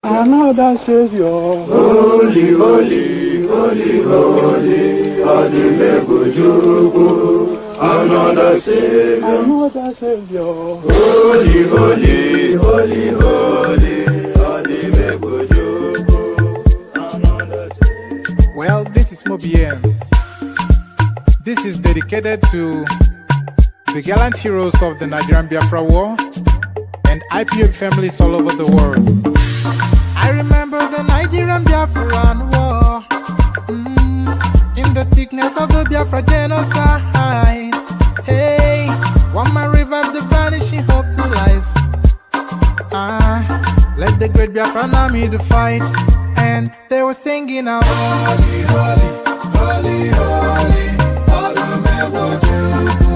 Another Savior. Holy, holy, holy, holy, Adimebujuku. Another Savior. Another Savior. Holy, holy, holy, holy, Adimebujuku. Another Savior. Well, this is Mobien. This is dedicated to the gallant heroes of the Nigerian Biafra War and IPOB families all over the world. I remember the Nigerian Biafran War, in the thickness of the Biafra genocide. Hey, one man revived the vanishing hope to life. Let the great Biafran army to fight, and they were singing out, holy, holy, holy, holy, Olumewojuku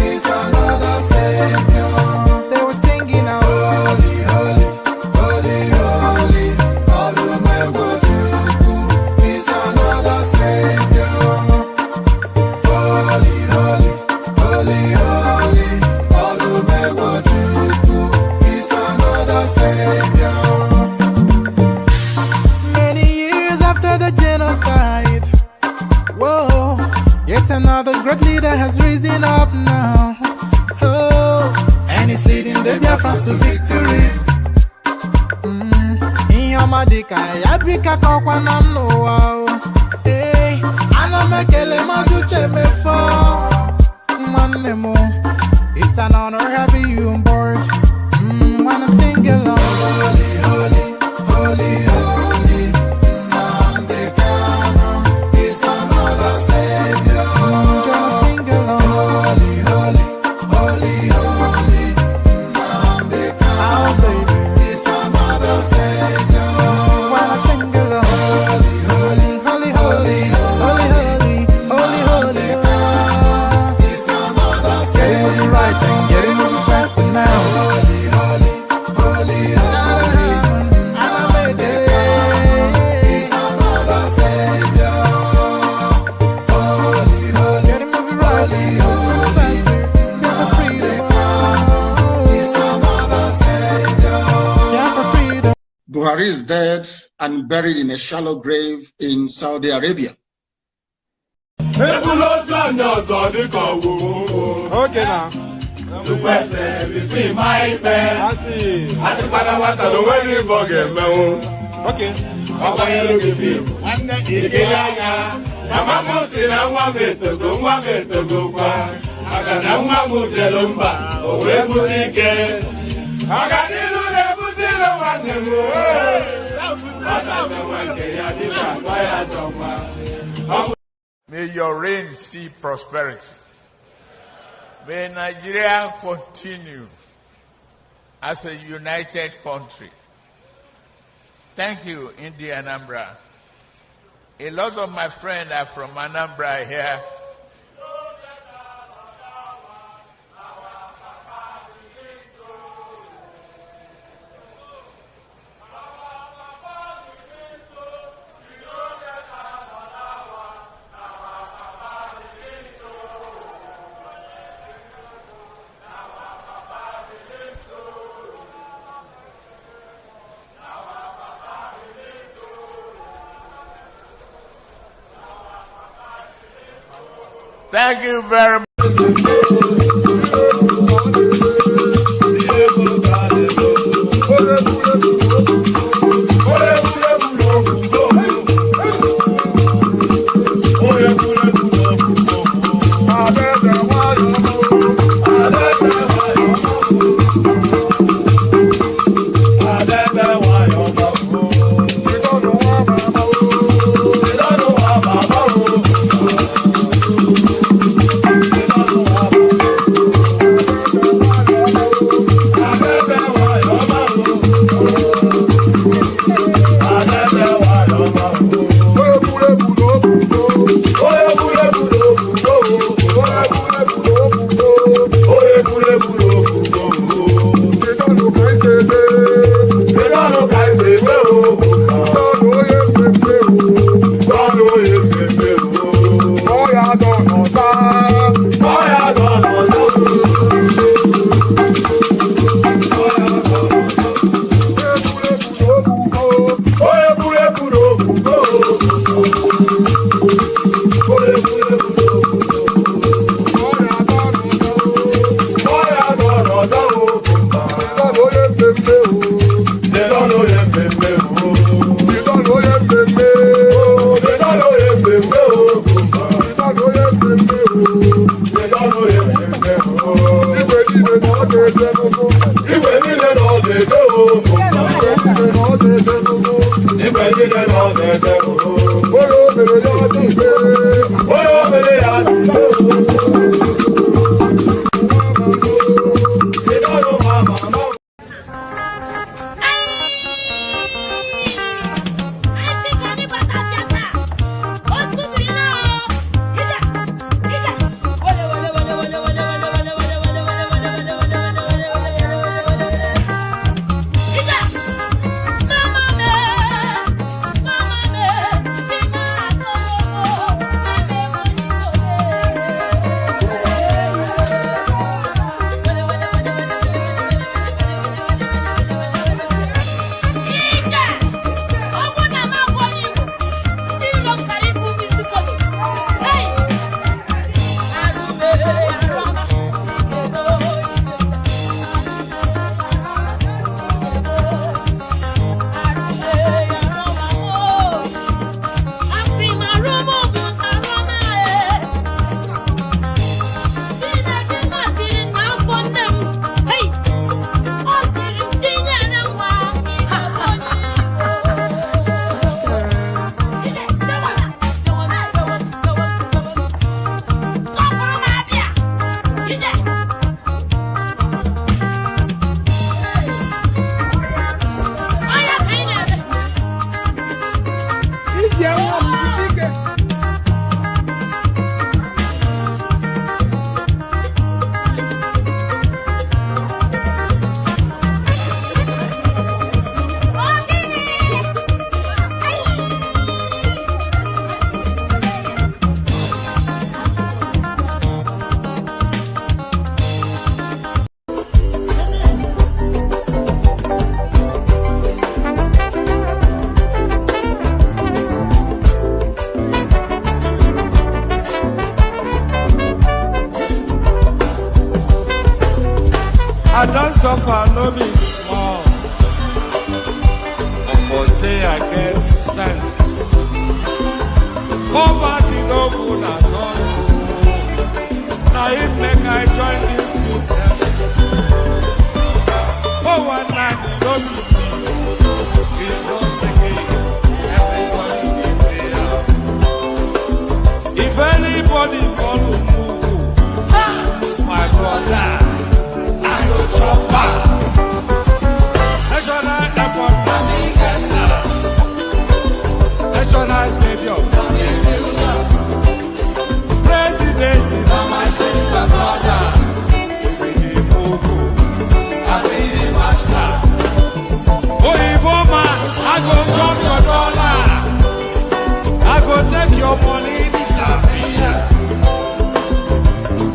is another Savior. They were singing out, holy, holy, holy, holy, Olumewojuku is another Savior. Holy, holy, holy, holy, Olumewojuku is another Savior. Many years after the genocide, whoa, yet another great leader has risen up now. Oh, and he's leading the Biafrans to victory. In your madika, yabika kokwa namno wow. Hey, anamekele mazuche mefo. Manemo, it's an honor having you on board. When I'm singing along, holy, holy, holy, holy, Nandekano is another Savior. Just sing along, holy, holy, holy, holy, Nandekano is another Savior. When I sing along, holy, holy, holy, holy, holy, holy, holy, holy, is another Savior. Getting moving right and getting moving faster now. Holy, holy, holy, holy, is another Savior. Holy, holy, getting moving right, moving faster, get for freedom. Is another Savior. Yeah, for freedom. Buhari is dead and buried in a shallow grave in Saudi Arabia. Okay now. Okay. May your reign see prosperity. May Nigeria continue as a united country. Thank you, India Anambra. A lot of my friends are from Anambra here. Thank you very much. I don't suffer, no be small. But say I get sense. Poverty no good at all. Now it make I join this business. For one night, no be cheap. It's so second. Everybody can pay up. If anybody follow Coup, my brother, National Airport, National Stadium, President, my sister, brother, master. Oh, man, I go chop your dollar, I go take your money, disappear.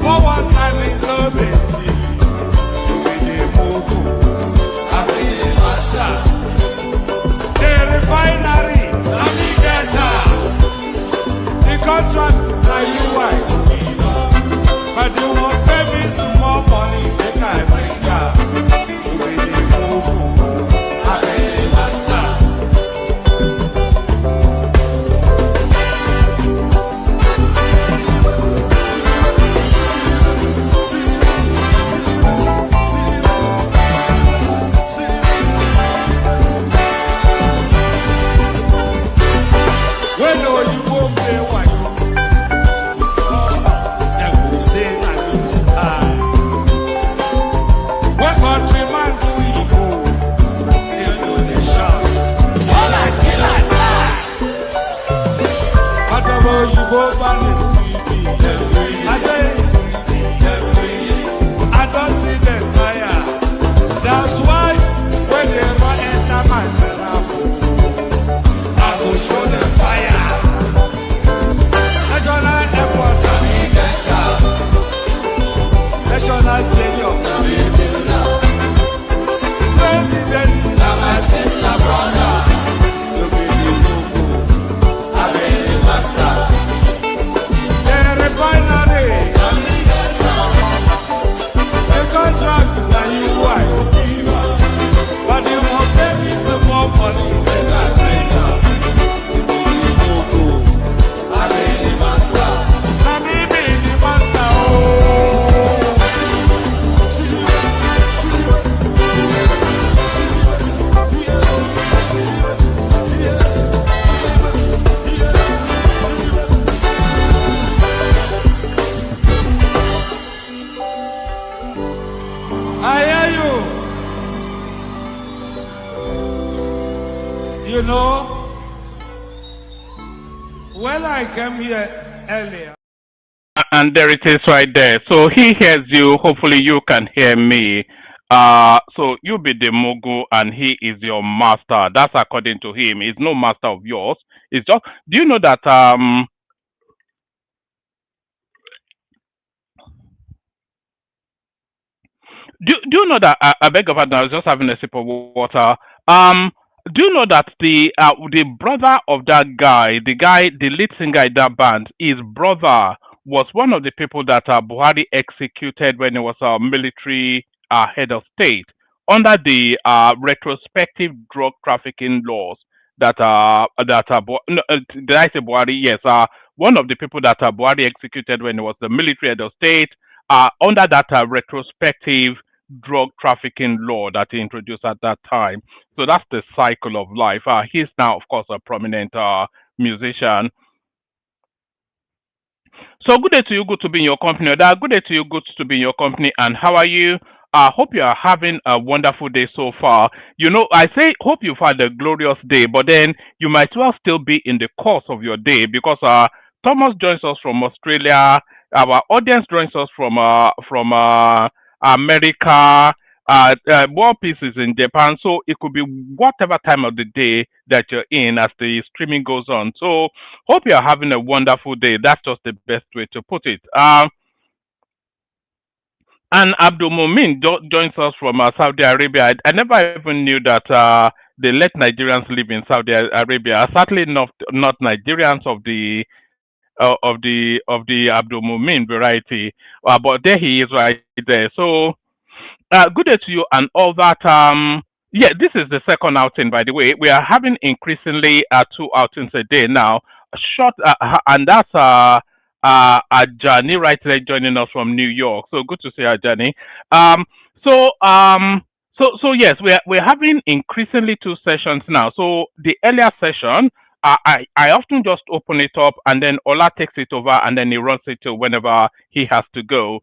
For one time in love. Refinery, the contract, now you white. But you won't pay me some more money, they can't bring up. Refinery, When I came here earlier, And there it is right there. So he hears you. Hopefully you can hear me. So you be the mogul and he is your master. That's according to him. He's no master of yours. It's just, do you know that, do you know that, I beg your pardon, I was just having a sip of water. Um, do you know that the brother of that guy, the lead singer in that band, his brother was one of the people that Buhari executed when he was a military head of state under the retrospective drug trafficking laws no, did I say Buhari? Yes, one of the people that Buhari executed when he was the military head of state under that retrospective drug trafficking law that he introduced at that time. So that's the cycle of life. He's now, of course, a prominent musician. So good day to you. Good to be in your company. Good day to you. Good to be in your company. And how are you? I hope you are having a wonderful day so far. You know, I say hope you've had a glorious day, but then you might well still be in the course of your day because Thomas joins us from Australia. Our audience joins us from America. World Peace is in Japan, so it could be whatever time of the day that you're in as the streaming goes on. So hope you're having a wonderful day. That's just the best way to put it. And Abdul Mumin joins us from Saudi Arabia. I never even knew that they let Nigerians live in Saudi Arabia. Certainly not Nigerians of the Abdul Mumin variety. But there he is right there. So good day to you and all that. Yeah, this is the second outing, by the way. We are having increasingly two outings a day now. Short, and that's Ajani right there joining us from New York. So good to see Ajani. Um, so so yes, we're having increasingly two sessions now. So the earlier session, I often just open it up and then Ola takes it over and then he runs it to whenever he has to go.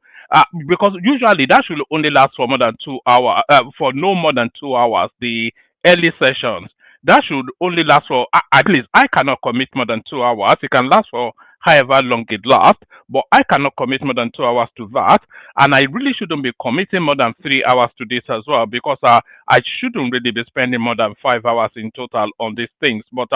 Because usually that should only last for more than 2 hours, for no more than 2 hours. The early sessions that should only last for at least I cannot commit more than 2 hours. It can last for however long it lasts, but I cannot commit more than 2 hours to that, and I really shouldn't be committing more than 3 hours to this as well because I shouldn't really be spending more than 5 hours in total on these things. But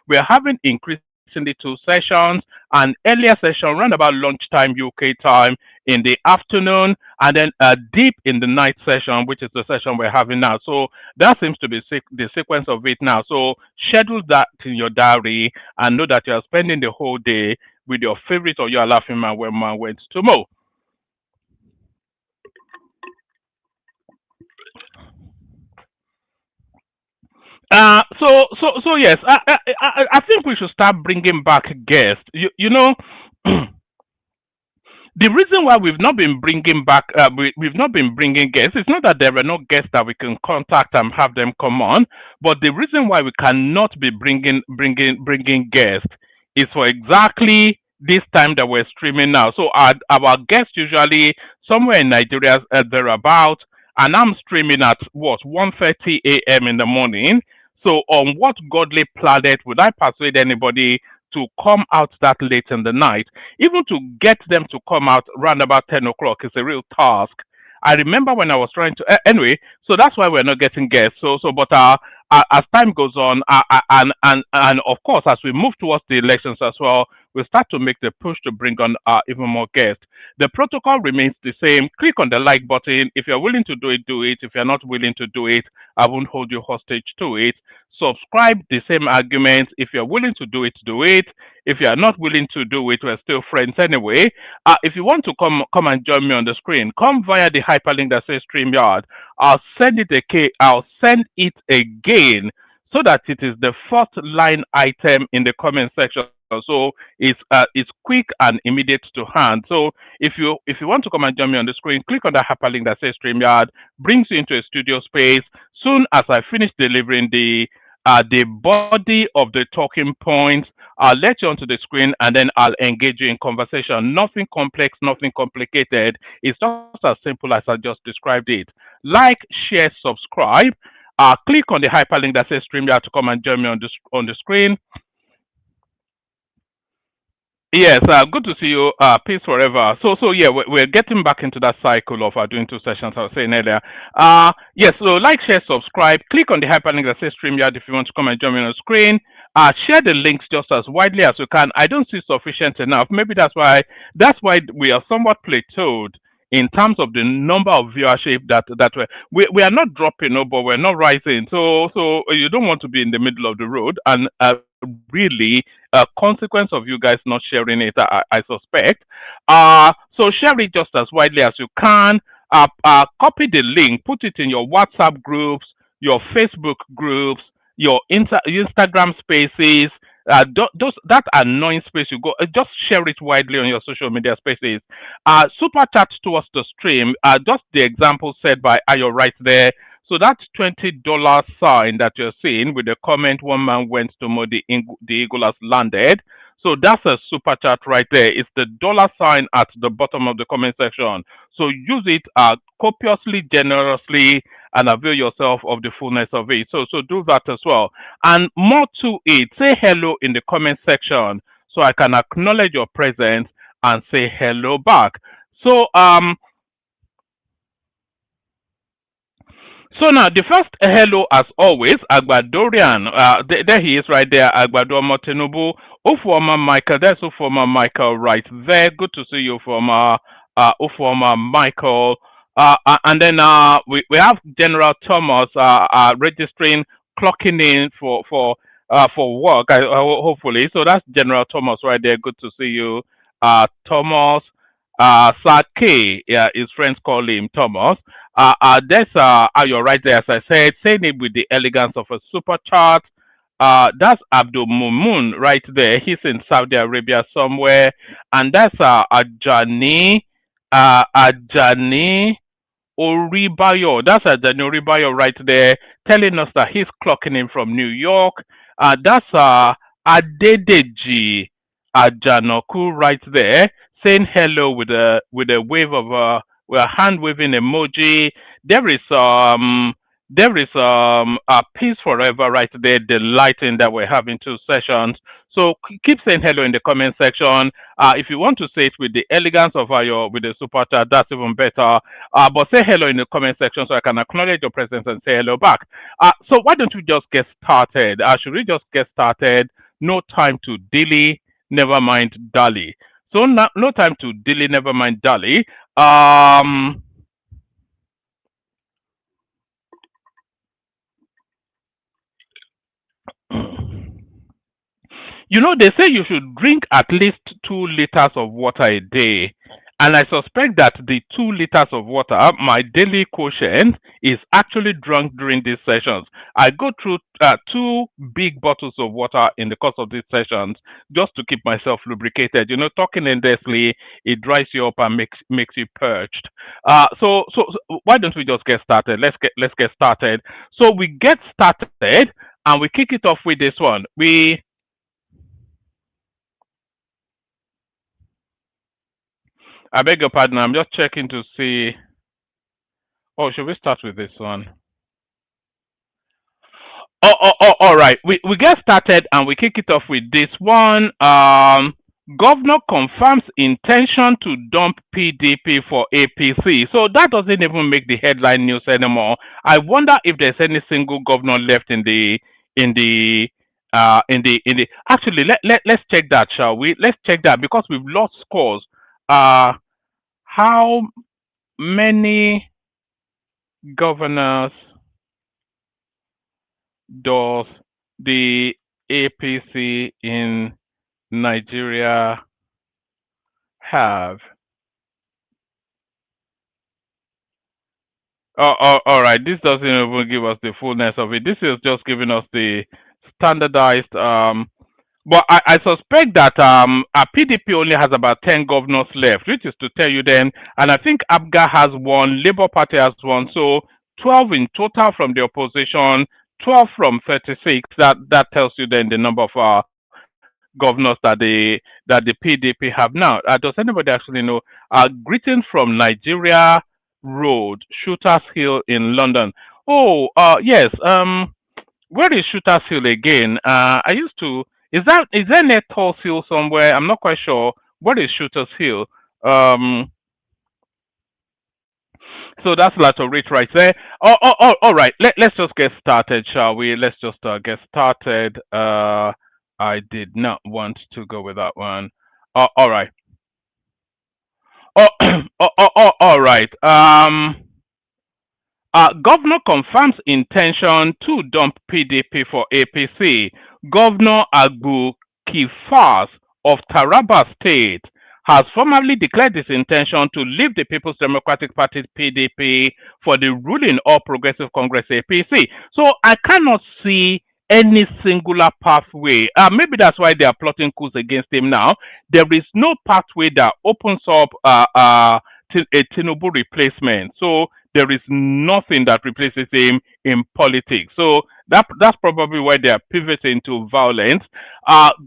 we're having increasingly two sessions, an earlier session around about lunchtime UK time in the afternoon, and then deep in the night session, which is the session we're having now. So that seems to be the sequence of it now. So schedule that in your diary and know that you're spending the whole day with your favorite or your laughing man when man went to Mo. So yes, I think we should start bringing back guests. You know, the reason why we've not been bringing back we've not been bringing guests, it's not that there are no guests that we can contact and have them come on, but the reason why we cannot be bringing guests is for exactly this time that we're streaming now. So our guests usually somewhere in Nigeria thereabout, and I'm streaming at what 1:30 a.m. in the morning. So on what godly planet would I persuade anybody to come out that late in the night? Even to get them to come out round about 10 o'clock is a real task. I remember when I was trying to, anyway, so that's why we're not getting guests. But as time goes on, and of course, as we move towards the elections as well, we'll start to make the push to bring on even more guests. The protocol remains the same. Click on the like button. If you're willing to do it, do it. If you're not willing to do it, I won't hold you hostage to it. Subscribe, the same arguments. If you're willing to do it, do it. If you're not willing to do it, we're still friends anyway. If you want to come and join me on the screen, come via the hyperlink that says StreamYard. I'll send it again so that it is the first line item in the comment section. So it's quick and immediate to hand. So if you want to come and join me on the screen, click on the hyperlink that says StreamYard, brings you into a studio space. Soon as I finish delivering the body of the talking points, I'll let you onto the screen and then I'll engage you in conversation. Nothing complex, nothing complicated. It's just as simple as I just described it. Like, share, subscribe. Click on the hyperlink that says StreamYard to come and join me on the screen. Yes, good to see you. Peace forever. So yeah, we're getting back into that cycle of doing two sessions. I was saying earlier. Yes. So like, share, subscribe. Click on the hyperlink that says StreamYard if you want to come and join me on the screen. Share the links just as widely as you can. I don't see sufficient enough. Maybe that's why we are somewhat plateaued in terms of the number of viewership that we are not dropping, no, but we're not rising. So you don't want to be in the middle of the road, and really a consequence of you guys not sharing it, I suspect. So share it just as widely as you can. Copy the link, put it in your WhatsApp groups, your Facebook groups, your Instagram spaces. Those that annoying space you go, just share it widely on your social media spaces. Super chat towards the stream. Just the example said by Ayo right there. So that $20 sign that you're seeing with the comment, one man went to Mo, the eagle has landed. So that's a super chat right there. It's the dollar sign at the bottom of the comment section. So use it copiously, generously, and avail yourself of the fullness of it. So do that as well. And more to it, say hello in the comment section so I can acknowledge your presence and say hello back. So now the first hello, as always, Agbadorian. There he is right there, Agbadomo Tinubu. Ufuoma Michael, there's Ufuoma Michael right there. Good to see you from Ufuoma Michael. And then we have General Thomas registering, clocking in for work. Hopefully, so that's General Thomas right there. Good to see you, Thomas. Sake, yeah, his friends call him Thomas. That's you're right there, as I said, saying it with the elegance of a super chart. That's Abdul Mumun right there. He's in Saudi Arabia somewhere, and that's Ajani, Ajani Oribayo. That's Ajani Oribayo right there, telling us that he's clocking in from New York. That's Adedeji Ajanoku right there, saying hello with a wave of with a hand waving emoji. There is a peace forever right there, delighting that we're having two sessions. So keep saying hello in the comment section. If you want to say it with the elegance of your with the super chat, that's even better. But say hello in the comment section so I can acknowledge your presence and say hello back. So why don't we just get started? Should we just get started? No time to dilly, never mind dally. So no time to dilly, never mind dally. You know, they say you should drink at least 2 liters of water a day. And I suspect that the 2 liters of water, my daily quotient, is actually drunk during these sessions. I go through 2 big bottles of water in the course of these sessions just to keep myself lubricated. You know, talking endlessly, it dries you up and makes you purged. So why don't we just get started? Let's get started. So we get started and we kick it off with this one. I beg your pardon. I'm just checking to see. Oh, should we start with this one? All right. We get started and we kick it off with this one. Governor confirms intention to dump PDP for APC. So that doesn't even make the headline news anymore. I wonder if there's any single governor left in the in the Actually, let's check that, shall we? Let's check that because we've lost scores. How many governors does the APC in Nigeria have? All right. This doesn't even give us the fullness of it. This is just giving us the standardized. But I suspect that PDP only has about 10 governors left, which is to tell you then, and I think ABGA has one, Labour Party has one, so 12 in total from the opposition, 12 from 36. That tells you then the number of governors that the PDP have now. Does anybody actually know? Greetings from Nigeria Road, Shooters Hill in London. Oh, yes. Where is Shooters Hill again? I used to. Is there near Tulse Hill somewhere? I'm not quite sure. What is Shooters Hill? Um, so that's lots of rich right there. All right. Let's just get started, shall we? Let's just get started. I did not want to go with that one. All right. Oh, all right. Governor confirms intention to dump PDP for APC. Governor Agbu Kifas of Taraba State has formally declared his intention to leave the People's Democratic Party PDP for the ruling All Progressive Congress APC. So I cannot see any singular pathway. Maybe that's why they are plotting coups against him now. There is no pathway that opens up a Tinubu replacement. So there is nothing that replaces him in politics. So that's probably why they are pivoting to violence.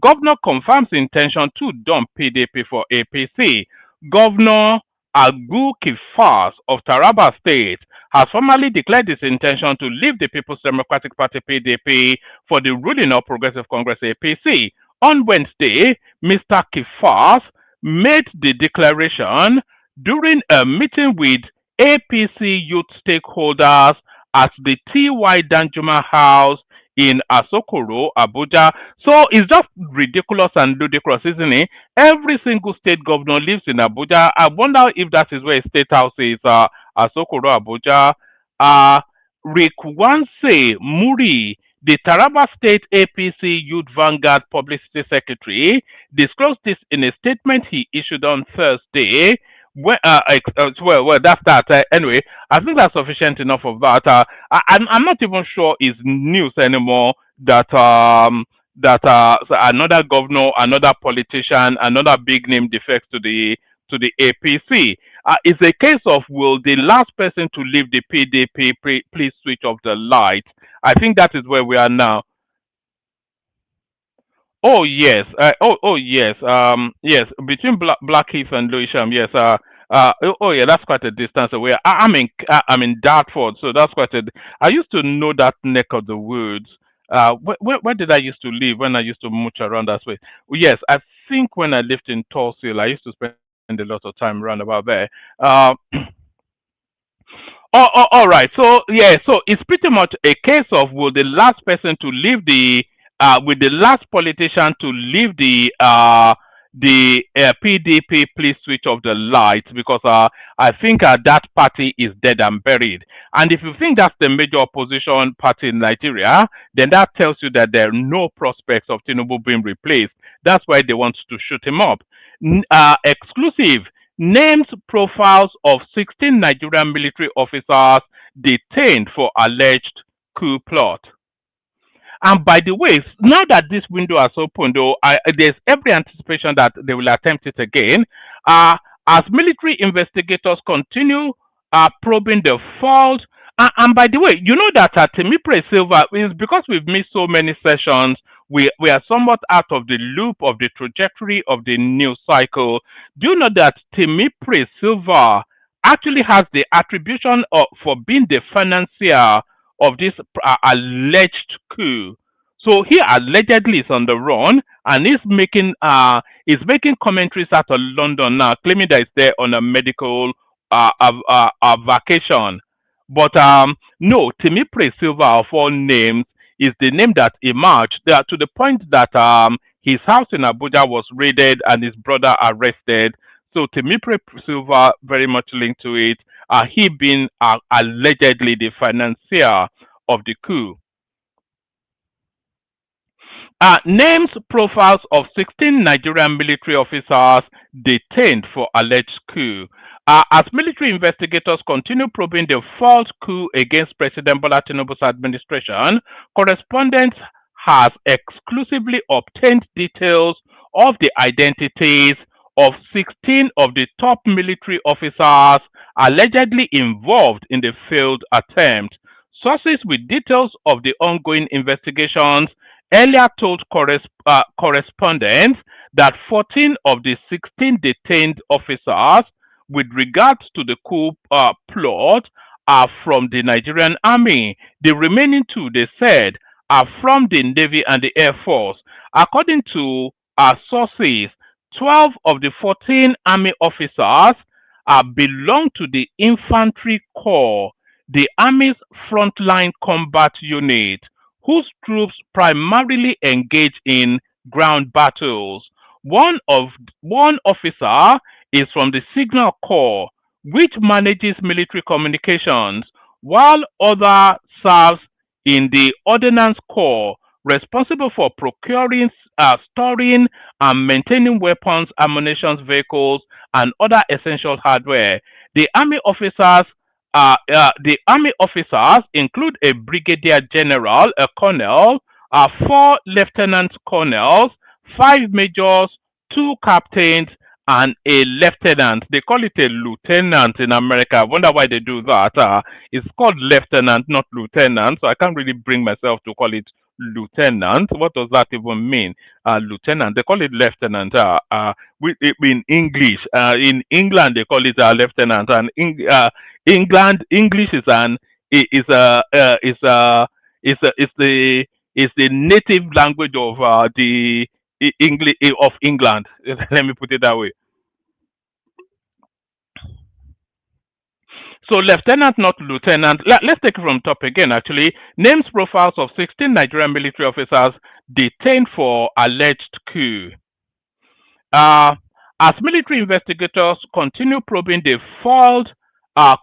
Governor confirms intention to dump PDP for APC. Governor Agu Kifas of Taraba State has formally declared his intention to leave the People's Democratic Party PDP for the ruling of Progressive Congress APC. On Wednesday, Mr. Kifas made the declaration during a meeting with APC youth stakeholders at the T.Y. Danjuma House in Asokoro, Abuja. So it's just ridiculous and ludicrous, isn't it? Every single state governor lives in Abuja. I wonder if that is where his state house is, Asokoro, Abuja. Rikwanse Muri, the Taraba State APC Youth Vanguard Publicity Secretary, disclosed this in a statement he issued on Thursday. Well, that's that. Anyway, I think that's sufficient enough of that. I'm not even sure it's news anymore that so another governor, another politician, another big name defects to the APC. It's a case of, will the last person to leave the PDP please switch off the light? I think that is where we are now. Oh yes. Oh yes. Yes. Between Blackheath and Lewisham. Yes. Yeah. That's quite a distance away. I'm in Dartford, so that's quite a. I used to know that neck of the woods. Where did I used to live when I used to mooch around that way? Yes, I think when I lived in Tulse Hill, I used to spend a lot of time around about there. All right. So yeah, so it's pretty much a case of, will the last person to leave the with the last politician to leave the PDP please switch off the lights, because I think that party is dead and buried. And if you think that's the major opposition party in Nigeria, then that tells you that there are no prospects of Tinubu being replaced. That's why they want to shoot him up. Exclusive names profiles of 16 Nigerian military officers detained for alleged coup plot. And by the way, now that this window has opened, though, there's every anticipation that they will attempt it again. As military investigators continue probing the fault. And by the way, you know that at Temipre Silva, is because we've missed so many sessions, we are somewhat out of the loop of the trajectory of the news cycle. Do you know that Temipre Silva actually has the attribution for being the financier of this alleged coup? So he allegedly is on the run, and is making commentaries out of London now, claiming that he's there on a medical vacation. But no, Temipre Silva of all names is the name that emerged there, to the point that his house in Abuja was raided and his brother arrested. So Temipre Silva very much linked to it. He being allegedly the financier of the coup. Names profiles of 16 Nigerian military officers detained for alleged coup. As military investigators continue probing the false coup against President Bola Tinubu's administration, correspondents has exclusively obtained details of the identities of 16 of the top military officers allegedly involved in the failed attempt. Sources with details of the ongoing investigations earlier told correspondents that 14 of the 16 detained officers with regards to the coup plot are from the Nigerian army. The remaining two, they said, are from the Navy and the Air Force. According to our sources, 12 of the 14 army officers belong to the infantry corps, the army's frontline combat unit, whose troops primarily engage in ground battles. One of one officer is from the Signal Corps, which manages military communications, while other serves in the Ordnance Corps, responsible for procuring, storing, and maintaining weapons, ammunition, vehicles, and other essential hardware. The army officers include a brigadier general, a colonel, four lieutenant colonels, five majors, two captains, and a lieutenant. They call it a lieutenant in America. I wonder why they do that. It's called lieutenant, not lieutenant. So I can't really bring myself to call it lieutenant. What does that even mean? Lieutenant. They call it lieutenant. In English, in England they call it lieutenant, and England English is an is is the is the native language of the English of England. Let me put it that way. So lieutenant, not lieutenant. Let's take it from top again. Actually, names profiles of 16 Nigerian military officers detained for alleged coup. Uh, as military investigators continue probing the foiled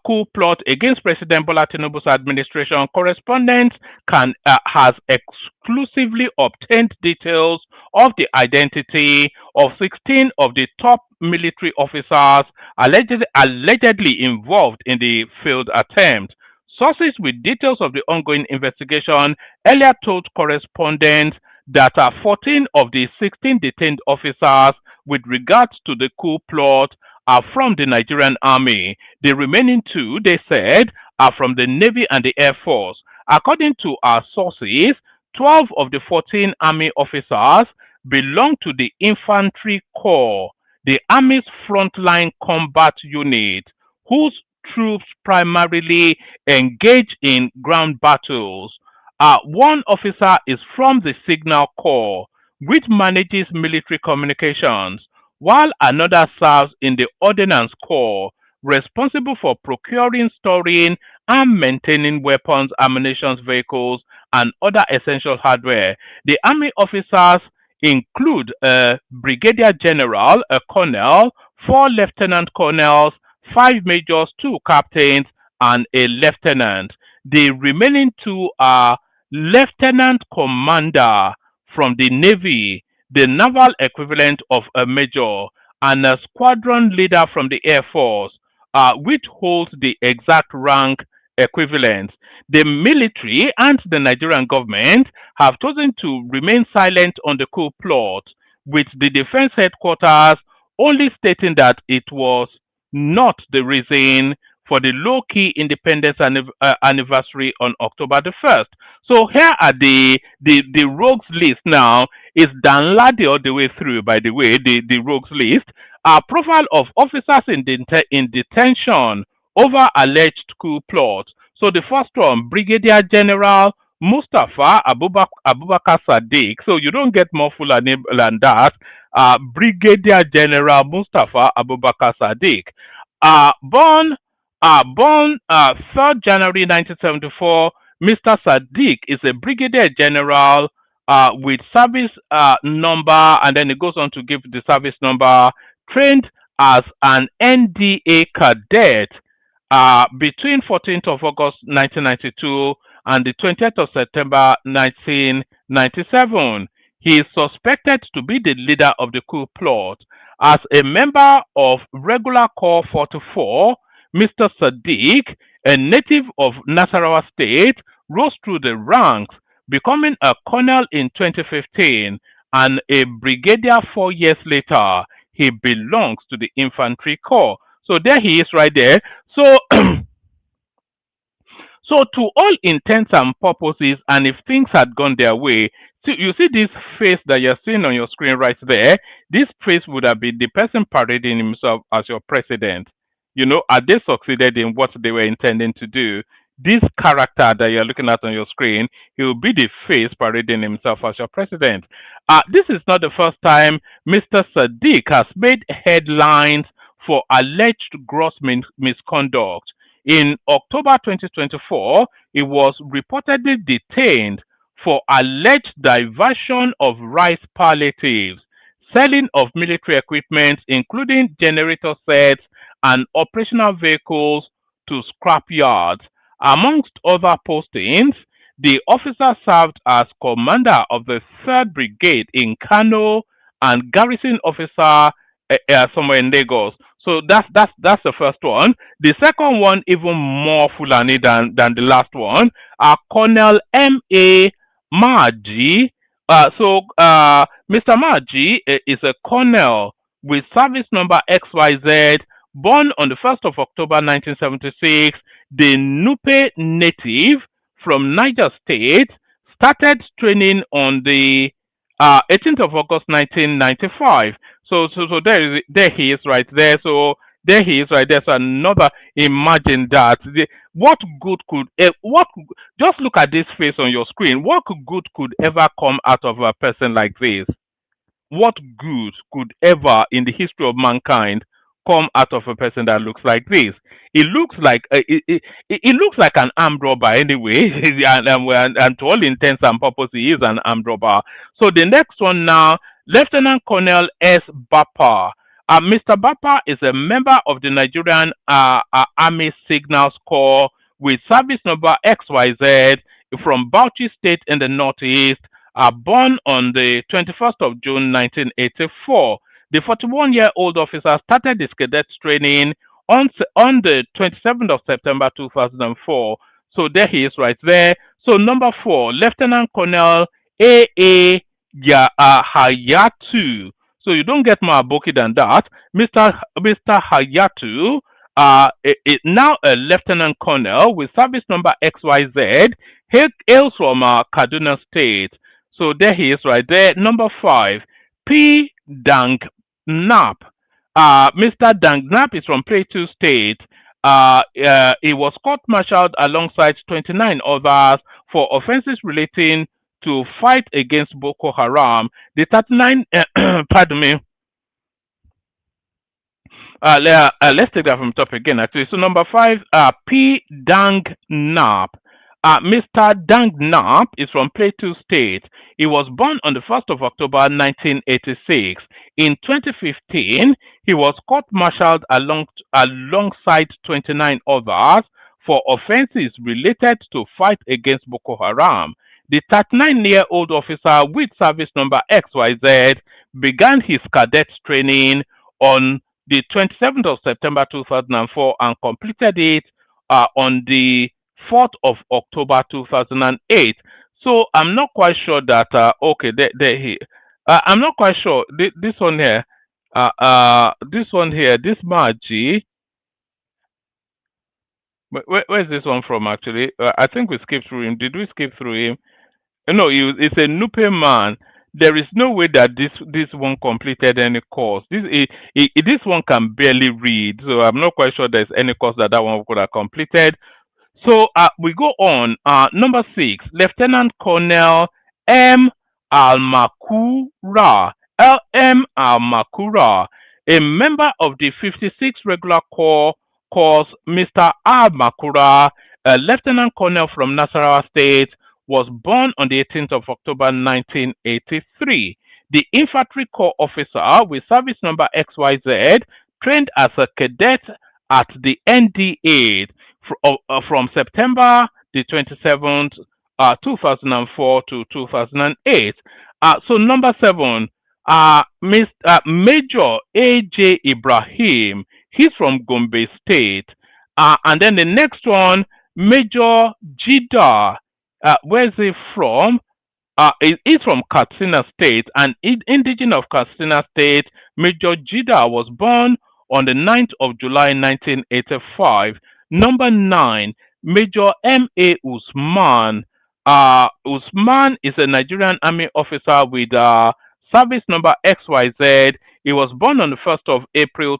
coup plot against President Bola Tinubu's administration, correspondents has exclusively obtained details of the identity of 16 of the top military officers allegedly involved in the failed attempt. Sources with details of the ongoing investigation earlier told correspondents that 14 of the 16 detained officers with regards to the coup plot are from the Nigerian army. The remaining two, they said, are from the Navy and the Air Force. According to our sources, 12 of the 14 army officers belong to the infantry corps, the army's frontline combat unit, whose troops primarily engage in ground battles. One officer is from the Signal Corps, which manages military communications, while another serves in the Ordnance Corps, responsible for procuring, storing, and maintaining weapons, ammunition, vehicles, and other essential hardware. The army officers include a brigadier general, a colonel, four lieutenant colonels, five majors, two captains, and a lieutenant. The remaining two are lieutenant commander from the Navy, the naval equivalent of a major, and a squadron leader from the Air Force, which holds the exact rank equivalent. The military and the Nigerian government have chosen to remain silent on the coup plot, with the defense headquarters only stating that it was not the reason for the low-key independence anniversary on October the 1st. So here are the rogues list now. Is downloaded all the way through, by the way, the rogues list. A profile of officers in detention over alleged coup plot. So the first one, Brigadier General Mustafa Abubakar Sadiq. So you don't get more Fulani than that. Brigadier General Mustafa Abubakar Sadiq. Born 3rd January 1974, Mr. Sadiq is a brigadier general with service number, and then it goes on to give the service number, trained as an NDA cadet between 14th of August 1992 and the 20th of September 1997. He is suspected to be the leader of the coup plot. As a member of Regular Corps 44, Mr. Sadiq, a native of Nasarawa State, rose through the ranks, becoming a colonel in 2015 and a brigadier 4 years later. He belongs to the infantry corps. So there he is right there. So so to all intents and purposes, and if things had gone their way, you see this face that you're seeing on your screen right there, this face would have been the person parading himself as your president. Had they succeeded in what they were intending to do, this character that you're looking at on your screen, he will be the face parading himself as your president. This is not the first time Mr. Sadiq has made headlines for alleged gross misconduct. In October 2024, he was reportedly detained for alleged diversion of rice palliatives, selling of military equipment, including generator sets and operational vehicles, to scrap yards. Amongst other postings, the officer served as commander of the 3rd Brigade in Kano and garrison officer somewhere in Lagos. So that's the first one. The second one, even more Fulani than the last one, Colonel M.A. Maji. Mr. Maji is a colonel with service number XYZ, born on the 1st of October 1976, the Nupe native from Niger State, started training on the 18th of August 1995. So there he is right there. So there he is right there. So another, imagine that. What good could just look at this face on your screen. What good could ever come out of a person like this? What good could ever in the history of mankind come out of a person that looks like this? It looks like it looks like an armed robber anyway, and to all intents and purposes, he is an armed robber. So the next one now, Lieutenant Colonel S. Bapa. Mr. Bapa is a member of the Nigerian Army Signals Corps with service number XYZ from Bauchi State in the Northeast. Born on the 21st of June 1984. The 41-year-old officer started his cadet training on the 27th of September 2004. So there he is right there. So number 4, Lieutenant Colonel A.A. Hayatu. So you don't get more aboki than that. Mr. Hayatu is now a lieutenant colonel with service number XYZ. Hails from Kaduna State. So there he is right there. Number 5, P. Dang Nap. Mr. Dang Nap is from Plateau State. He was court-martialed alongside 29 others for offenses relating to fight against Boko Haram. The 39, pardon me. Let's take that from top again, actually. So number 5, P. Dang Nap. Mr. Dang Nap is from Plateau State. He was born on the 1st of October 1986. In 2015, he was court-martialed alongside 29 others for offenses related to fight against Boko Haram. The 39-year-old officer with service number XYZ began his cadet training on the 27th of September 2004 and completed it on the 4th of October 2008. So I'm not quite sure that okay, I'm not quite sure this one here, this Margie. Where's this one from actually? I think we skipped through him. Did we skip through him? No, it's a Nupe man. There is no way that this one completed any course. This one can barely read, so I'm not quite sure there's any course that one could have completed. So we go on. Number 6, Lieutenant Colonel M. Almakura. L.M. Almakura, a member of the 56 Regular Corps, Mr. Almakura, a Lieutenant Colonel from Nasarawa State, was born on the 18th of October 1983. The Infantry Corps officer with service number XYZ trained as a cadet at the NDA from September the 27th, 2004 to 2008. So number 7, Major A.J. Ibrahim. He's from Gombe State. And then the next one, Major Jida. Where is he from? He's from Katsina State, an indigenous of Katsina State. Major Jida was born on the 9th of July 1985. Number 9, Major M.A. Usman. Usman is a Nigerian Army officer with service number XYZ. He was born on the 1st of April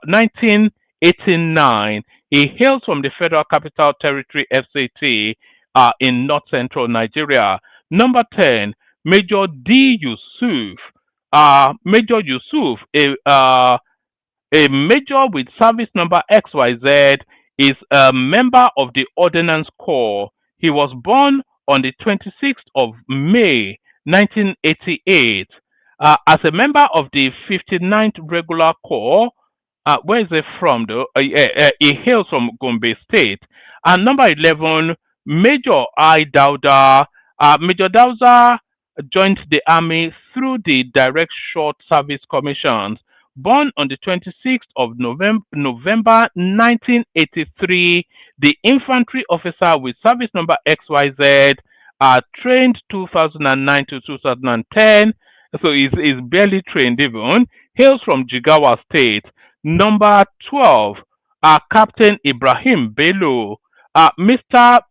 19 1989. He hails from the Federal Capital Territory (FCT) in north central Nigeria. Number 10, Major D. Yusuf. Major Yusuf, a major with service number XYZ, is a member of the Ordnance Corps. He was born on the 26th of May 1988. As a member of the 59th Regular Corps, where is he from though? He hails from Gombe State. And number 11, Major I. Dauda. Major Dauda joined the army through the Direct Short Service Commissions. Born on the 26th of November 1983, the infantry officer with service number XYZ, trained 2009 to 2010, so he's barely trained even, hails from Jigawa State. Number 12, Captain Ibrahim Bello. Mr.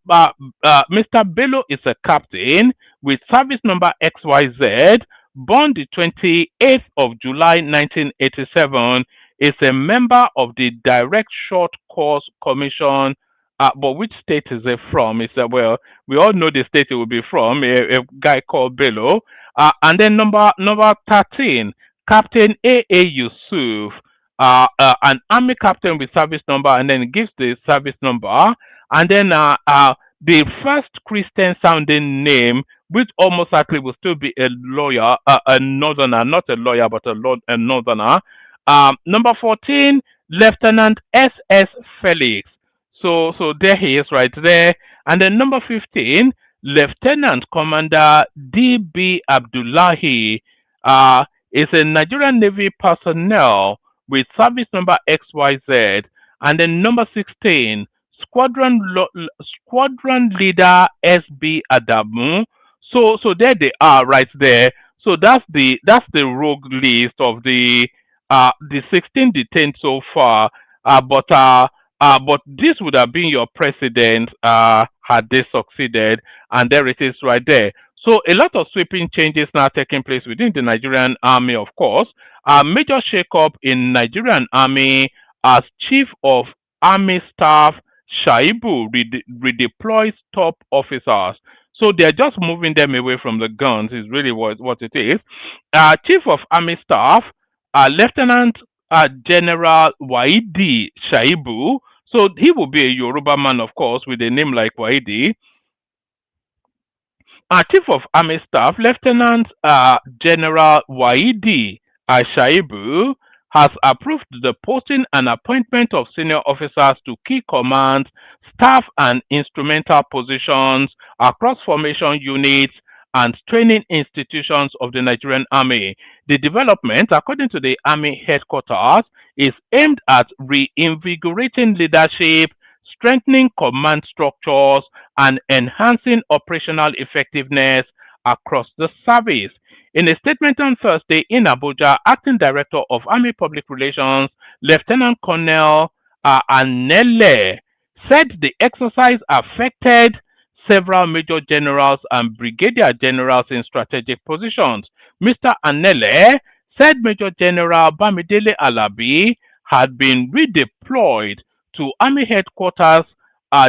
Bello is a captain with service number XYZ, born the 28th of July 1987, is a member of the Direct Short Course Commission. But which state is it from? It's well, we all know the state it will be from, a guy called Bello. And then number 13, Captain A.A. Yusuf, an army captain with service number, and then gives the service number. And then the first Christian sounding name, which almost likely will still be a lawyer, a northerner, not a lawyer, but a northerner. Number 14, Lieutenant S.S. Felix. So there he is right there. And then number 15, Lieutenant Commander D.B. Abdullahi, is a Nigerian Navy personnel with service number XYZ. And then number 16, Squadron Leader S.B. Adamu. So there they are right there. So that's the rogue list of the 16 detained so far. But this would have been your president had they succeeded, and there it is right there. So a lot of sweeping changes now taking place within the Nigerian army, of course. A major shake-up in Nigerian army as Chief of Army Staff Shaibu redeploys top officers. So they're just moving them away from the guns is really what it is. Chief of Army Staff, Lieutenant General Waidi Shaibu. So he will be a Yoruba man, of course, with a name like Waidi. Chief of Army Staff, Lieutenant General Waidi Shaibu, has approved the posting and appointment of senior officers to key command, staff, and instrumental positions across formation units and training institutions of the Nigerian Army. The development, according to the Army headquarters, is aimed at reinvigorating leadership, strengthening command structures, and enhancing operational effectiveness across the service. In a statement on Thursday in Abuja, Acting Director of Army Public Relations, Lieutenant Colonel Anele, said the exercise affected several major generals and brigadier generals in strategic positions. Mr. Anele said Major General Bamidele Alabi had been redeployed to Army Headquarters,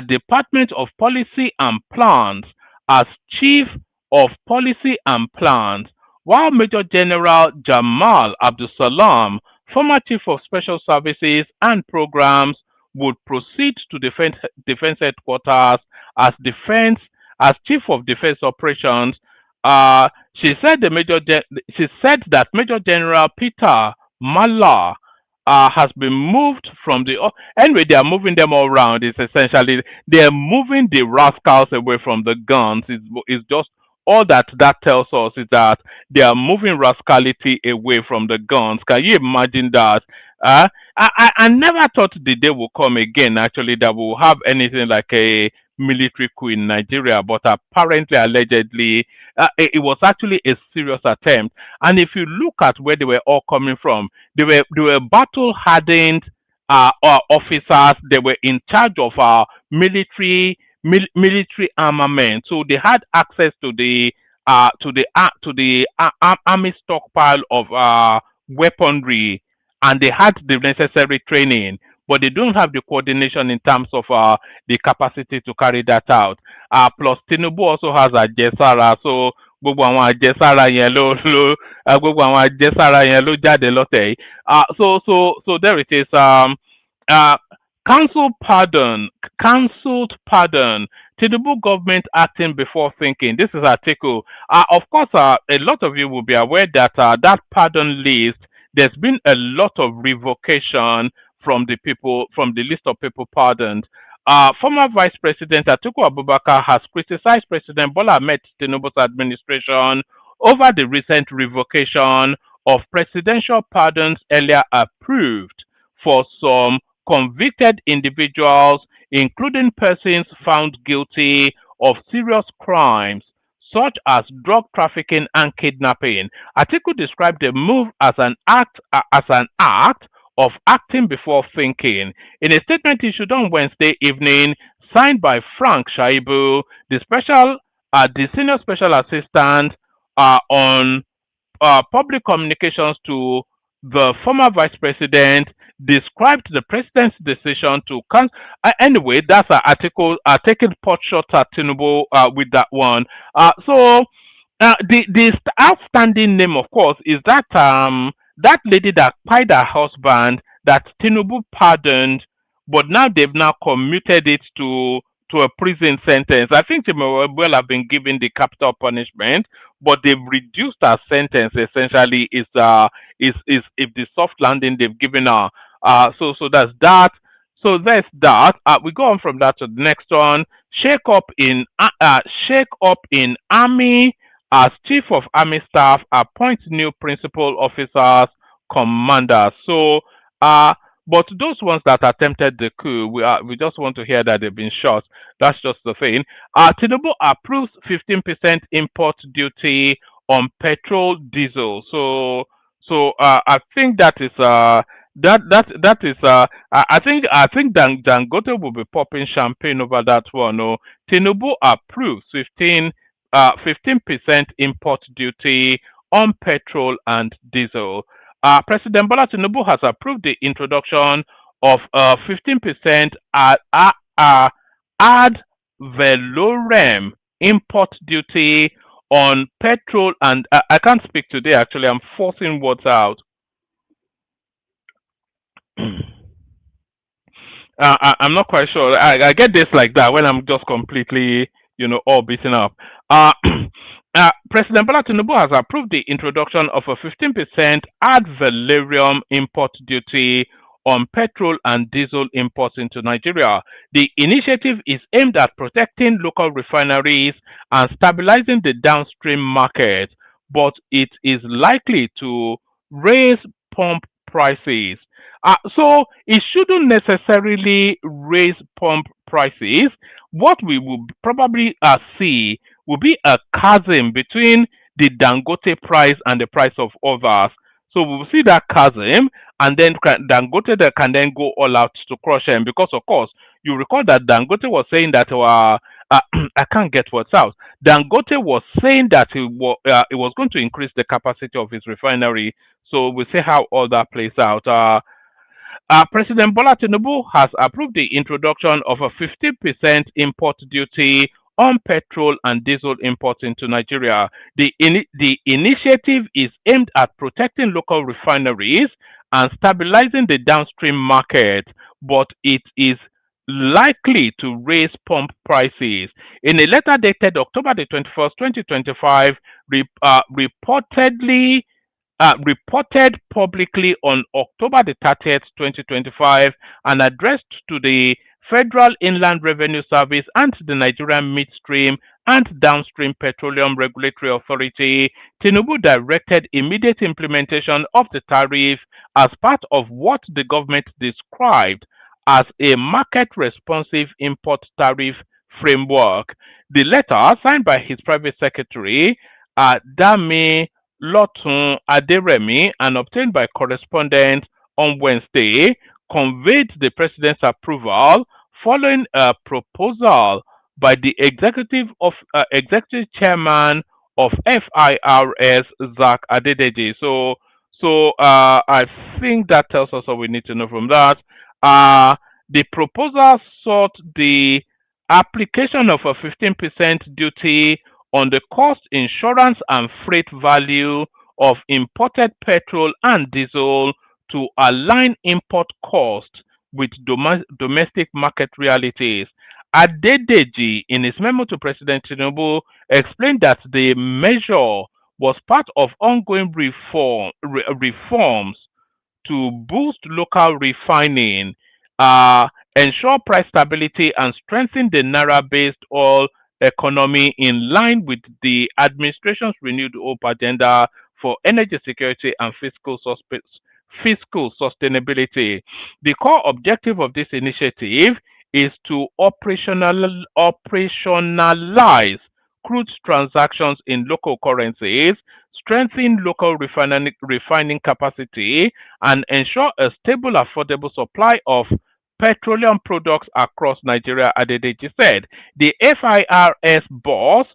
Department of Policy and Plans, as Chief of Policy and Plans, while Major General Jamal Abdulsalam, former Chief of Special Services and Programs, would proceed to Defense Headquarters as Chief of Defense Operations. She said that Major General Peter Mala has been moved from the. Anyway, they are moving them all around. It's essentially they are moving the rascals away from the guns. It's just all that tells us is that they are moving rascality away from the guns. Can you imagine that? I never thought the day will come again, actually, that we'll have anything like a military coup in Nigeria, but apparently, allegedly, it was actually a serious attempt. And if you look at where they were all coming from, they were battle-hardened officers. They were in charge of military armament, so they had access to the army stockpile of weaponry, and they had the necessary training. but they don't have the coordination in terms of the capacity to carry that out. Plus, Tinubu also has a Jesara, so gbogbo àwọn àjẹsára yẹn gbogbo àwọn àjẹsára yẹn ló jáde lọ́tẹ̀ yìí. So there it is. Uh, council pardon, cancelled pardon. Tinubu government acting before thinking. This is article. Of course, a lot of you will be aware that that pardon list, there's been a lot of revocation from the people, from the list of people pardoned. Former Vice President Atiku Abubakar has criticized President Bola Ahmed Tinubu's administration over the recent revocation of presidential pardons earlier approved for some convicted individuals, including persons found guilty of serious crimes such as drug trafficking and kidnapping. Atiku described the move as an act of acting before thinking. In a statement issued on Wednesday evening, signed by Frank Shaibu, the senior special assistant on public communications to the former vice president, described the president's decision to cancel. Anyway, that's an article taking pot shot at Tinubu with that one. The outstanding name, of course, is that lady that pied her husband that Tinubu pardoned, but now they've now commuted it to a prison sentence. I think she may well have been given the capital punishment, but they've reduced her sentence. Essentially, is if the soft landing they've given her. So that's that. So there's that. We go on from that to the next one. Shake up in army as chief of army staff appoints new principal officers, commanders. So but those ones that attempted the coup, we just want to hear that they've been shot. That's just the thing. Tinubu approves 15% import duty on petrol, diesel. So I think that is that is I think Dangote will be popping champagne over that one. No, Tinubu approves 15% import duty on petrol and diesel. President Bola Tinubu has approved the introduction of 15% ad valorem import duty on petrol and I can't speak today. Actually, I'm forcing words out. I'm not quite sure. I get this like that when I'm just completely, all beaten up. President Bola Tinubu has approved the introduction of a 15% ad valorem import duty on petrol and diesel imports into Nigeria. The initiative is aimed at protecting local refineries and stabilizing the downstream market, but it is likely to raise pump prices. So it shouldn't necessarily raise pump prices. What we will probably see will be a chasm between the Dangote price and the price of others. So we will see that chasm, and then Dangote that can then go all out to crush him because, of course, you recall that Dangote was saying that I can't get what's out. Dangote was saying that it was going to increase the capacity of his refinery. So we'll see how all that plays out. President Bola Tinubu has approved the introduction of a 50% import duty on petrol and diesel imports into Nigeria. The initiative is aimed at protecting local refineries and stabilizing the downstream market, but it is likely to raise pump prices. In a letter dated October the 21st, 2025, reported publicly on October the 30th, 2025, and addressed to the Federal Inland Revenue Service and the Nigerian Midstream and Downstream Petroleum Regulatory Authority, Tinubu directed immediate implementation of the tariff as part of what the government described as a market-responsive import tariff framework. The letter, signed by his private secretary, Dami Lotun Aderemi, and obtained by correspondent on Wednesday, conveyed the president's approval following a proposal by the executive chairman of FIRS, Zach Adedeji. So I think that tells us all we need to know from that. The proposal sought the application of a 15% duty on the cost, insurance, and freight value of imported petrol and diesel to align import costs with domestic market realities. Adedeji, in his memo to President Tinubu, explained that the measure was part of ongoing reforms to boost local refining, ensure price stability, and strengthen the Naira-based oil economy in line with the administration's renewed hope agenda for energy security and fiscal sustainability. The core objective of this initiative is to operationalize crude transactions in local currencies, strengthen local refining capacity, and ensure a stable, affordable supply of petroleum products across Nigeria, Adedeji said. The FIRS boss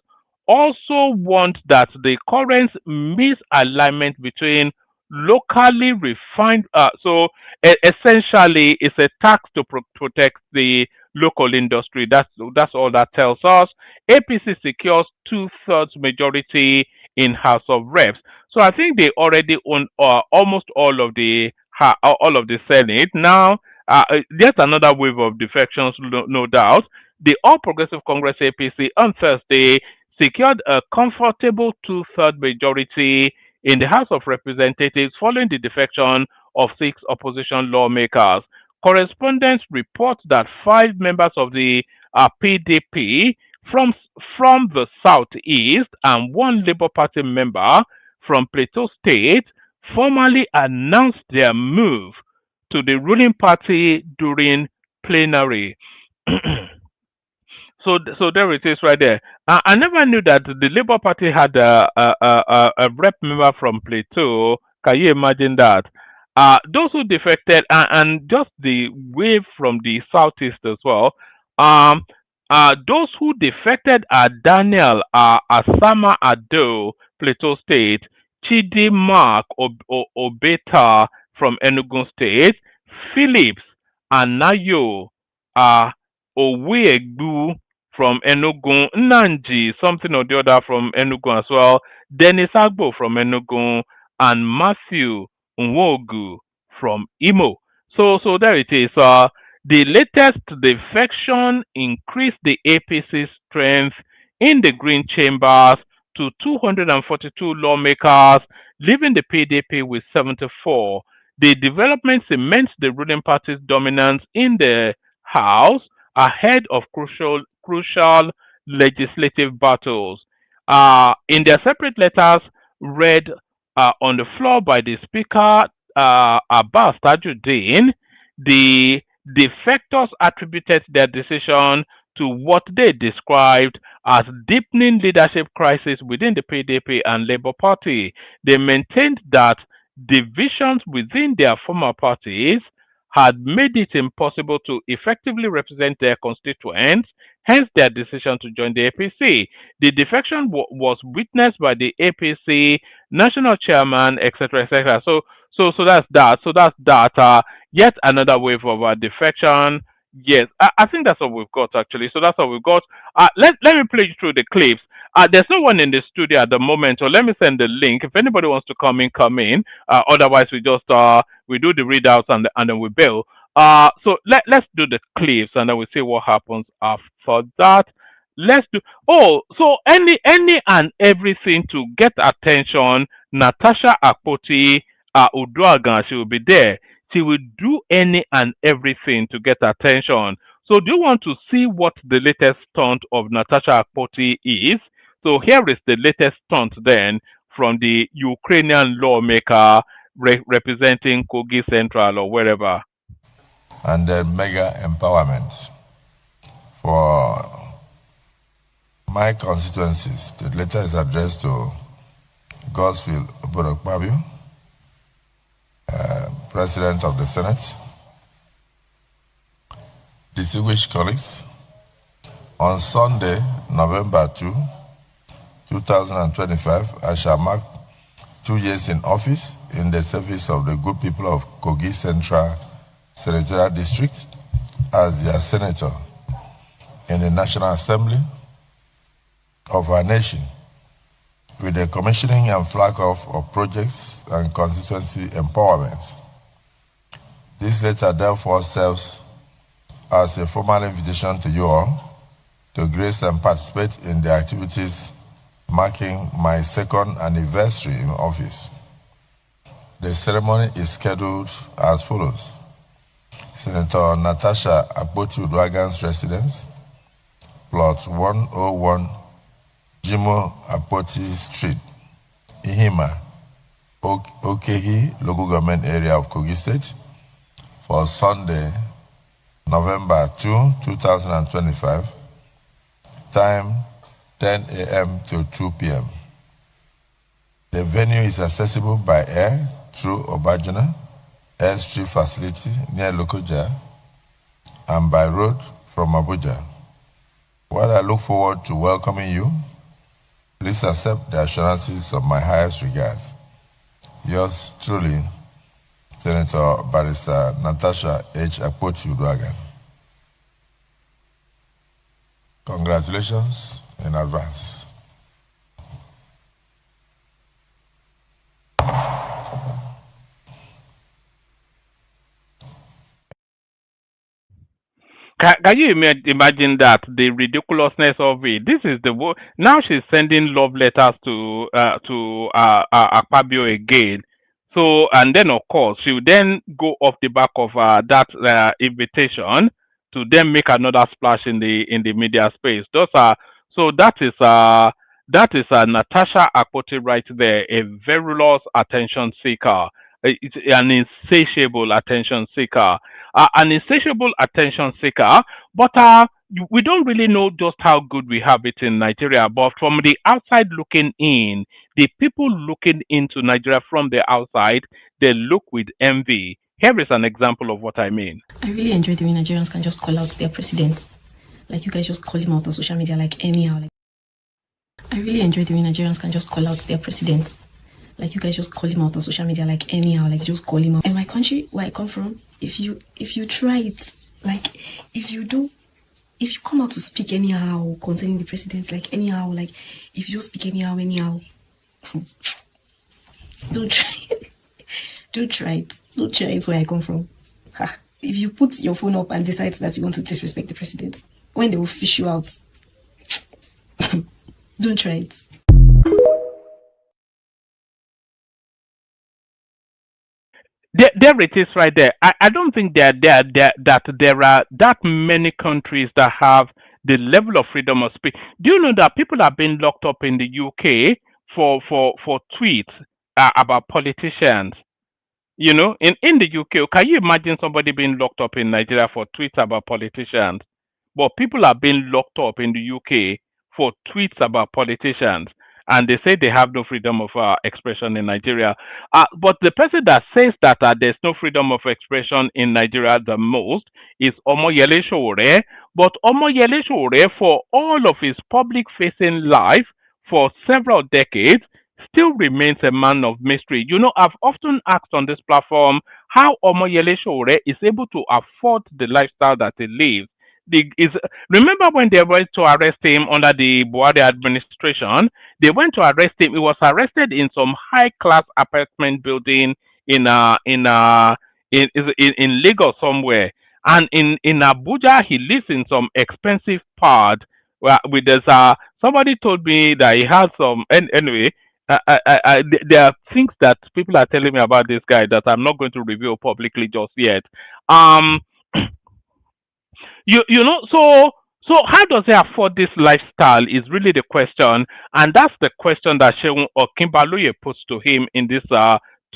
also want that the current misalignment between locally refined, essentially it's a tax to protect the local industry. That's all that tells us. APC secures 2/3 majority in House of Reps. So I think they already own almost all of the Senate. Now, yet another wave of defections, no doubt. The All Progressive Congress APC on Thursday secured a comfortable 2/3 majority in the House of Representatives following the defection of 6 opposition lawmakers. Correspondents report that 5 members of the PDP from the southeast and 1 Labour Party member from Plateau State formally announced their move to the ruling party during plenary. So there it is right there. I never knew that the Labour Party had a rep member from Plateau. Can you imagine that? Those who defected and just the wave from the southeast as well. Those who defected are Daniel Asama Ado, Plateau State, Chidi Mark Obeta from Enugu State, Phillips Anayo Oweegbu from Enugu, Nanji something or the other from Enugu as well, Dennis Agbo from Enugu, and Matthew Nwogu from Imo. So there it is. The latest defection increased the APC's strength in the Green Chambers to 242 lawmakers, leaving the PDP with 74. The development cements the ruling party's dominance in the House ahead of crucial legislative battles. In their separate letters read on the floor by the Speaker, Abbas Tajuddin, the defectors attributed their decision to what they described as deepening leadership crisis within the PDP and Labour Party. They maintained that divisions within their former parties had made it impossible to effectively represent their constituents, hence their decision to join the APC. The defection was witnessed by the APC national chairman, etc., etc. So that's that. So that's that. Yet another wave of defection. Yes, I think that's what we've got actually. So that's what we've got. Let me play you through the clips. There's no one in the studio at the moment, so let me send the link. If anybody wants to come in. Otherwise, we just we do the readouts and then we bail. So let's do the clips and then we see what happens after that. Let's do. Oh, so any and everything to get attention. Natasha Akpoti Uduagan, she will be there. She will do any and everything to get attention. So do you want to see what the latest stunt of Natasha Akpoti is? So here is the latest stunt then from the Ukrainian lawmaker representing Kogi Central or wherever. And then mega empowerment for my constituencies. The letter is addressed to Godswill Oborokpabio, President of the Senate. Distinguished colleagues, on Sunday, November 2, 2025, I shall mark 2 years in office in the service of the good people of Kogi Central Senatorial District as their senator in the National Assembly of our nation, with the commissioning and flag off of projects and constituency empowerment. This letter therefore serves as a formal invitation to you all to grace and participate in the activities marking my second anniversary in office. The ceremony is scheduled as follows. Senator Natasha Akpoti-Uduaghan's residence, plot 101, Jimo Apoti Street, Ihima, Okehi, local government area of Kogi State, for Sunday, November 2, 2025, time 10 a.m. to 2 p.m. The venue is accessible by air through Obajana Airstrip facility near Lokoja and by road from Abuja. While I look forward to welcoming you, please accept the assurances of my highest regards. Yours truly, Senator Barrister Natasha H. Akpoti-Uduaghan. Congratulations in advance. Can you imagine that, the ridiculousness of it? This is now she's sending love letters to Akpabio again. So, and then of course she will then go off the back of that invitation to then make another splash in the media space. So that is Natasha Akpoti right there, a virulous attention seeker. It's an insatiable attention seeker. But we don't really know just how good we have it in Nigeria. But from the outside looking in, the people looking into Nigeria from the outside, they look with envy. Here is an example of what I mean. I really enjoy the way Nigerians can just call out their president. Like, you guys just call him out on social media like anyhow. I really enjoy the way Nigerians can just call out their president. Like, you guys just call him out on social media like anyhow, like just call him out. In my country, where I come from, if you try it, like if you come out to speak anyhow concerning the president, like anyhow, like if you just speak anyhow, don't try it. Don't try it. Don't try it where I come from. Ha. If you put your phone up and decide that you want to disrespect the president, when they will fish you out, don't try it. There it is right there. I don't think that there are that many countries that have the level of freedom of speech. Do you know that people are being locked up in the UK for tweets about politicians? You know, in the UK, can you imagine somebody being locked up in Nigeria for tweets about politicians? But people are being locked up in the UK for tweets about politicians. And they say they have no freedom of expression in Nigeria. But the person that says that there's no freedom of expression in Nigeria the most is Omoyele Sowore. But Omoyele Sowore, for all of his public-facing life for several decades, still remains a man of mystery. You know, I've often asked on this platform how Omoyele Sowore is able to afford the lifestyle that he lives. Remember when they went to arrest him under the Buhari administration? They went to arrest him. He was arrested in some high-class apartment building in Lagos somewhere, and in Abuja he lives in some expensive part. With somebody told me that he has some. Anyway, there are things that people are telling me about this guy that I'm not going to reveal publicly just yet. You know, so how does he afford this lifestyle is really the question, and that's the question that Seun Okinbaloye puts to him in this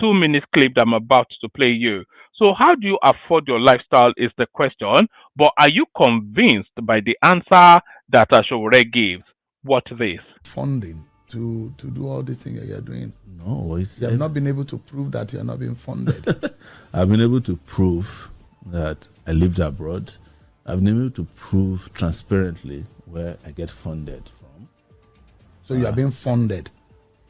2-minute clip that I'm about to play you. So how do you afford your lifestyle is the question, but are you convinced by the answer that Sowore gives? What this? Funding to do all these things that you're doing. No, you have not been able to prove that you're not being funded. I've been able to prove that I lived abroad. I've been able to prove transparently where I get funded from. So you are being funded?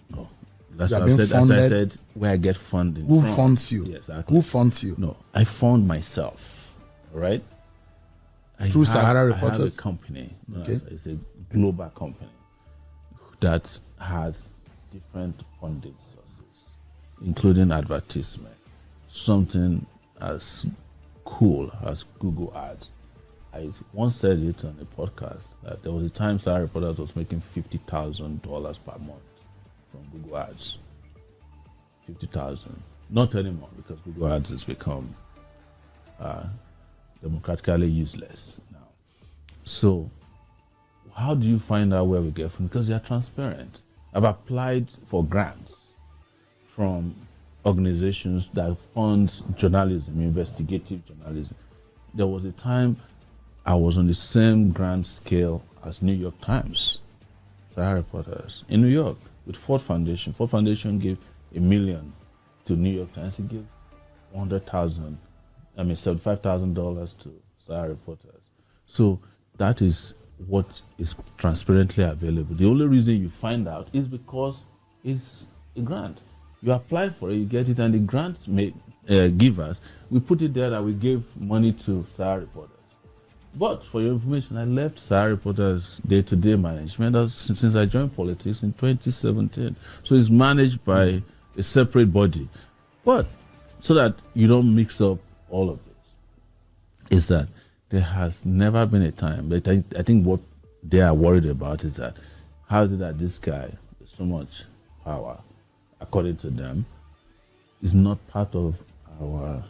No. That's You what have I been said. As I funded. said, where I get funding. Who from. funds you? Yes, exactly. Who funds you? No, I fund myself. All right. Through Sahara I have Reporters? a company. Okay. It's a global company that has different funding sources, including advertisement. Something as cool as Google Ads. I once said it on a podcast that there was a time Sahara Reporters was making $50,000 per month from Google Ads. 50,000. Not anymore, because Google Ads has become democratically useless now. So, how do you find out where we get from? Because they are transparent. I've applied for grants from organizations that fund journalism, investigative journalism. There was a time I was on the same grant scale as New York Times, Sahara Reporters, in New York with Ford Foundation. Ford Foundation gave $1 million to New York Times. He gave $75,000 to Sahara Reporters. So that is what is transparently available. The only reason you find out is because it's a grant. You apply for it, you get it, and the grant givers, we put it there that we gave money to Sahara Reporters. But for your information, I left Sahara Reporters day-to-day management since I joined politics in 2017. So it's managed by a separate body. But so that you don't mix up all of this, is that there has never been a time, but I think what they are worried about is that how is it that this guy with so much power, according to them, is not part of our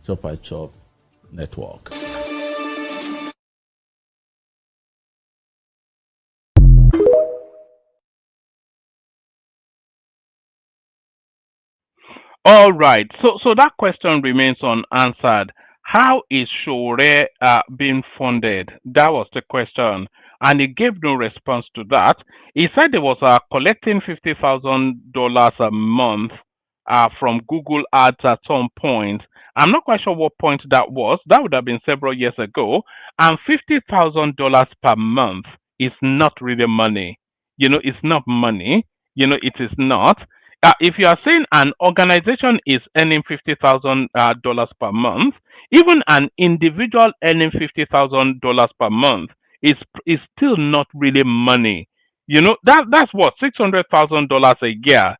chop-by-chop network. All right. So that question remains unanswered. How is Shore being funded? That was the question, and he gave no response to that. He said he was collecting $50,000 a month from Google Ads at some point. I'm not quite sure what point that was. That would have been several years ago. And $50,000 per month is not really money. It's not money. It is not. If you are saying an organization is earning $50,000 per month, even an individual earning $50,000 per month is still not really money. That's what $600,000 a year.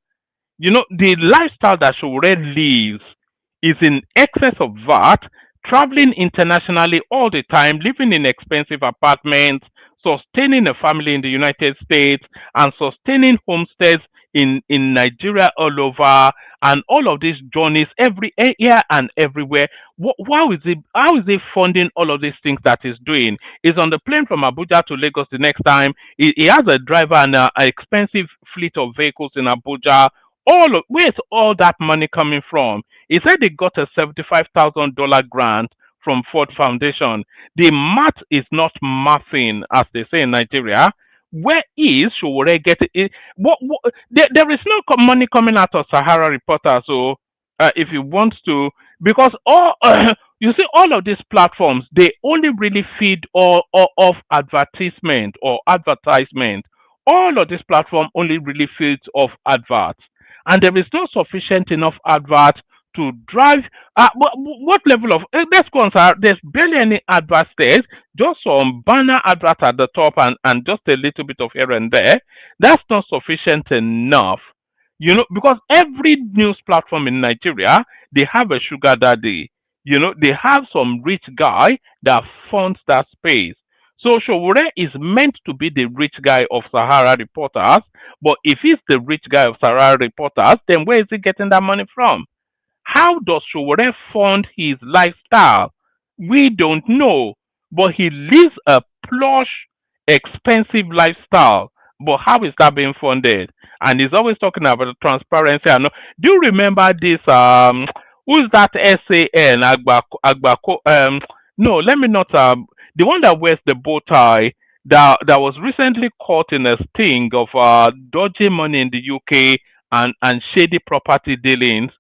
The lifestyle that Shore lives is in excess of that, traveling internationally all the time, living in expensive apartments, sustaining a family in the United States, and sustaining homesteads in Nigeria all over, and all of these journeys every here and everywhere. How is he funding all of these things that he's doing? He's on the plane from Abuja to Lagos the next time. He has a driver and an expensive fleet of vehicles in Abuja. Where's all that money coming from? He said he got a $75,000 grant from Ford Foundation. The math is not mathing, as they say in Nigeria. Where is Shore getting it? There is no money coming out of Sahara Reporter. So if you want to, because you see, all of these platforms, they only really feed all of advertisement or advertisement. All of this platform only really feeds off adverts, and there is no sufficient enough advert to drive. What level of let's go on, sir. There's barely any advert there, just some banner advert at the top and just a little bit of here and there. That's not sufficient enough. Because every news platform in Nigeria, they have a sugar daddy. They have some rich guy that funds that space. So Showore is meant to be the rich guy of Sahara Reporters, but if he's the rich guy of Sahara Reporters, then where is he getting that money from? How does Showore fund his lifestyle? We don't know, but he lives a plush, expensive lifestyle. But how is that being funded? And he's always talking about the transparency. Do you remember this? Who's that SAN Agbako? No, let me not. The one that wears the bow tie that was recently caught in a sting of dodgy money in the UK and shady property dealings.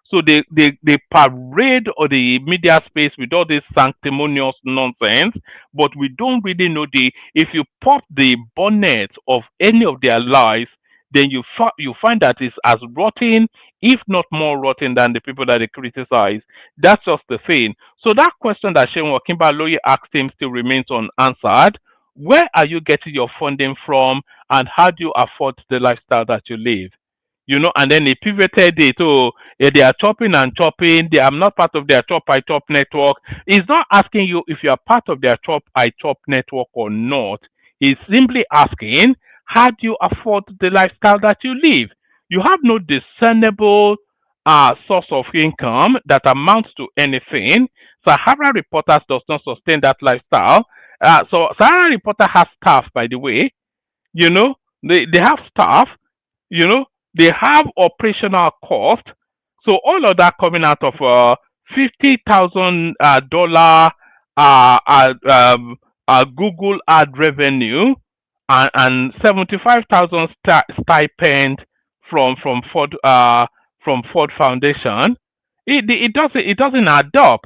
So they parade or the media space with all this sanctimonious nonsense, but we don't really know if you pop the bonnet of any of their lies, then you find that it's as rotten, if not more rotten, than the people that they criticize. That's just the thing. So that question that Shehu Okinbaloye asked him still remains unanswered. Where are you getting your funding from, and how do you afford the lifestyle that you live? And then he pivoted it. So they are chopping and chopping. They are not part of their chop I chop network. He's not asking you if you are part of their chop I chop network or not. He's simply asking, how do you afford the lifestyle that you live? You have no discernible source of income that amounts to anything. Sahara Reporters does not sustain that lifestyle. So Sahara Reporter has staff, by the way. They have staff. you know, they have operational cost. So all of that coming out of $50,000 Google ad revenue, and 75,000 stipend from Ford Foundation. It doesn't add up.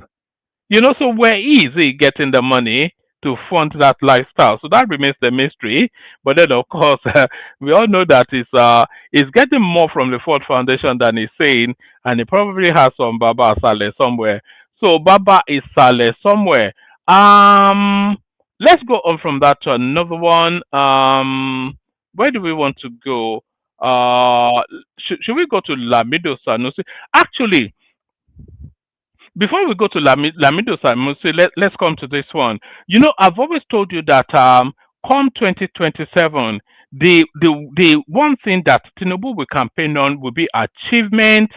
So where is he getting the money to fund that lifestyle? So that remains the mystery. But then, of course, we all know that it's getting more from the Ford Foundation than he's saying, and he probably has some Baba Saleh somewhere. So Baba is Saleh somewhere. Let's go on from that to another one. Where do we want to go? Should we go to Lamido Sanusi? Actually, before we go to Lamido Sanusi, let's come to this one. I've always told you that come 2027, the one thing that Tinubu will campaign on will be achievement,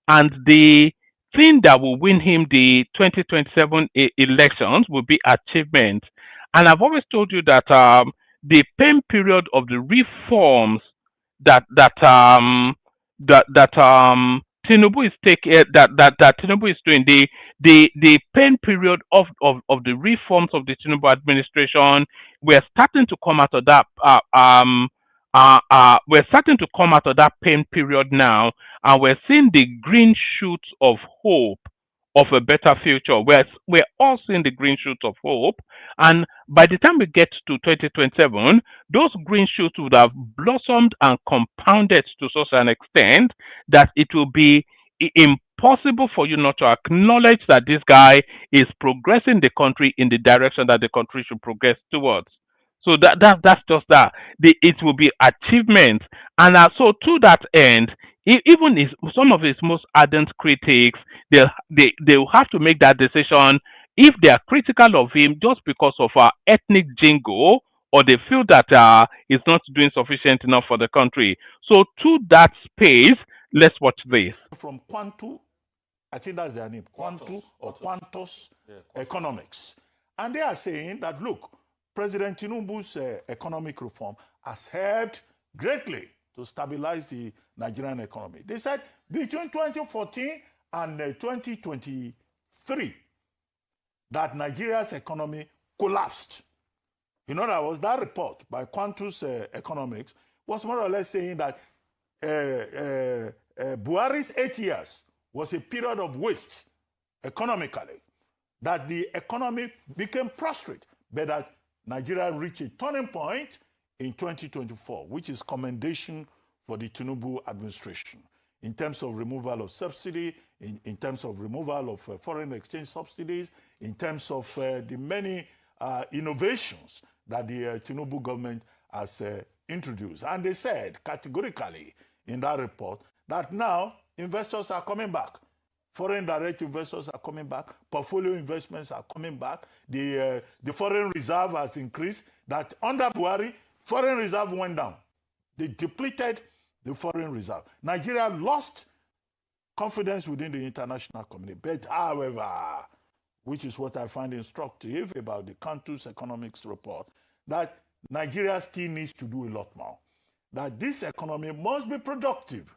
and the thing that will win him the 2027 elections will be achievement. And I've always told you that the pain period of the reforms that Tinubu is taking that Tinubu is doing, the pain period of the reforms of the Tinubu administration, we're starting to come out of that we're starting to come out of that pain period now, and we're seeing the green shoots of hope of a better future. We're all seeing the green shoots of hope, and by the time we get to 2027, those green shoots would have blossomed and compounded to such an extent that it will be impossible for you not to acknowledge that this guy is progressing the country in the direction that the country should progress towards. So that's just that. It will be achievements, and so to that end, even some of his most ardent critics, they will have to make that decision if they are critical of him just because of our ethnic jingo, or they feel that he's not doing sufficient enough for the country. So to that space, let's watch this. From Quantu, I think that's their name, Quantu or Quantus Economics. And they are saying that, look, President Tinubu's economic reform has helped greatly to stabilize the Nigerian economy. They said between 2014 and 2023 that Nigeria's economy collapsed. In other words, that report by Quantus Economics was more or less saying that Buhari's 8 years was a period of waste economically, that the economy became prostrate, but that Nigeria reached a turning point in 2024, which is commendation for the Tinubu administration in terms of removal of subsidy, in terms of removal of foreign exchange subsidies, in terms of the many innovations that the Tinubu government has introduced. And they said categorically in that report that now investors are coming back. Foreign direct investors are coming back. Portfolio investments are coming back. The foreign reserve has increased. That under Buhari, foreign reserve went down. They depleted the foreign reserve. Nigeria lost confidence within the international community. But however, which is what I find instructive about the Quantus Economics report, that Nigeria still needs to do a lot more. That this economy must be productive.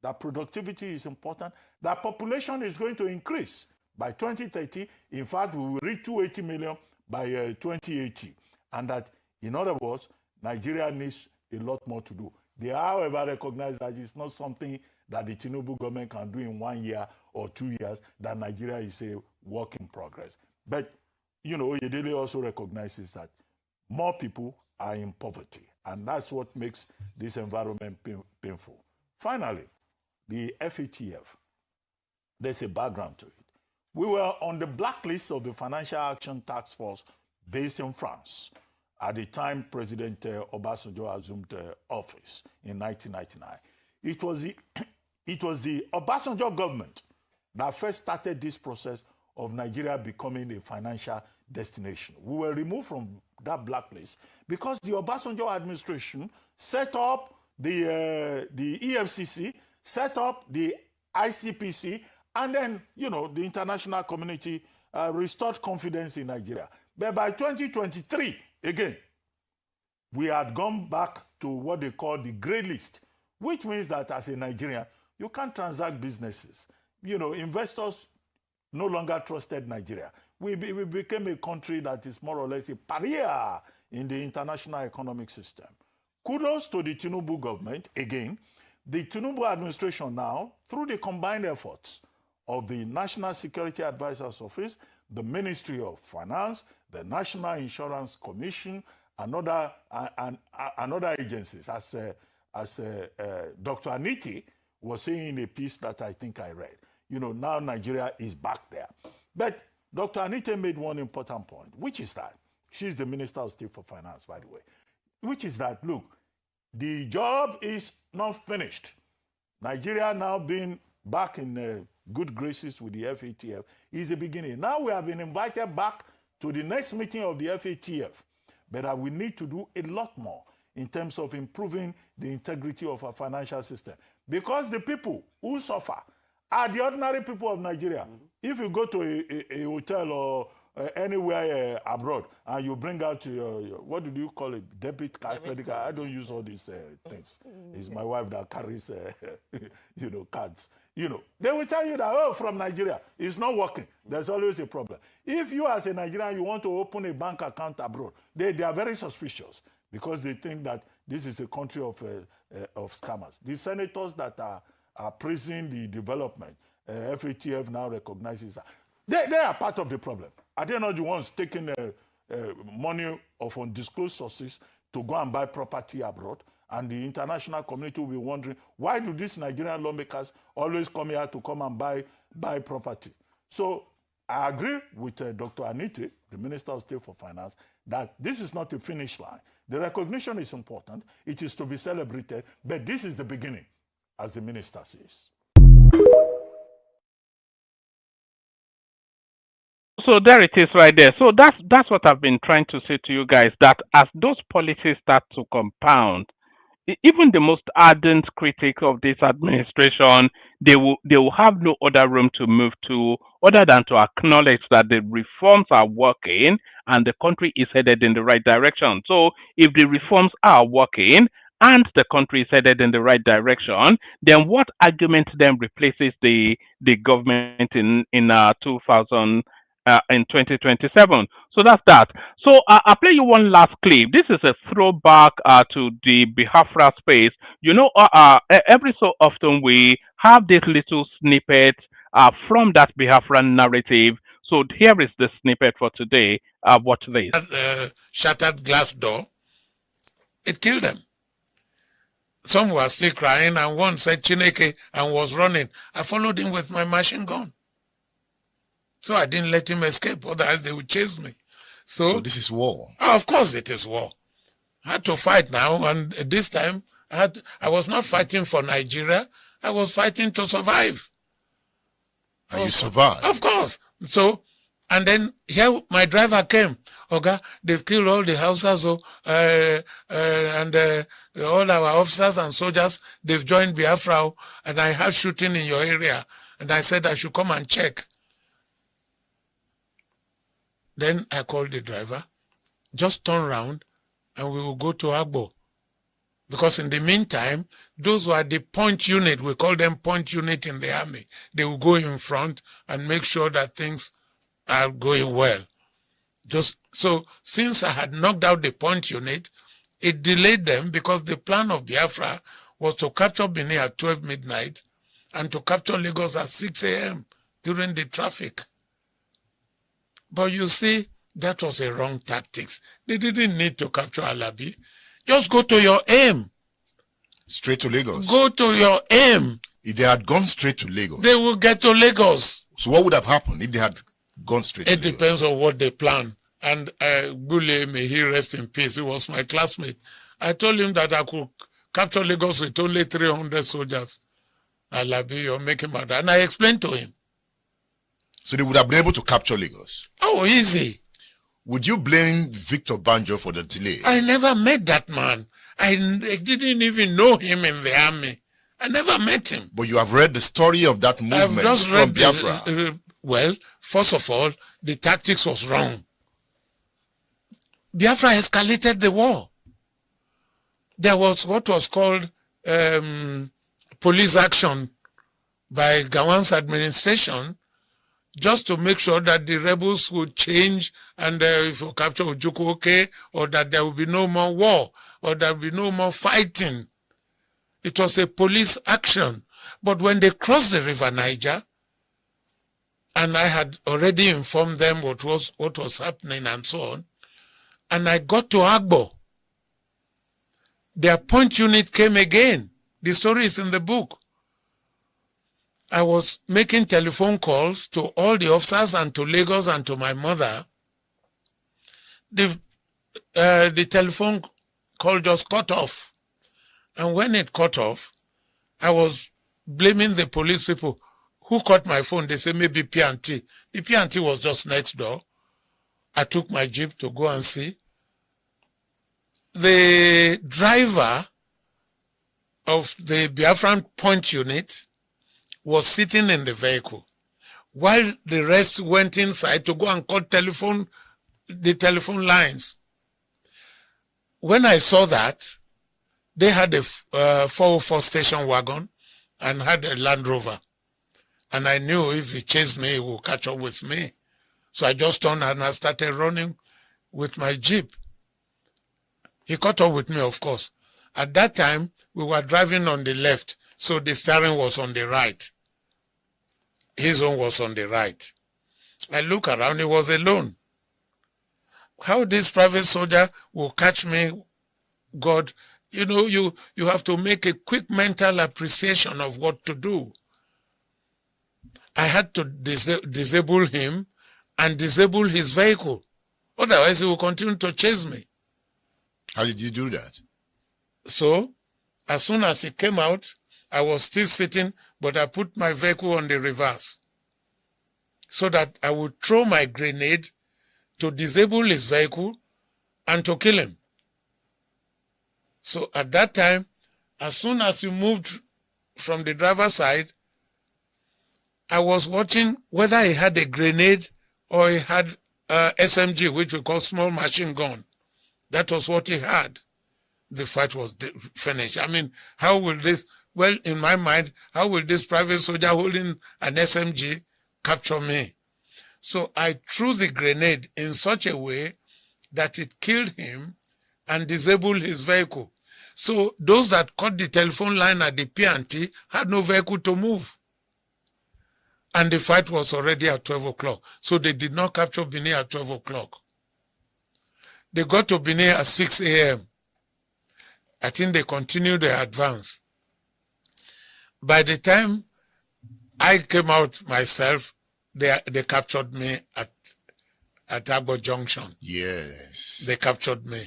That productivity is important. That population is going to increase by 2030. In fact, we will reach 280 million by 2080. And that, in other words, Nigeria needs a lot more to do. They, however, recognize that it's not something that the Tinubu government can do in 1 year or 2 years, that Nigeria is a work in progress. But, Oyedele also recognizes that more people are in poverty. And that's what makes this environment painful. Finally, the FATF, there's a background to it. We were on the blacklist of the Financial Action Task Force based in France at the time President Obasanjo assumed office in 1999. It was the Obasanjo government that first started this process of Nigeria becoming a financial destination. We were removed from that blacklist because the Obasanjo administration set up the EFCC, set up the ICPC, and then, the international community restored confidence in Nigeria. But by 2023, again, we had gone back to what they call the grey list, which means that as a Nigerian, you can't transact businesses. Investors no longer trusted Nigeria. We became a country that is more or less a pariah in the international economic system. Kudos to the Tinubu government. Again, the Tinubu administration now, through the combined efforts of the National Security Advisor's Office, the Ministry of Finance, the National Insurance Commission, and other agencies, as Dr. Aniti was saying in a piece that I think I read. Now Nigeria is back there. But Dr. Anita made one important point, which is that, she's the Minister of State for Finance, by the way, which is that, look, the job is not finished. Nigeria now being back in good graces with the FATF is the beginning. Now we have been invited back to the next meeting of the FATF, but we need to do a lot more in terms of improving the integrity of our financial system. Because the people who suffer are the ordinary people of Nigeria. If you go to a hotel or anywhere abroad and you bring out your what do you call it, debit card, credit card, I don't use all these things. It's my wife that carries, cards. They will tell you that, oh, from Nigeria, it's not working. There's always a problem. If you as a Nigerian, you want to open a bank account abroad, they are very suspicious because they think that this is a country of scammers. The senators that are praising the development, FATF now recognizes that. They are part of the problem. Are they not the ones taking money of undisclosed sources to go and buy property abroad? And the international community will be wondering, why do these Nigerian lawmakers always come here to come and buy property? So I agree with Dr. Aniti, the Minister of State for Finance, that this is not a finish line. The recognition is important. It is to be celebrated, but this is the beginning, as the minister says. So there it is right there. So that's what I've been trying to say to you guys, that as those policies start to compound, even the most ardent critics of this administration, they will have no other room to move to other than to acknowledge that the reforms are working and the country is headed in the right direction. So if the reforms are working and the country is headed in the right direction, then what argument then replaces the government in 2027? So that's that. So I'll play you one last clip. This is a throwback to the Biafra space. Every so often we have these little snippets from that Biafra narrative. So here is the snippet for today. Watch this. Shattered glass door. It killed them. Some were still crying, and one said Chineke and was running. I followed him with my machine gun. So I didn't let him escape, otherwise they would chase me. So this is war. Of course it is war. I had to fight now, and this time I was not fighting for Nigeria. I was fighting to survive. And you survived? Of course. So, and then here my driver came. Okay, they've killed all the Hausas, and all our officers and soldiers, they've joined Biafra, and I had shooting in your area. And I said I should come and check. Then I called the driver, just turn around, and we will go to Agbo. Because in the meantime, those who are the point unit, we call them point unit in the army, they will go in front and make sure that things are going well. Just so, since I had knocked out the point unit, it delayed them because the plan of Biafra was to capture Benin at 12 midnight and to capture Lagos at 6 a.m. during the traffic. But you see, That was a wrong tactics. They didn't need to capture Alabi. Just go to your aim. Straight to Lagos. Go to your aim. If they had gone straight to Lagos, they will get to Lagos. So what would have happened if they had gone straight to Lagos? It depends on what they plan. And Gule, may he rest in peace, he was my classmate. I told him that I could capture Lagos with only 300 soldiers. Alabi, you're making mad. And I explained to him. So they would have been able to capture Lagos? Oh, easy. Would you blame Victor Banjo for the delay? I never met that man. I didn't even know him in the army. I never met him. But you have read the story of that movement from Biafra. Well, first of all, the tactics was wrong. Biafra escalated the war. There was what was called police action by Gawan's administration, just to make sure that the rebels would change and if you capture Ojukwu, okay, or that there will be no more war, or there will be no more fighting. It was a police action. But when they crossed the river Niger, and I had already informed them what was happening and so on, and I got to Agbo, their point unit came again. The story is in the book. I was making telephone calls to all the officers and to Lagos and to my mother. The telephone call just cut off. And when it cut off, I was blaming the police people who cut my phone. They said maybe P&T. The P&T was just next door. I took my jeep to go and see. The driver of the Biafran point unit was sitting in the vehicle while the rest went inside to go and cut the telephone lines. When I saw that, they had a 404 station wagon and had a Land Rover. And I knew if he chased me, he would catch up with me. So I just turned and I started running with my jeep. He caught up with me, of course. At that time, we were driving on the left, so the steering was on the right. His own was on the right. I look around, he was alone. How this private soldier will catch me, God, you know, you have to make a quick mental appreciation of what to do. I had to disable him and disable his vehicle. Otherwise, he will continue to chase me. How did you do that? So, as soon as he came out, I was still sitting, but I put my vehicle on the reverse so that I would throw my grenade to disable his vehicle and to kill him. So at that time, as soon as he moved from the driver's side, I was watching whether he had a grenade or he had SMG, which we call small machine gun. That was what he had. The fight was finished. I mean, how will this, well, in my mind, how will this private soldier holding an SMG capture me? So I threw the grenade in such a way that it killed him and disabled his vehicle. So those that caught the telephone line at the P&T had no vehicle to move. And the fight was already at 12 o'clock. So they did not capture Benin at 12 o'clock. They got to Benin at 6 a.m. I think they continued their advance. By the time I came out myself, they captured me at Agbo Junction. Yes. They captured me.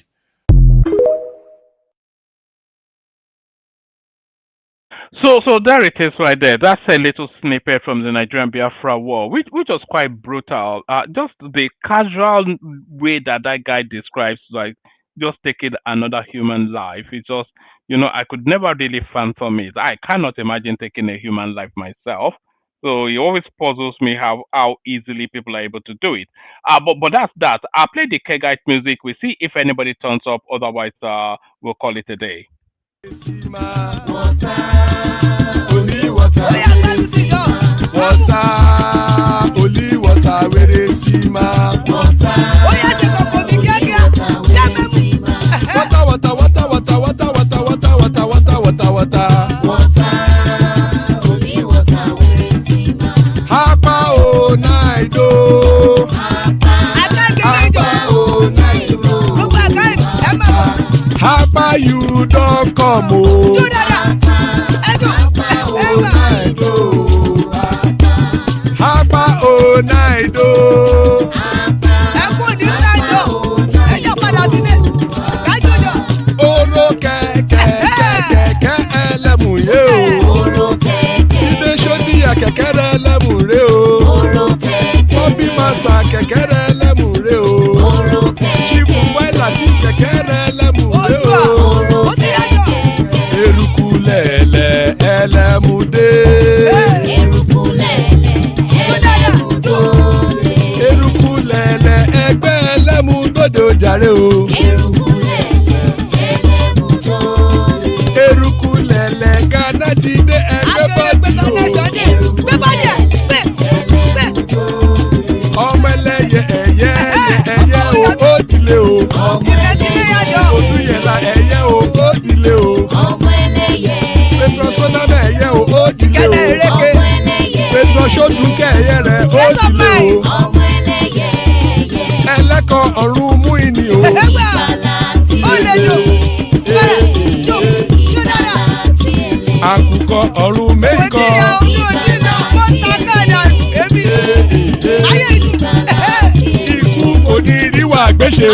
So there it is right there. That's a little snippet from the Nigerian Biafra War, which was quite brutal. Just the casual way that guy describes, like, just taking another human life. It's just, you know, I could never really fathom it. I cannot imagine taking a human life myself. So it always puzzles me how easily people are able to do it. But that's that. I'll play the Kegite music. We'll see if anybody turns up. Otherwise, we'll call it a day. Water, only water, only water, where they see ma. Water, only water, where they see ma. Hapa o naido, hapa you don't come. Oh, Hapa oh Naido. Oro kẹ̀kẹ́ ẹlẹ́mù yé o. Ilé sọ́díyà kẹ̀kẹ́ rẹ̀ ẹlẹ́mù rẹ̀ o. Bobby Master kẹ̀kẹ́ rẹ̀ ẹlẹ́mù rẹ̀ o. Chief Faila ti kẹ̀kẹ́ rẹ̀ ẹlẹ́mù rẹ̀ o. Eruku lẹ̀lẹ̀ ẹlẹ́mù dé. Eruku lẹ̀lẹ̀ ẹgbẹ́ ẹlẹ́mù dòde ojàre o. Eruku lẹ̀lẹ̀ Ghana ti dé ẹgbẹ́ bọ́dì o. Ọmọ ẹlẹ́yẹ ẹyẹ o ó dilé o. Olúyẹ̀lá ẹyẹ o ó dilé o. Petrosoname ẹyẹ o ó dilé o. Petrosodunke ẹyẹ rẹ̀ ó dilé o. Ẹlẹ́kọ̀ ọ̀run mú ìní o. Àkùkọ ọ̀run mẹ́kọ̀. Ikú kò ní ríwà gbéṣe o.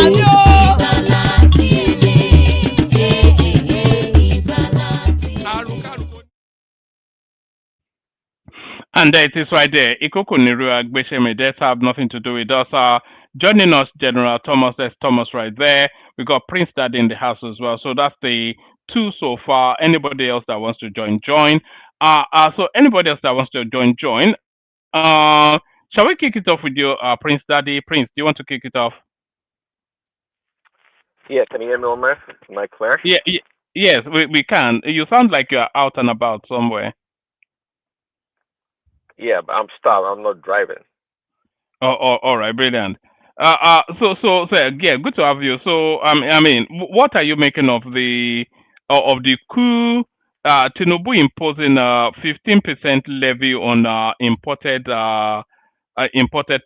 And there it is right there. Ikoko Niru Agbeshemi, that have nothing to do with us. Joining us, General Thomas, there's Thomas right there. We got Prince Daddy in the house as well. So that's the two so far. Anybody else that wants to join. So anybody else that wants to join. Shall we kick it off with you, Prince Daddy? Prince, do you want to kick it off? Yeah, can you hear me, Omar? Am I clear? Yes, we can. You sound like you're out and about somewhere. Yeah, but I'm stopped. I'm not driving. Oh, all right, brilliant. So yeah, good to have you. So, I mean, what are you making of the coup? Tinubu imposing 15% levy on imported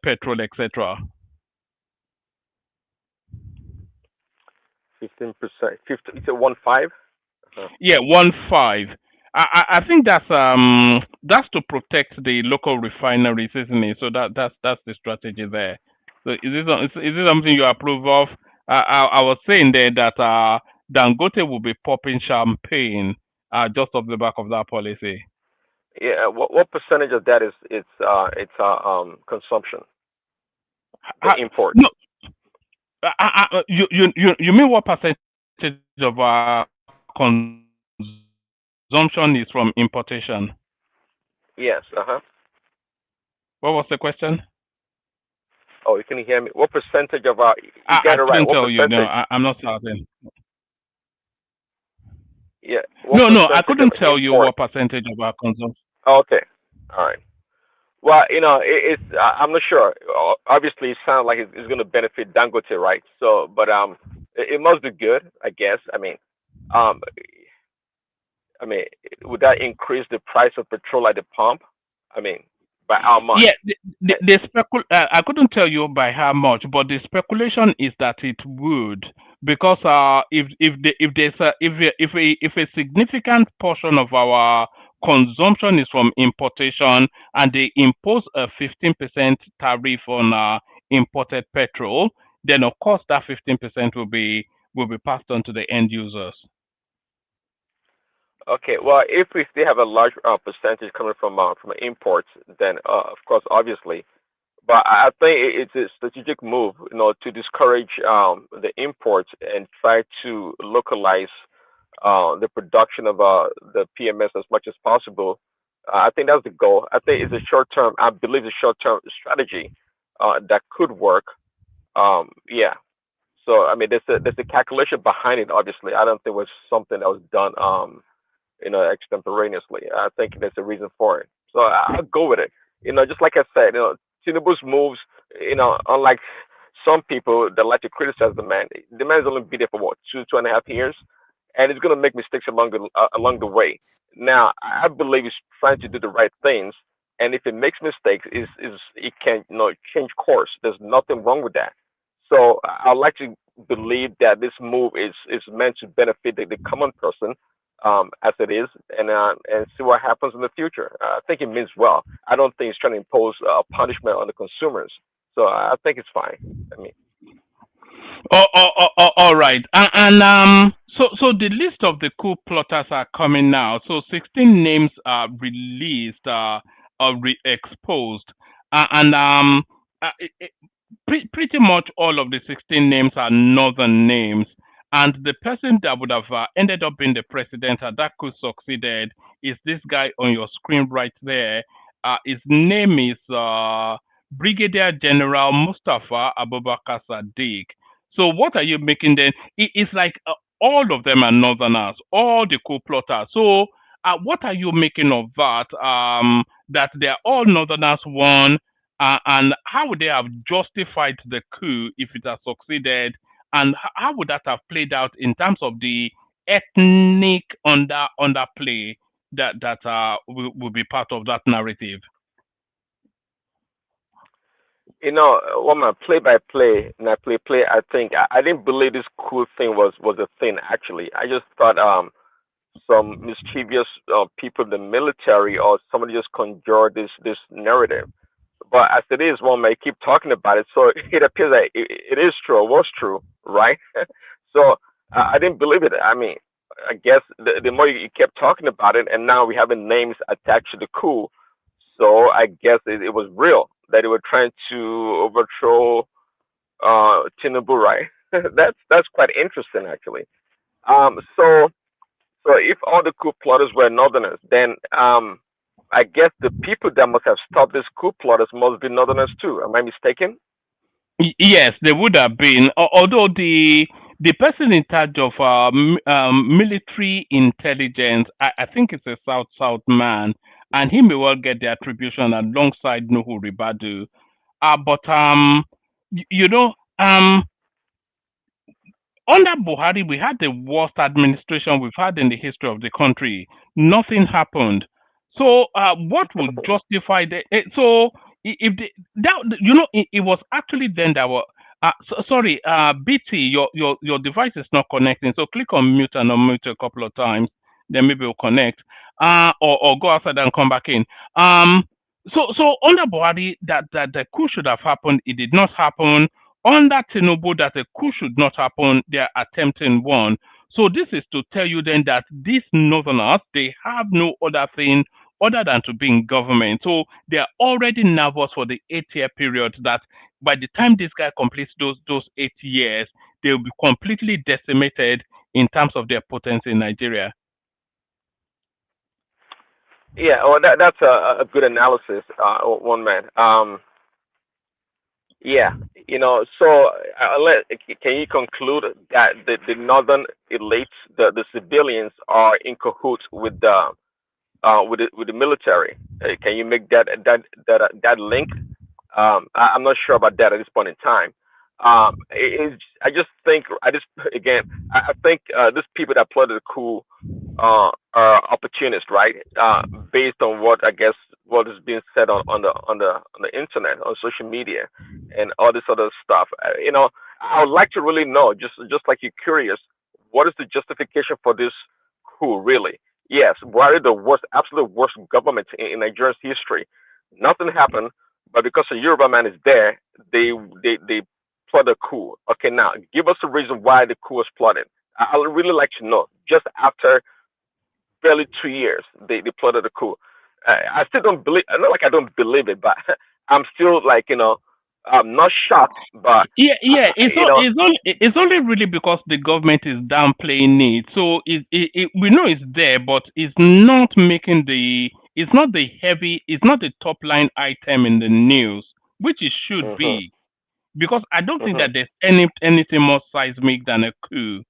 petrol, etc. 15%. 50. It's a 1.5. Yeah, 1.5. I think that's to protect the local refineries, isn't it? So that's the strategy there. So is this something you approve of? I was saying there that Dangote will be popping champagne just off the back of that policy. Yeah. What percentage of that is consumption? The import. No. You mean what percentage of consumption is from importation? Yes. What was the question? Oh, you can hear me. What percentage of our? I couldn't tell you. No, I'm not certain. Yeah. No, I couldn't tell you what percentage of our consumption. Oh, okay. All right. Well, it's I'm not sure. Obviously, it sounds like it's going to benefit Dangote, right? So, but it must be good, I guess. I mean, would that increase the price of petrol at the pump? I mean, by how much? Yeah, I couldn't tell you by how much, but the speculation is that it would, because if a significant portion of our consumption is from importation and they impose a 15% tariff on imported petrol, then of course that 15% will be passed on to the end users. Okay, well, if we still have a large percentage coming from imports, then of course, obviously, but I think it's a strategic move, to discourage the imports and try to localize the production of the PMS as much as possible. I think that's the goal. I think it's a short-term. I believe it's a short-term strategy that could work. Yeah. So I mean, there's a calculation behind it. Obviously, I don't think it was something that was done extemporaneously. I think there's a reason for it. So I'll go with it. Just like I said, Tinubu's moves, unlike some people that like to criticize the man's only been there for what, 2.5 years, and he's going to make mistakes along the way. Now, I believe he's trying to do the right things, and if he makes mistakes, it can change course. There's nothing wrong with that. So I'd like to believe that this move is meant to benefit the common person, as it is, and see what happens in the future. I think it means well. I don't think it's trying to impose punishment on the consumers. So I think it's fine. I mean, All right. So the list of the coup plotters are coming now. So 16 names are released, or exposed, and pretty much all of the 16 names are northern names. And the person that would have ended up being the president had that coup succeeded is this guy on your screen right there. His name is Brigadier General Mustafa Abubakar Sadiq. So what are you making then? It's like all of them are northerners, all the coup plotters. So what are you making of that? That they are all northerners, one, and how would they have justified the coup if it has succeeded? And how would that have played out in terms of the ethnic underplay that will be part of that narrative? When I play by play and I play, I think I didn't believe this cool thing was a thing. Actually, I just thought some mischievous people in the military or somebody just conjured this narrative. But as it is, one may keep talking about it, so it appears that it is true or was true, right? So I didn't believe it. I mean, I guess the more you kept talking about it, and now we have names attached to the coup, so I guess it was real that they were trying to overthrow Tinubu, right? That's quite interesting, actually. So if all the coup plotters were northerners, then I guess the people that must have stopped these coup plotters must be northerners too. Am I mistaken? Yes, they would have been. Although the person in charge of military intelligence, I think it's a South man, and he may well get the attribution alongside Nuhu Ribadu. But you know, under Buhari, we had the worst administration we've had in the history of the country. Nothing happened. So, what would justify the? So, if the, that it was actually then that were. Sorry, BT, your device is not connecting. So click on mute and unmute a couple of times. Then maybe we'll connect. Or go outside and come back in. So under Buhari, that the coup should have happened. It did not happen. Under Tinubu, that a coup should not happen. They are attempting one. So this is to tell you then that these northerners, they have no other thing other than to be in government. So they are already nervous for the 8-year period that by the time this guy completes those 8 years, they will be completely decimated in terms of their potency in Nigeria. Yeah, well, that's a good analysis, one man. Yeah, so can you conclude that the northern elites, the civilians, are in cahoots with the military? Can you make that link? I'm not sure about that at this point in time. I just think I think these people that plotted the coup are opportunists, right? Based on what I guess what is being said on the internet, on social media, and all this other stuff. I would like to really know, just like you're curious, what is the justification for this coup, really? Yes, why are the worst, absolute worst government in Nigeria's history? Nothing happened, but because a Yoruba man is there, they plot a coup. Okay, now give us a reason why the coup was plotted. I would really like to know. Just after barely 2 years, they plotted a coup. I still don't believe. Not like I don't believe it, but I'm still like I'm not shocked. But yeah. It's only really because the government is downplaying it. So we know it's there, but it's not making the. It's not the heavy. It's not the top line item in the news, which it should be. Because I don't think that there's anything more seismic than a coup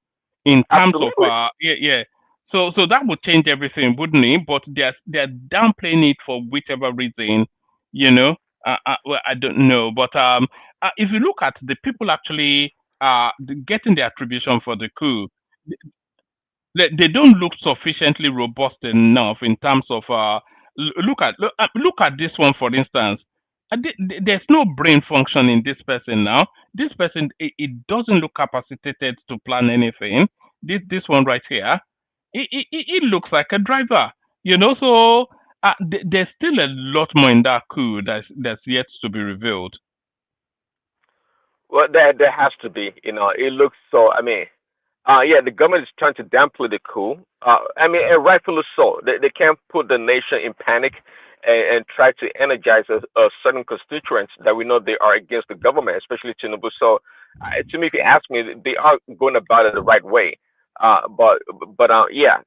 in terms of yeah. So that would change everything, wouldn't it? But they're downplaying it for whichever reason, well, I don't know. But if you look at the people actually getting the attribution for the coup, they don't look sufficiently robust enough in terms of look at this one, for instance. there's no brain function in this person now. This person, it doesn't look capacitated to plan anything. This one right here, it looks like a driver, So there's still a lot more in that coup that's yet to be revealed. Well, there has to be. It looks so. I mean, yeah, the government is trying to downplay the coup. I mean, and rightfully so. They can't put the nation in panic and try to energize a certain constituents that we know they are against the government, especially Tinubu. So, to me, if you ask me, they are going about it the right way. But yeah,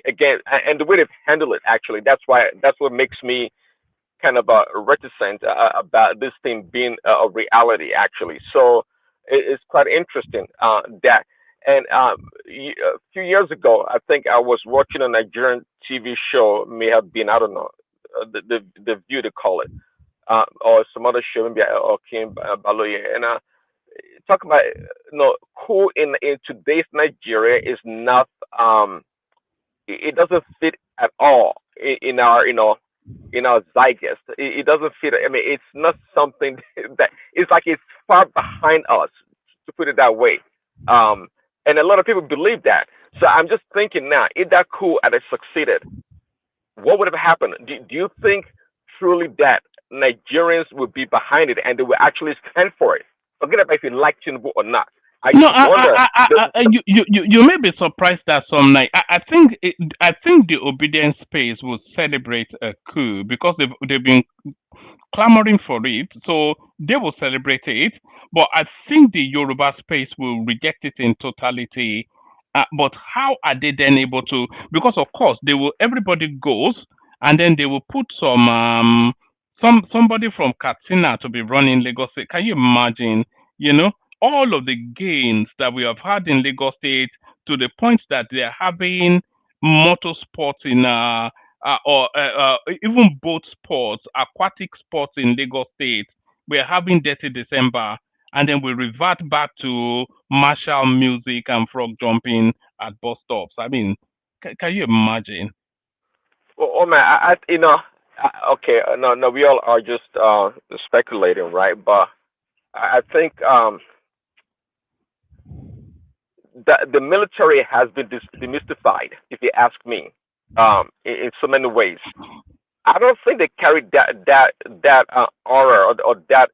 again, and the way they've handled it, actually, that's what makes me kind of reticent about this thing being a reality, actually. So it's quite interesting that. And a few years ago, I think I was watching a Nigerian TV show, may have been, I don't know, the View they call it, or some other show, maybe or Kim Baloye, and talk about who in today's Nigeria is not it doesn't fit at all in our in our zeitgeist. It doesn't fit. I mean, it's not something that it's like it's far behind us, to put it that way. And a lot of people believe that. So I'm just thinking now, if that coup had succeeded, what would have happened? Do you think truly that Nigerians would be behind it and they will actually stand for it? Forget about if you like Tinubu or not. You may be surprised that some night. I think the obedience space will celebrate a coup because they've been clamoring for it, so they will celebrate it. But I think the Yoruba space will reject it in totality. But how are they then able to? Because of course they will. Everybody goes, and then they will put somebody from Katsina to be running Lagos State. Can you imagine? All of the gains that we have had in Lagos State, to the point that they are having motorsports in or even boat sports, aquatic sports in Lagos State. We are having Dirty December, and then we revert back to martial music and frog jumping at bus stops. I mean, can you imagine? Oh man, okay, no, we all are just speculating, right? But I think that the military has been demystified, if you ask me, in so many ways. I don't think they carry that aura or that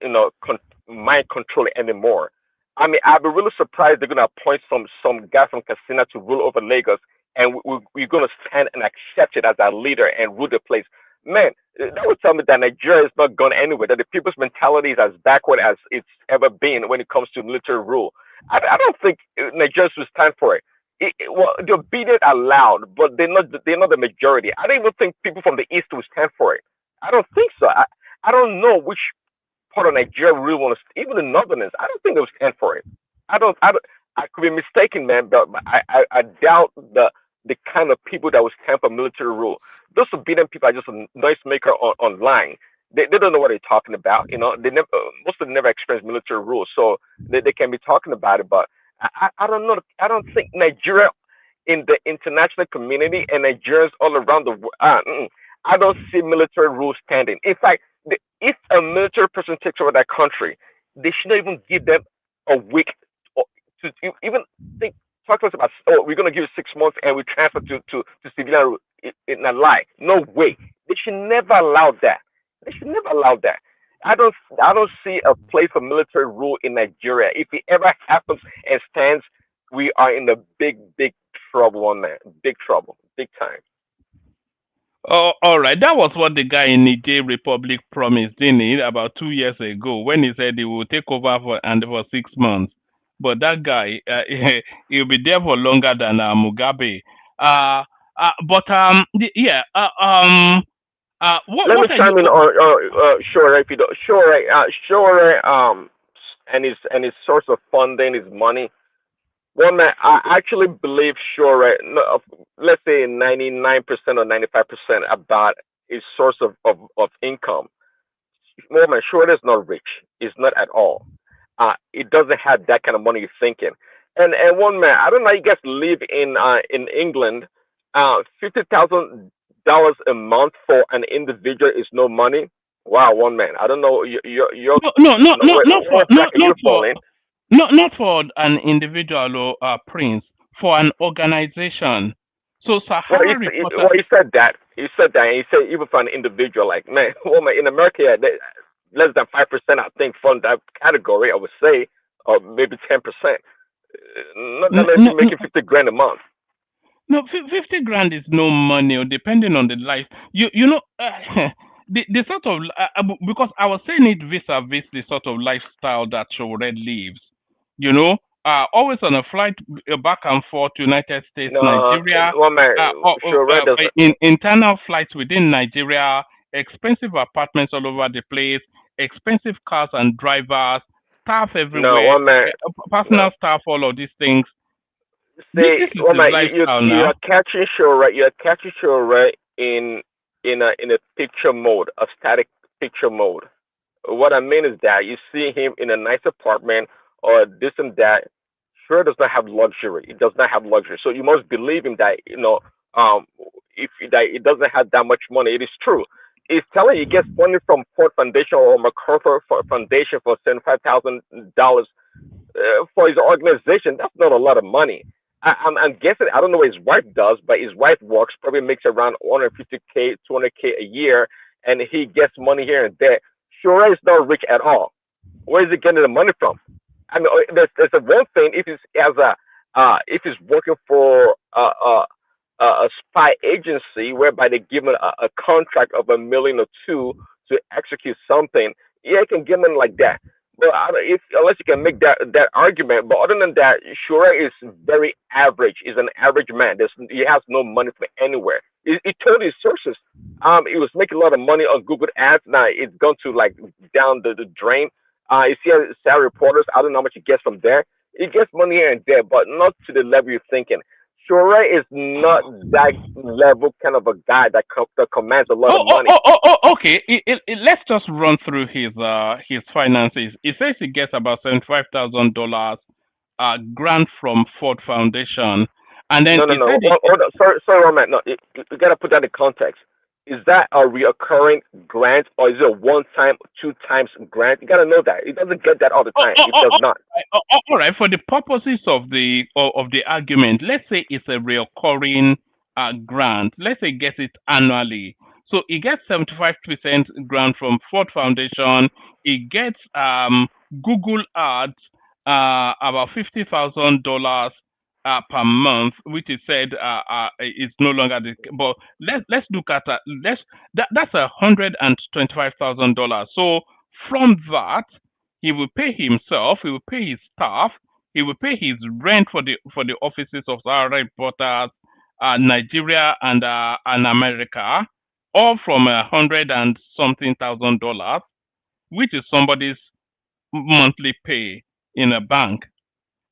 mind control anymore. I mean, I'd be really surprised they're gonna appoint some guy from Casina to rule over Lagos, and we're gonna stand and accept it as our leader and rule the place. Man, that would tell me that Nigeria is not going anywhere. That the people's mentality is as backward as it's ever been when it comes to military rule. I don't think Nigerians will stand for it. Well, the obedient are loud, but they're not the majority. I don't even think people from the east will stand for it. I don't think so. I don't know which part of Nigeria really want to. Even the northerners, I don't think they will stand for it. I could be mistaken, man, but I doubt the kind of people that will stand for military rule. Those obedient people are just a noisemaker online. They don't know what they're talking about. They never most of them never experienced military rule, so they can be talking about it, but. I don't know. I don't think Nigeria in the international community and Nigerians all around the world, I don't see military rule standing. In fact, if a military person takes over that country, they should not even give them a week to even think, talk to us about, we're going to give you 6 months and we transfer to civilian rule. In a lie. No way. They should never allow that. They should never allow that. I don't see a place for military rule in Nigeria. If it ever happens and stands, we are in a big trouble on that. Big trouble. Big time. Oh, all right. That was what the guy in Niger Republic promised, didn't he, about 2 years ago, when he said he will take over for 6 months. But that guy, he'll be there for longer than Mugabe. Let me chime in on Sure, if you don't, Sure, and his source of funding is money. Well, man, I actually believe Sure, let's say 99% or 95% about his source of income. Well, man, Sure is not rich. It's not at all. It doesn't have that kind of money you're thinking. And one man, I don't know, you guys live in England. $50,000 a month for an individual is no money. Wow, one man. I don't know. You're Not for what bracket you fall in? not for an individual or prince, for an organization. So Sahara Reporters. Well, he said that. He said that. And he said even for an individual, like man, woman in America, yeah, less than 5%, I think, from that category. I would say, or maybe 10%. Not that many people making 50 grand a month. No, 50 grand is no money, or depending on the life. You know, the sort of because I was saying it vis-a-vis the sort of lifestyle that Showred lives. You know, always on a flight back and forth to United States, Nigeria. One man, Showred doesn't. In internal flights within Nigeria, expensive apartments all over the place, expensive cars and drivers, staff everywhere, No, one man, personal staff, all of these things. See, woman, you're catching Showred. You're catching Showred in a picture mode, a static picture mode. What I mean is that you see him in a nice apartment or this and that. Sure, does not have luxury. It does not have luxury. So you must believe him that if that it doesn't have that much money. It is true. He's telling you he gets money from Ford Foundation or MacArthur Foundation for $75,000 for his organization. That's not a lot of money. I'm guessing. I don't know what his wife does, but his wife works, probably makes around 150K, 200K a year, and he gets money here and there. Sure, he's not rich at all. Where is he getting the money from? I mean, there's a one thing if he's working for a spy agency whereby they give him a contract of $1 million or $2 million to execute something. Yeah, he can give money like that. But unless you can make that argument, but other than that, Shure is very average. He's an average man. He has no money from anywhere. He told his sources. He was making a lot of money on Google Ads. Now it's gone to like down the drain. You see Sarah Reporters. I don't know how much he gets from there. He gets money here and there, but not to the level you're thinking. Shure is not that level kind of a guy that commands a lot of money. Okay. Let's just run through his finances. He says he gets about $75,000 grant from Ford Foundation, and then no. Hold on. Sorry, Roman. No, you gotta put that in context. Is that a reoccurring grant or is it a one-time, 2 times grant? You gotta know that. It doesn't get that all the time. It does not. All right. For the purposes of the argument, let's say it's a reoccurring grant. Let's say he gets it annually. So he gets 75% grant from Ford Foundation. He gets Google Ads about $50,000 per month, which is said is no longer the. But let's look at that's $125,000. So from that, he will pay himself, he will pay his staff, he will pay his rent for the offices of Sahara Reporters, Nigeria and America, all from $100 and something thousand, which is somebody's monthly pay in a bank.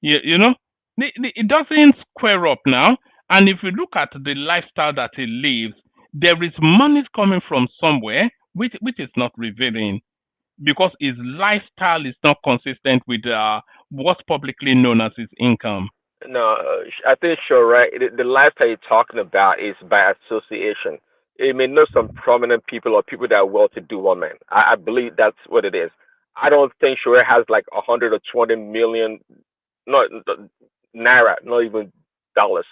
You know, it doesn't square up now. And if you look at the lifestyle that he lives, there is money coming from somewhere, which is not revealing, because his lifestyle is not consistent with what's publicly known as his income. No, I think sure, right. The lifestyle you're talking about is by association. It may know some prominent people or people that are well-to-do women. I believe that's what it is. I don't think Shure has like 100 or 20 million, not naira, not even dollars,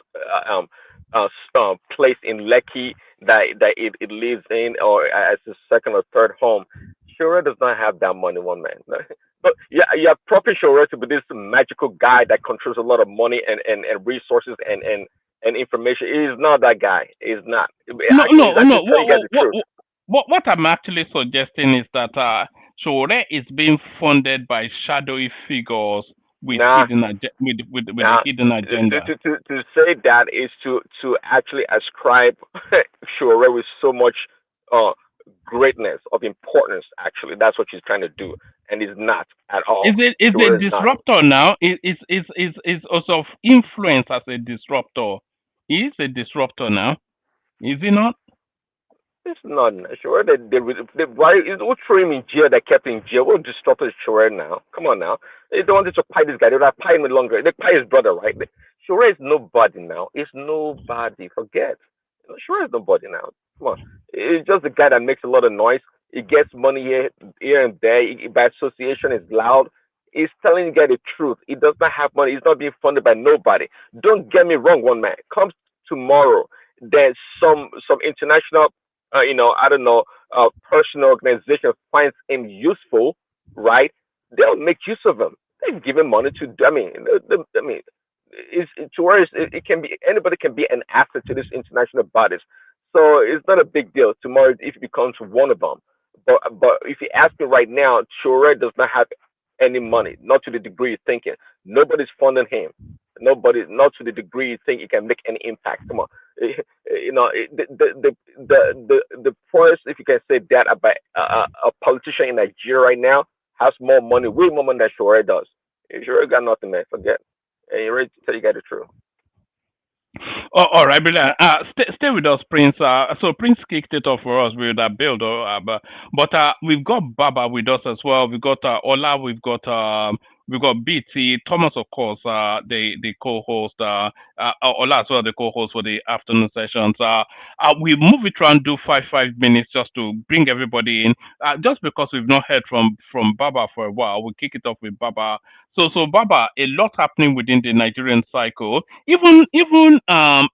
place in Lekki that it lives in or as a second or third home. Shure does not have that money, one man. But yeah, you have proper Shure to be this magical guy that controls a lot of money and resources and information. He is not that guy. He's not. No. What I'm actually suggesting is that Shure is being funded by shadowy figures with a hidden agenda. To say that is to actually ascribe Shure with so much greatness of importance. Actually, that's what she's trying to do, and it's not at all. Is a disruptor now? Is also of influence as a disruptor. He is a disruptor now. Is he not? It's not sure that why is who threw him in jail that kept him in jail? What disruptor is Shure now? Come on now. They don't want to pie this guy. They don't pie him longer. They pie his brother, right? Shure is nobody now. It's nobody. Forget. Shure is nobody now. Come on. It's just the guy that makes a lot of noise. He gets money here and there. By association, is loud. He's telling you the truth. He does not have money. He's not being funded by nobody. Don't get me wrong, one man. Comes tomorrow, there's some international, I don't know, personal organization finds him useful, right? They'll make use of him. They've given money to. I mean, to where it can be anybody can be an asset to these international bodies. So it's not a big deal tomorrow if he becomes one of them. But if you ask me right now, Traore does not have any money, not to the degree you're thinking. Nobody's funding him. Nobody, not to the degree you think he can make any impact. Come on, the poorest, if you can say that about a politician in Nigeria right now, has more money, way more money than Traore does. Traore got nothing, man. Forget. And you're ready to tell you guys the truth. Oh, all right, brilliant. Stay with us, Prince. So Prince kicked it off for us with that build, but we've got Baba with us as well. We've got Ola. We've got BT Thomas, of course. The co-host. Ola as well, the co-host for the afternoon sessions. We move it around, do 5 minutes just to bring everybody in. Just because we've not heard from Baba for a while, we kick it off with Baba. So Baba, a lot happening within the Nigerian cycle, even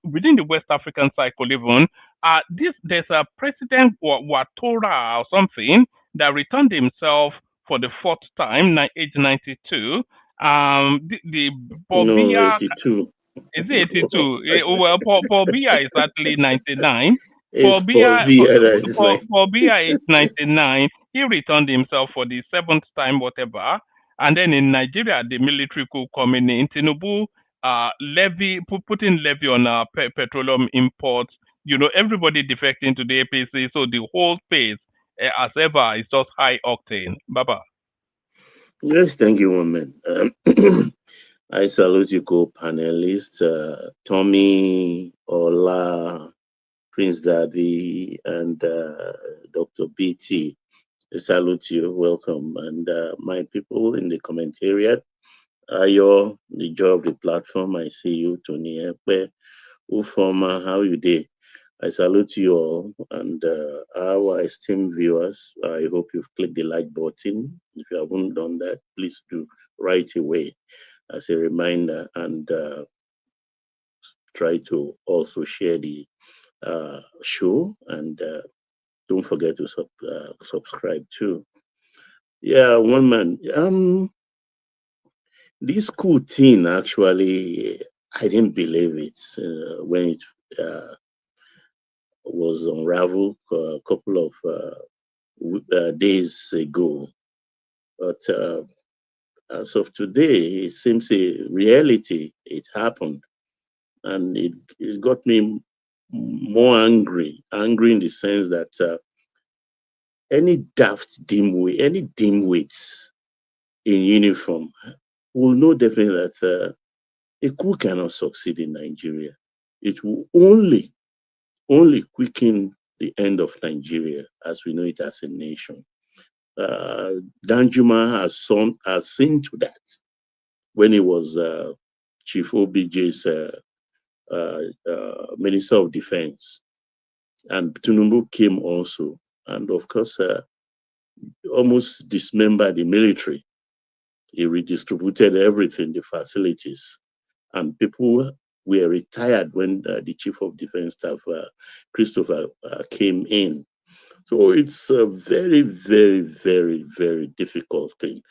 within the West African cycle. Even there's a president Watora or something that returned himself for the fourth time, age 92. The No, Bobia 82. is it 82? Well, Paul Biya is actually 99. It's Paul Biya that is like. Paul Biya is 99. He returned himself for the seventh time, whatever. And then in Nigeria, the military coup coming in, Tinubu putting levy on petroleum imports. Everybody defecting to the APC, so the whole pace, as ever, is just high octane. Baba. Yes, thank you, woman. I salute you, co-panelists, Tommy, Ola, Prince Daddy, and Dr. BT. I salute you, welcome. And my people in the commentariat, Ayo, the joy of the platform, I see you, Tony Epe, Ufoma, how you day? I salute you all, and our esteemed viewers, I hope you've clicked the like button. If you haven't done that, please do right away as a reminder, and try to also share the show, and don't forget to subscribe too. Yeah, one man. This Coup thing, actually, I didn't believe it when it was unraveled a couple of days ago. But as of today, it seems a reality. It happened. And it got me more angry in the sense that any daft dimwit, any dimwits in uniform will know definitely that a coup cannot succeed in Nigeria. It will only quicken the end of Nigeria as we know it as a nation. Danjuma has seen to that when he was Chief OBJ's Minister of Defense, and Tinubu came also, and of course almost dismembered the military. He redistributed everything, the facilities, and people were retired when the Chief of Defense Staff, Christopher, came in. So it's a very, very, very, very difficult thing.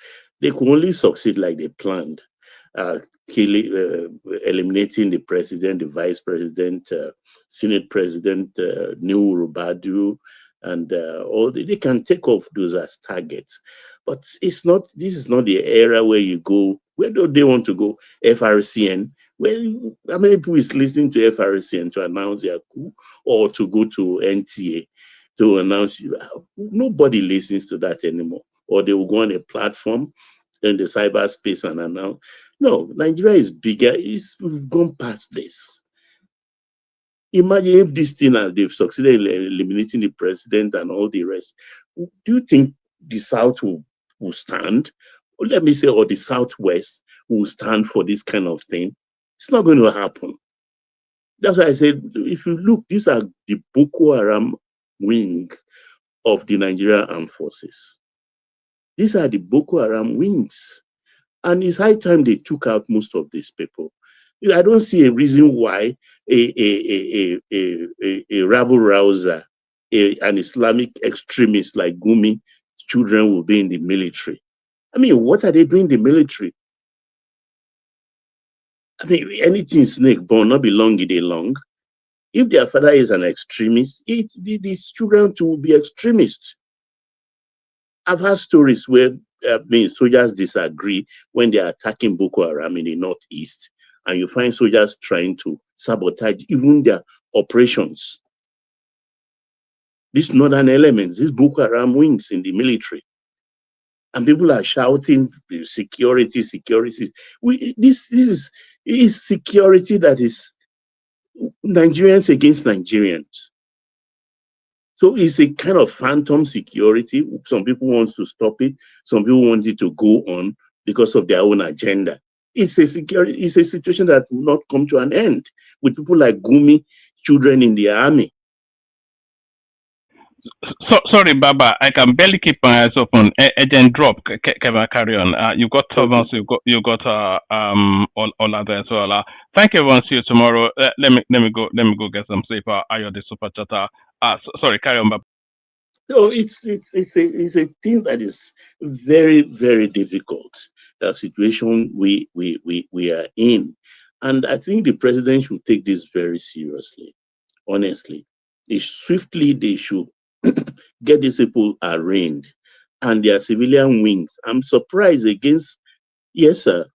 They could only succeed like they planned, eliminating the president, the vice president, Senate president, New Rubadu, and all. They can take off those as targets. But it's not. This is not the era where you go. Where do they want to go? FRCN. Well, how many people is listening to FRCN to announce their coup, or to go to NTA to announce? Nobody listens to that anymore. Or they will go on a platform in the cyberspace and announce. No, Nigeria is bigger. We've gone past this. Imagine if this thing and they've succeeded in eliminating the president and all the rest. Do you think the South will stand? Or let me say, or the Southwest will stand for this kind of thing? It's not going to happen. That's why I said, if you look, these are the Boko Haram wing of the Nigerian Armed Forces. These are the Boko Haram wings. And it's high time they took out most of these people. I don't see a reason why a rabble rouser, an Islamic extremist like Gumi, children will be in the military. I mean, what are they doing in the military? I mean, anything snake born, not be long, they long. If their father is an extremist, these children too will be extremists. I've heard stories where soldiers disagree when they are attacking Boko Haram in the northeast, and you find soldiers trying to sabotage even their operations. These northern elements, these Boko Haram wings in the military, and people are shouting security, security. This is security that is Nigerians against Nigerians. So it's a kind of phantom security. Some people want to stop it. Some people want it to go on because of their own agenda. It's a situation that will not come to an end with people like Gumi, children in the army. Sorry, Baba, I can barely keep my eyes open. Agent drop. Can I carry on? You've got Thomas. You got all other as well. Thank you, everyone. See you tomorrow. Let me go get some sleep. Ayo the super chatter. Sorry, carry on, Baba. So it's a thing that is very, very difficult. The situation we are in, and I think the president should take this very seriously. Honestly, they should get these people arraigned and their civilian wings. I'm surprised against. Yes, sir.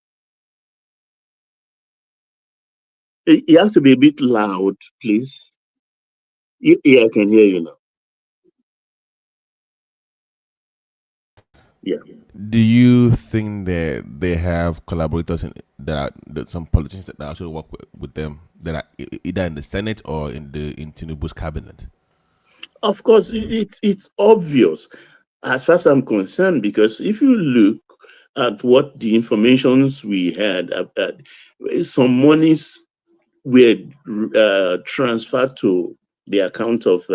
It has to be a bit loud, please. Yeah, I can hear you now. Yeah. Do you think that they have collaborators that some politicians that actually work with them that are either in the Senate or in Tinubu's cabinet? Of course, it's obvious as far as I'm concerned, because if you look at what the informations we had, some monies were transferred to the account of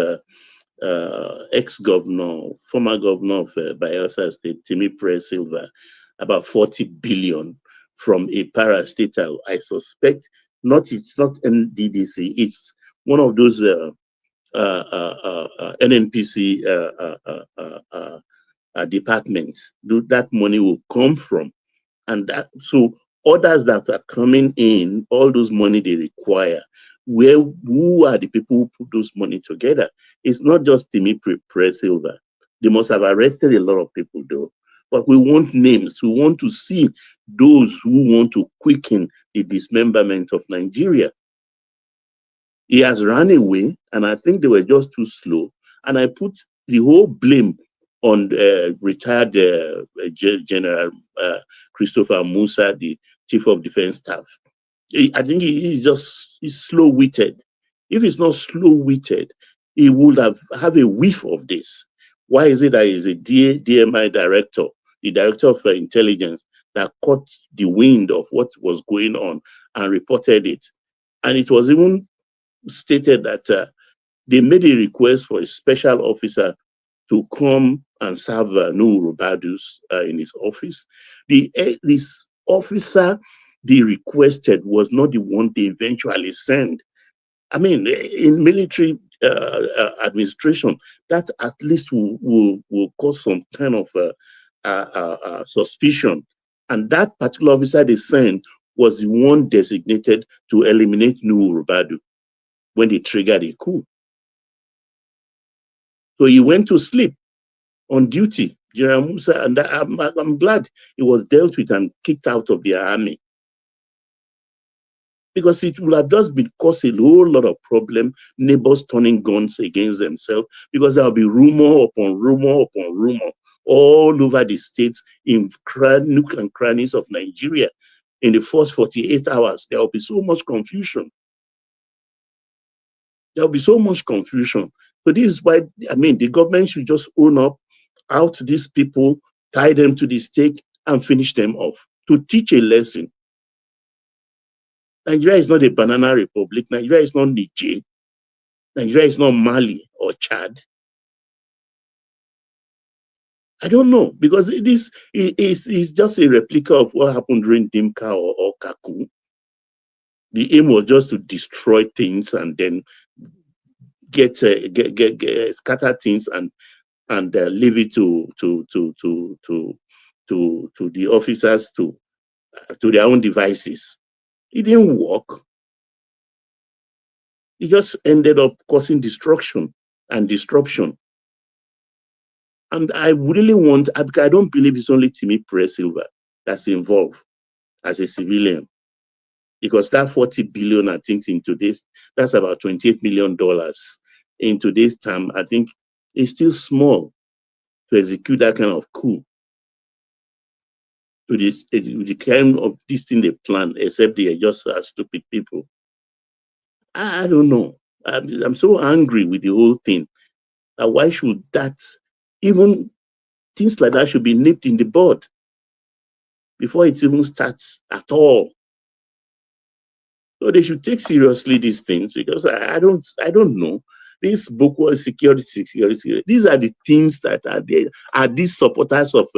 ex-governor, former governor of Bayelsa State, Timi Silva, about 40 billion from a parastatal. I suspect it's not NDDC, it's one of those NNPC departments. That money will come from, and so others that are coming in, all those money they require. Who are the people who put those money together? It's not just Timi Silva. They must have arrested a lot of people though. But we want names. We want to see those who want to quicken the dismemberment of Nigeria. He has run away, and I think they were just too slow. And I put the whole blame on retired General Christopher Musa, the Chief of Defense Staff. I think he's slow-witted. If he's not slow-witted, he would have a whiff of this. Why is it that he's a DMI director, the director of intelligence, that caught the wind of what was going on and reported it? And it was even stated that they made a request for a special officer to come and serve Nuhu Rubadus in his office. This officer they requested was not the one they eventually sent. I mean, in military administration, that at least will cause some kind of suspicion. And that particular officer they sent was the one designated to eliminate Nuhu Rubadu when they triggered a coup. So he went to sleep on duty, General Musa, and I'm glad he was dealt with and kicked out of the army, because it would have just been caused a whole lot of problem, neighbors turning guns against themselves, because there will be rumor upon rumor upon rumor all over the states, in nook and crannies of Nigeria. In the first 48 hours, there will be so much confusion. There will be so much confusion. So this is why, I mean, the government should just own up, out these people, tie them to the stake, and finish them off to teach a lesson. Nigeria is not a banana republic. Nigeria is not Niger. Nigeria is not Mali or Chad. I don't know, because it is just a replica of what happened during Dimka or Kaku. The aim was just to destroy things and then get scatter things and leave it to the officers to their own devices. It didn't work. It just ended up causing destruction and disruption. And I really want, because I don't believe it's only Timmy Silva that's involved as a civilian. Because that 40 billion, I think in today's, that's about $28 million in today's time, I think is still small to execute that kind of coup. To this, the kind of this thing they plan, except they are just stupid people. I don't know. I'm so angry with the whole thing. Why should that, even things like that should be nipped in the bud before it even starts at all? So they should take seriously these things, because I don't know. This Boko security. These are the things that are there. Are these supporters of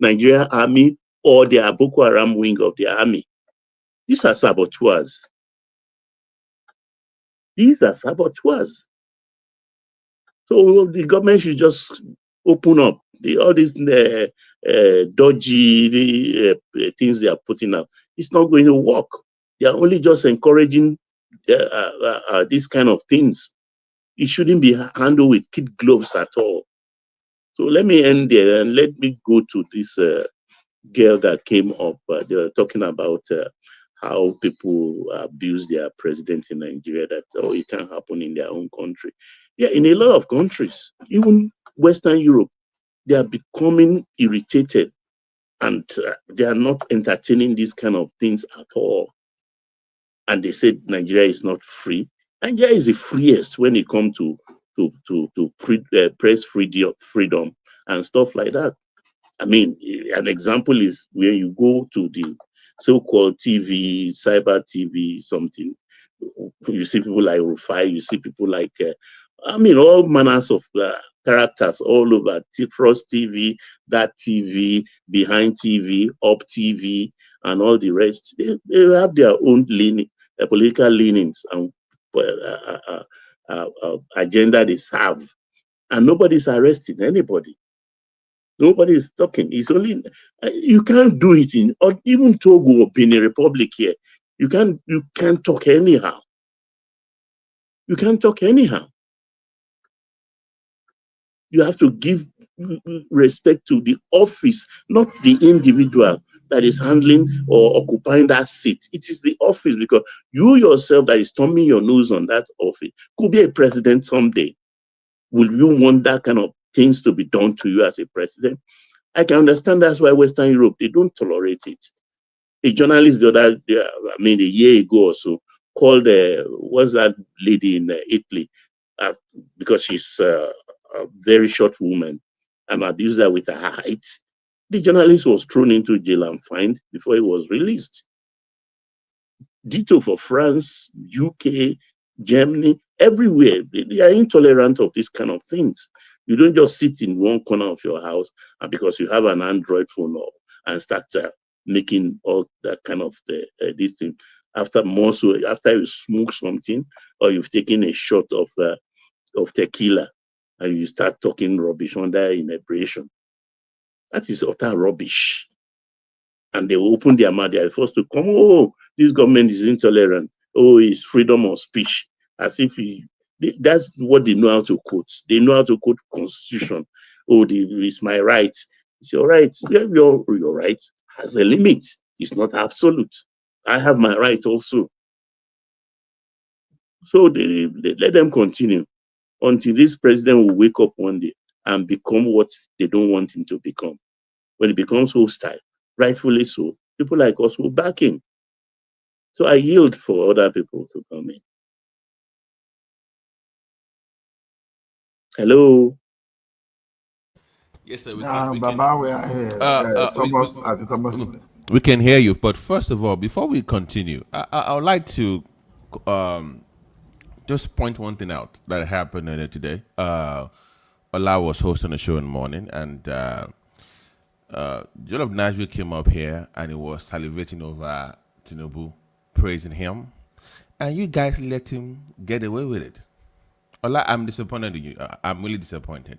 Nigerian army, or they are Boko Haram wing of the army? These are saboteurs. These are saboteurs. So the government should just open up all these dodgy things they are putting up. It's not going to work. They are only just encouraging these kind of things. It shouldn't be handled with kid gloves at all. So let me end there and let me go to this girl that came up. They were talking about how people abuse their president in Nigeria, that it can happen in their own country. Yeah, in a lot of countries, even Western Europe, they are becoming irritated, and they are not entertaining these kind of things at all. And they said Nigeria is not free. Nigeria is the freest when it comes to press freedom and stuff like that. I mean, an example is where you go to the so-called TV, cyber TV, something. You see people like Rufai, you see people like, all manners of characters all over. Frost TV, That TV, Behind TV, Up TV, and all the rest. They have their own political leanings and agenda they serve. And nobody's arresting anybody. Nobody is talking. It's only, you can't do it in, or even Togo or Benin Republic here. You can't talk anyhow. You can't talk anyhow. You have to give respect to the office, not the individual that is handling or occupying that seat. It is the office, because you yourself that is thumbing your nose on that office could be a president someday. Will you want that kind of things to be done to you as a president? I can understand that's why Western Europe, they don't tolerate it. A journalist a year ago or so, called, what's that lady in Italy, because she's a very short woman, and abused her with her height. The journalist was thrown into jail and fined before he was released. Ditto for France, UK, Germany, everywhere. They are intolerant of these kind of things. You don't just sit in one corner of your house and because you have an Android phone and start making all that kind of this thing. After you smoke something, or you've taken a shot of tequila, and you start talking rubbish under inebriation. That is utter rubbish. And they will open their mouth. They are forced to come. Oh, this government is intolerant. Oh, it's freedom of speech. As if that's what they know how to quote. They know how to quote Constitution. Oh, it's my right. It's your right. Your right has a limit. It's not absolute. I have my right also. So they let them continue until this president will wake up one day and become what they don't want him to become. When he becomes hostile, rightfully so, people like us will back him. So I yield for other people to come in. Hello. Yes, sir. Baba, we are here. Thomas. We can hear you, but first of all, before we continue, I would like to just point one thing out that happened today. Ola was hosting a show in the morning, and Joel of Nashville came up here and he was salivating over Tinubu, praising him, and you guys let him get away with it. Ola, I'm disappointed in you. I'm really disappointed.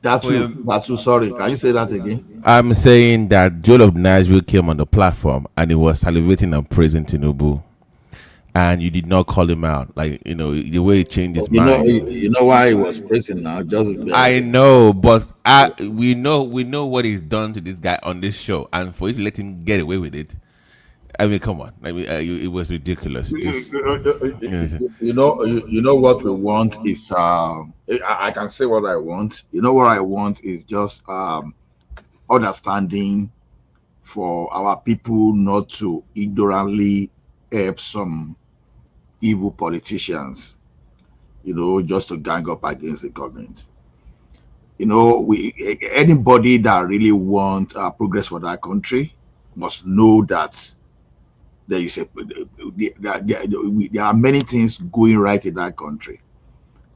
Sorry, can you say that again? I'm saying that Joel of Nashville came on the platform and he was salivating and praising Tinubu, and you did not call him out. Like, the way he changed his mind. You know why he was praising now? I know, but we know what he's done to this guy on this show, and for you to let him get away with it, I mean, come on. I mean, it was ridiculous. You know what we want is I can say what I want. You know what I want is just understanding for our people not to ignorantly help some evil politicians, just to gang up against the government. Anybody that really want progress for that country must know that there is there are many things going right in that country.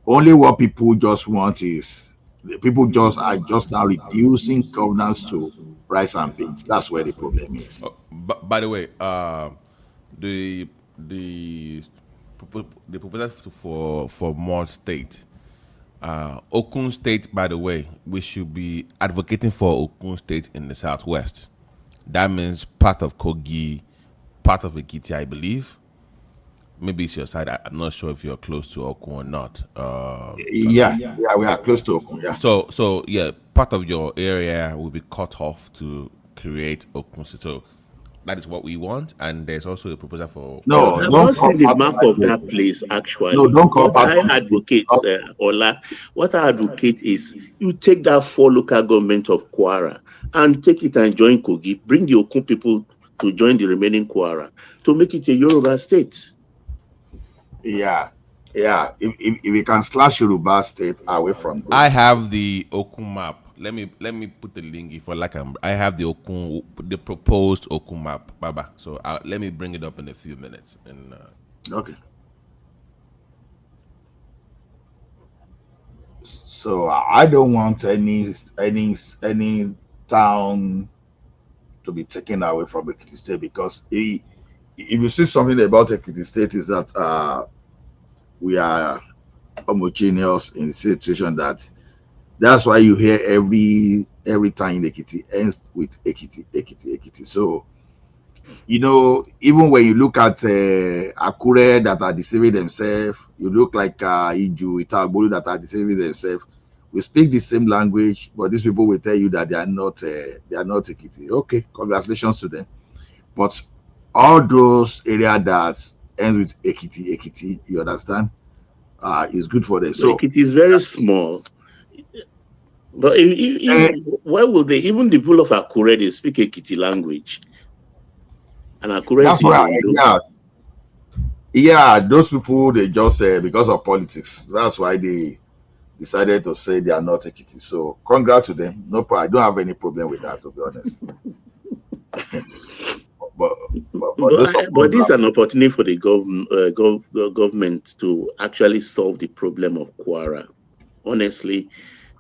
Only what people just want is people are just now reducing governance to rice and beans. That's where the problem is. By the way, the the proposal for more state, Okun State. By the way, we should be advocating for Okun State in the southwest. That means part of Kogi, part of Ekiti, I believe. Maybe it's your side. I'm not sure if you're close to Okun or not. Yeah, we are close to Okun. Yeah. So yeah, part of your area will be cut off to create Okun State. So that is what we want, and there's also a proposal for. No, I've not seen the map of that place actually. No, don't call what I advocate, Ola. What I advocate is you take that 4 local government of Kwara and take it and join Kogi. Bring the Okun people to join the remaining Kwara to make it a Yoruba state. Yeah. If we can slash Yoruba state away from. I have the Okun map. Let me put the link if I like. I have the proposed Okun map, Baba. So let me bring it up in a few minutes. And okay. So I don't want any town to be taken away from Ekiti State, because if you see something about Ekiti State is that we are homogeneous in the situation that's why you hear every time in Ekiti ends with Ekiti. So even when you look at Akure that are deceiving themselves, you look like Iju, Itagbolu that are deceiving themselves. We speak the same language, but these people will tell you that they are not Ekiti. Okay, congratulations to them. But all those areas that end with Ekiti, you understand, is good for them. So Ekiti is very small. But why will they? Even the people of Akure, they speak Ekiti language. And Akure that's why, those people, they just because of politics. That's why they decided to say they are not Ekiti. So congrats to them. No problem. I don't have any problem with that, to be honest. but this is an opportunity for the government to actually solve the problem of Kwara. Honestly,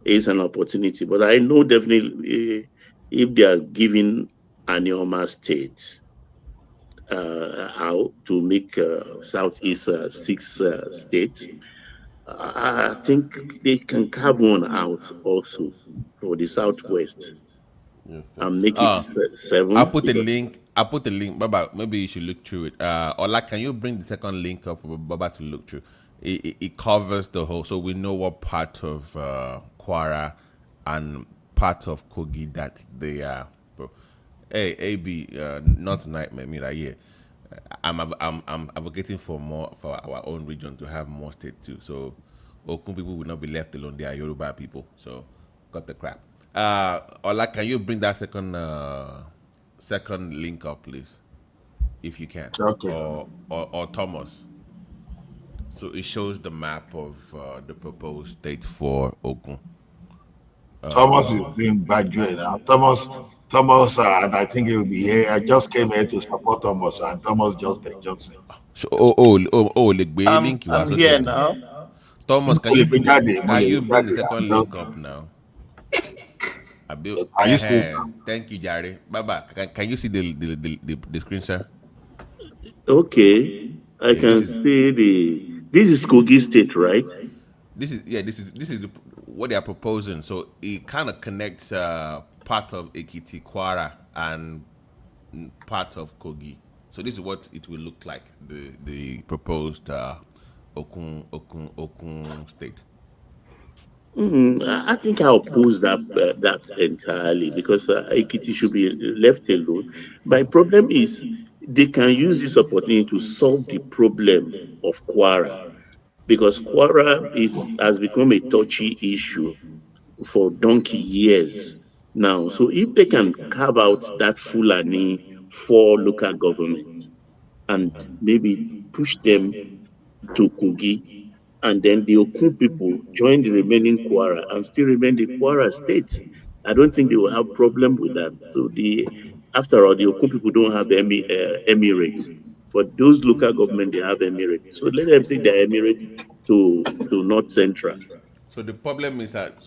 it's an opportunity. But I know definitely if they are giving Anioma State how to make Southeast 6 states, I think they can carve one out also for the Southwest. Yes, and make it 7. I'll put the link. Baba, maybe you should look through it. Ola, can you bring the second link up for Baba to look through? It covers the whole, so we know what part of Kwara and part of Kogi that they are. Bro. Hey, AB, not nightmare, me right here. I'm advocating for our own region to have more state too. So Okun people will not be left alone. They are Yoruba people. So cut the crap. Ola, can you bring that second link up, please, if you can? Okay. Or Thomas. So it shows the map of the proposed state for Okun. Thomas is being graduated now. Thomas, and I think he will be here. I just came here to support Thomas, and Thomas just Ben Johnson. I'm here now. Thomas, can you bring the second link up now? Can you see? Thank you, Jerry. Baba, can you see the screen, sir? Okay, I Yeah, this can is see this is Kogi State, right? this is what they are proposing. So it kind of connects part of Ekiti, Kwara, and part of Kogi. So this is what it will look like. The proposed Okun state. I think I oppose that entirely because Ekiti should be left alone. My problem is they can use this opportunity to solve the problem of Kwara because Kwara has become a touchy issue for donkey years now. So if they can carve out that Fulani for local government and maybe push them to Kogi, and then the Okun people join the remaining Kwara and still remain the Kwara state. I don't think they will have problem with that. So after all, the Okun people don't have emirates, but those local government they have emirates. So let them take their emirate to North Central. So the problem is that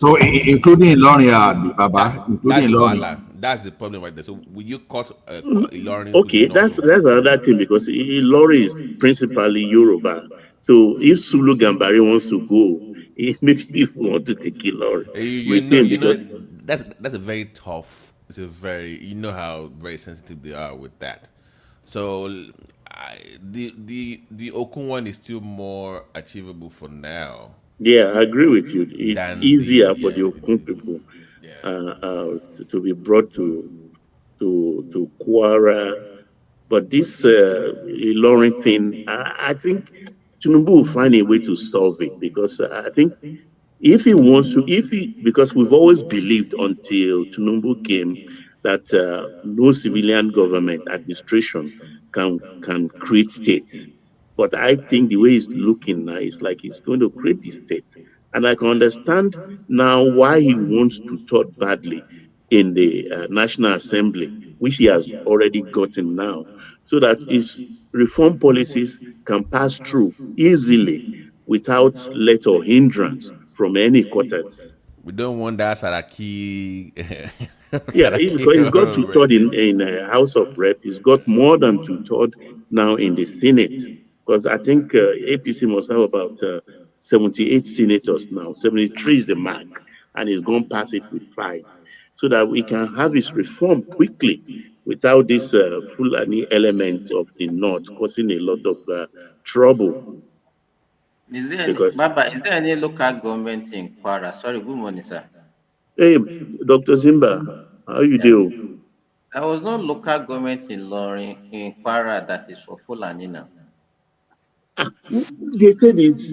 including Ilorin, Baba, that's including the Ilorin. wahala. That's the problem right there. So will you cut Ilorin with the Okay, north? that's another thing because Ilori is principally Yoruba. So if Sulu Gambari wants to go, maybe people want to take Ilori You with know, him because that's a very tough. It's a very how very sensitive they are with that. So the Okun one is still more achievable for now. yeah, I agree with you. It's Than easier for the Okun people to be brought to Kwara. But this Ilorin thing, I think Tinubu will find a way to solve it because I think if he wants to, because we've always believed until Tinubu came that no civilian government administration can create states. But I think the way it's looking now is like he's going to create the state. And I can understand now why he wants to talk badly in the National Assembly, which he has already gotten now, so that his reform policies can pass through easily without let or hindrance from any quarters. We don't want that Saraki. Yeah, because he's got two third Saraki. in House of Rep. He's got more than two third now in the Senate. Because I think APC must have about 78 senators now. 73 is the mark, and he's going to pass it with 5, so that we can have his reform quickly without this Fulani element of the North causing a lot of trouble. Is there any, Because Baba, is there any local government in Kwara? Sorry, good morning, sir. hey, Dr. Zimba, how you do? There was no local government in Lorin in Kwara that is for Fulani now. They said it's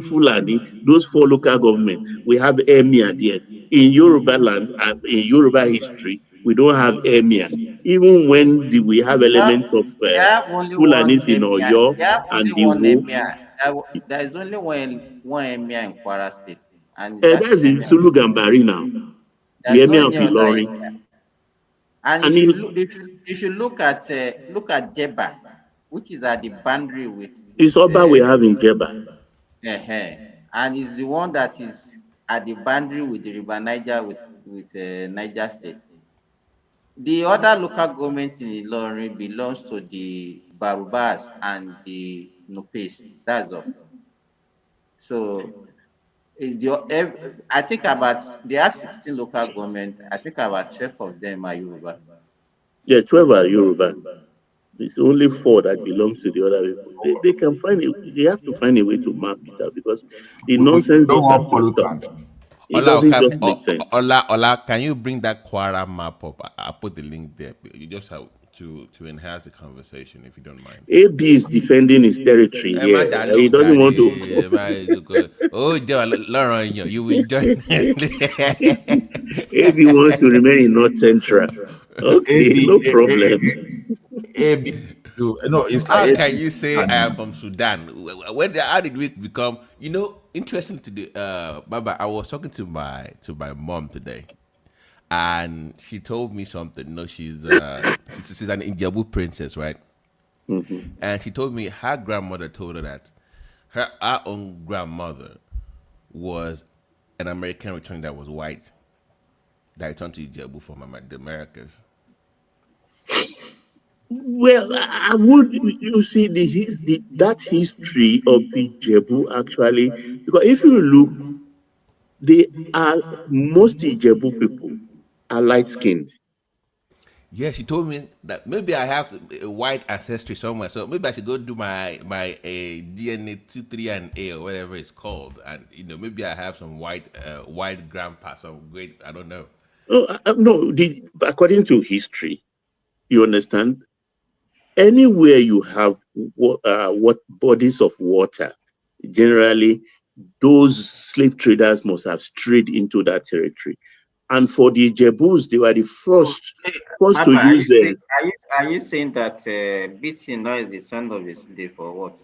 Fulani, those 4 local government. We have emir there. In Yoruba land, in Yoruba history, we don't have emir. Even when we have elements of They have only one Fulanis in emir. Oyo They have and only one Iwo. emir. There is only one emir in Kwara State, and that That's is in emir. Sulu Gambari now, the There's no emir of any other Ilorin. emir. And And if you look at Jeba, which is at the boundary with it's Oba we have in Jeba. And is the one that is at the boundary with the River Niger with Niger State. The other local government in Ilorin belongs to the Barubas and the Nupes. That's all. So I think they have 16 local government. I think about 12 of them are Yoruba. Yeah, 12 are Yoruba. It's only 4 that belongs to the other people. They can find it. They have to find a way to map it out because the nonsense don't just have want to stop. pollutants. It doesn't just make sense. Ola, can you bring that Kwara map up? I'll put the link there. You just have to enhance the conversation if you don't mind. AB is defending his territory here. He doesn't want to. Oh, Lauren, you will join. AB wants to remain in North Central. Okay, no problem. It's How like can you say I am from Sudan? How did we become? Interesting today, Baba. I was talking to my mom today, and she told me something. She's an Injabu princess, right? Mm-hmm. And she told me her grandmother told her that her own grandmother was an American returning that was white, that returned to Ijebu from the Americas? Well, I would, you see, that history of the Jebu actually, because if you look, they are, most Ijebu people are light skinned. Yeah, she told me that maybe I have a white ancestry somewhere, so maybe I should go do my DNA 23andA or whatever it's called, and maybe I have some white grandpa, some great, I don't know. Oh, no, according to history, you understand. Anywhere you have what bodies of water, generally those slave traders must have strayed into that territory. And for the Jebus, they were the first Baba, to use them. are you saying that Bitino is the son of a slave or what?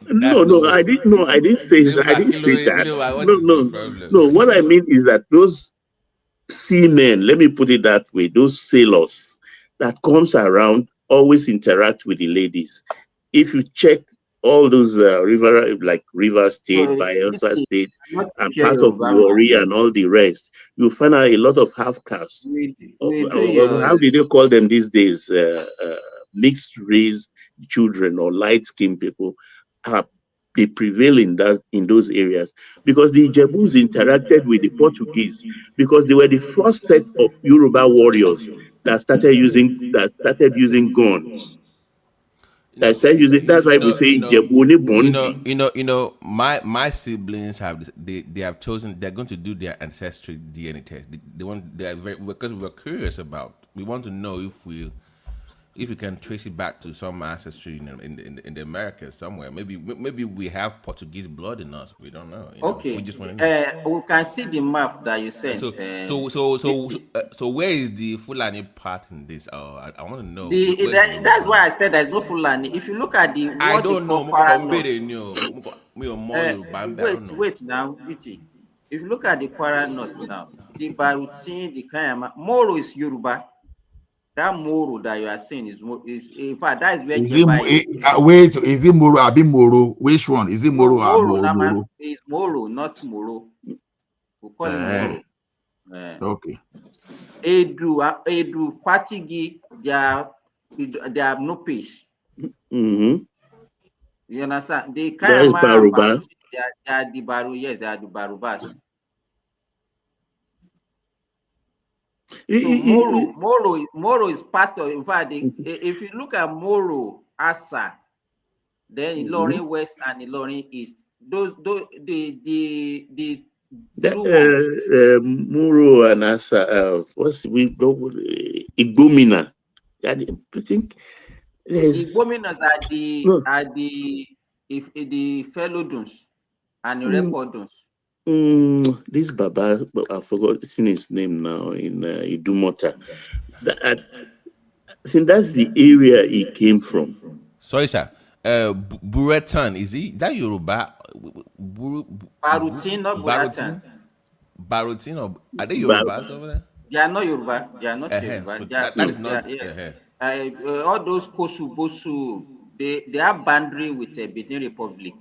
No, I didn't. No, I didn't say that. I didn't say that. No. What I mean is that those seamen, let me put it that way, those sailors that comes around always interact with the ladies. If you check all those River State, Bayelsa State, and part of Warri and all the rest, you find out a lot of half castes. How do they call them these days? Mixed race children or light skinned people they prevail in those areas because the Ijebus interacted with the Portuguese because they were the first set of Yoruba warriors that started using guns. That's why we say Ijebu Bondi. My siblings they have chosen, they're going to do their ancestry DNA test. They are very, because we're curious we want to know if we can trace it back to some ancestry in the Americas somewhere. Maybe we have Portuguese blood in us. We don't know. Okay. We just want to know. We can see the map that you sent. So where is the Fulani part in this? I want to know. That's why I said there's no Fulani. If you look at I don't know. Wait now, BT. If you look at the Kwara North now, the Barutin, the Kayama, Moro is Yoruba. That Moro that you are saying is in fact that is where wait, is it Moro? Abi Moro? Which one? Is it Moro or Moro? It's Moro, not Moro. We call him Moro. Okay. Edu, Patigi, they have no peace. Mm-hmm. You understand? They kind of they are the Baru, yes, they are the Barubas. So Moro is part of. In fact, if you look at Moro, Asa, then Ilorin West and Ilorin East, those the Moro and Asa, Igomina. I think Igominas are the Felodons and the Recordons. This Baba, I've forgotten his name now in Idumota. I think that's the area he came from. Sorry, sir. Buretan, is that Yoruba? Barutin, not Buretan. Barutin, or are they Yorubas over there? They are not Yoruba. They are not Yoruba. That is not. All those Kosu, Bosu, they are boundary with the Benin Republic.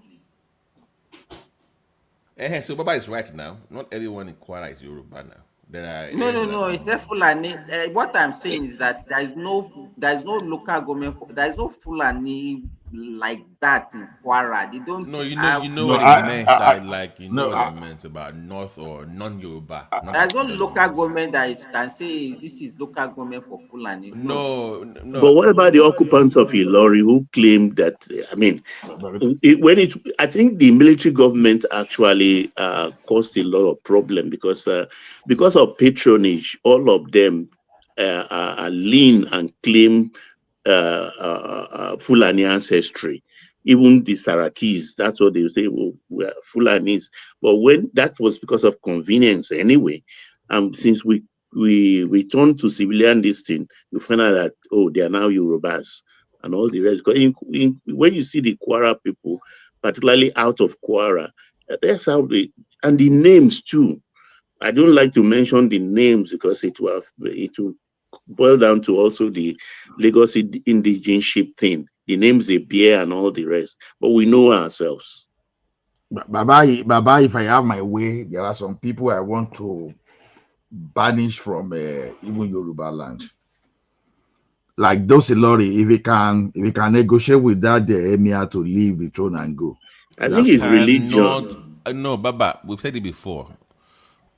So Baba is right now. Not everyone in Kwara is Yoruba now. No. It's a Fulani. What I'm saying is that there is no local government. There is no Fulani like that in Kwara. They don't. No, you know what it meant. What it meant about North or non-Yoruba. There's no local government that can say this is local government for Fulani. No. But what about the occupants of Ilori who claim that? I mean, I think the military government actually caused a lot of problem because of patronage, all of them are lean and claim Fulani ancestry. Even the Sarakis, that's what they say, well, we're Fulanis. But when that was because of convenience anyway, since we return to civilian listing, you find out that, they are now Yorubas and all the rest. Because when you see the Kwara people, particularly out of Kwara, that's how and the names too. I don't like to mention the names because it will boil down to also the Lagos indigenship thing. The names they bear and all the rest. But we know ourselves. Baba, if I have my way, there are some people I want to banished from even Yoruba land. Like those Ilori, if he can negotiate with that the emir to leave the throne and go. I think it's religion. No, Baba, we've said it before.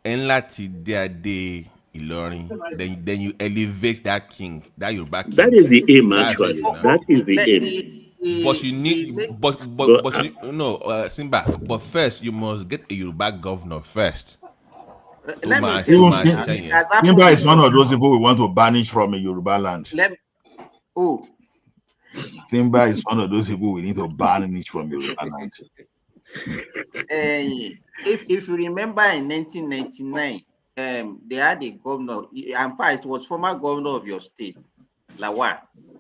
Enlati de Ilorin, then you elevate that king, that Yoruba king. That is the aim, That's actually. it now. That is the aim. But you need, Simba. But first, you must get a Yoruba governor first. Let me tell you, Simba is one of those people we want to banish from a Yoruba land. Simba is one of those people we need to banish from Yoruba land. If you remember in 1999, they had a governor. In fact, it was former governor of your state, Lawal.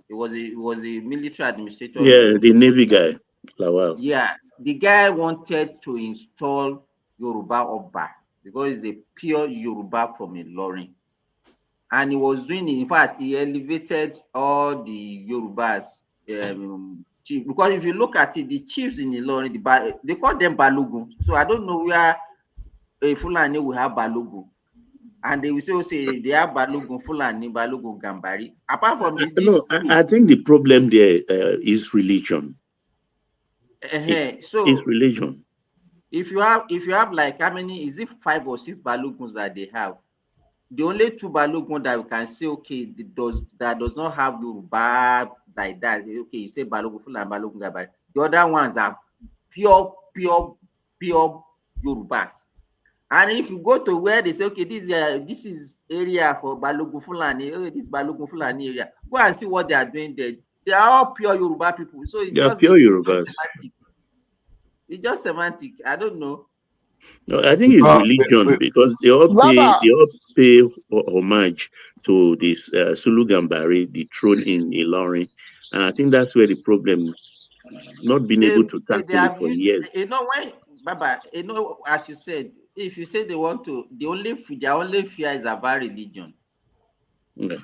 It was a military administrator. Yeah, the Navy guy, Lawal. Yeah, the guy wanted to install Yoruba Oba because he's a pure Yoruba from Ilorin. And he was doing it. In fact, he elevated all the Yorubas. Chief, because if you look at it, the chiefs in Ilorin, they call them Balogun. So I don't know where a Fulani will have Balogun. And they will say they have Balogun, Fulani, Balogun, Gambari. Apart from this, no, I think the problem there is religion. It's religion. If you have like, how many, is it 5 or 6 Baloguns that they have? The only 2 Balogun that we can say, okay, that does not have Yoruba like that. Okay, you say Balogun Fulani, Balogun Gambari. The other ones are pure Yorubas. And if you go to where they say, okay, this is area for Balogun Fulani, this Balogun Fulani area, go and see what they are doing there. They are all pure Yoruba people. So it's just semantic. It's just semantic. I don't know. No, I think it's religion because they all pay homage to this Sulu Gambari, the throne in Ilorin, and I think that's where the problem, not being able to tackle it for years. Baba, as you said, if you say they want to, their only fear is about religion. Yeah.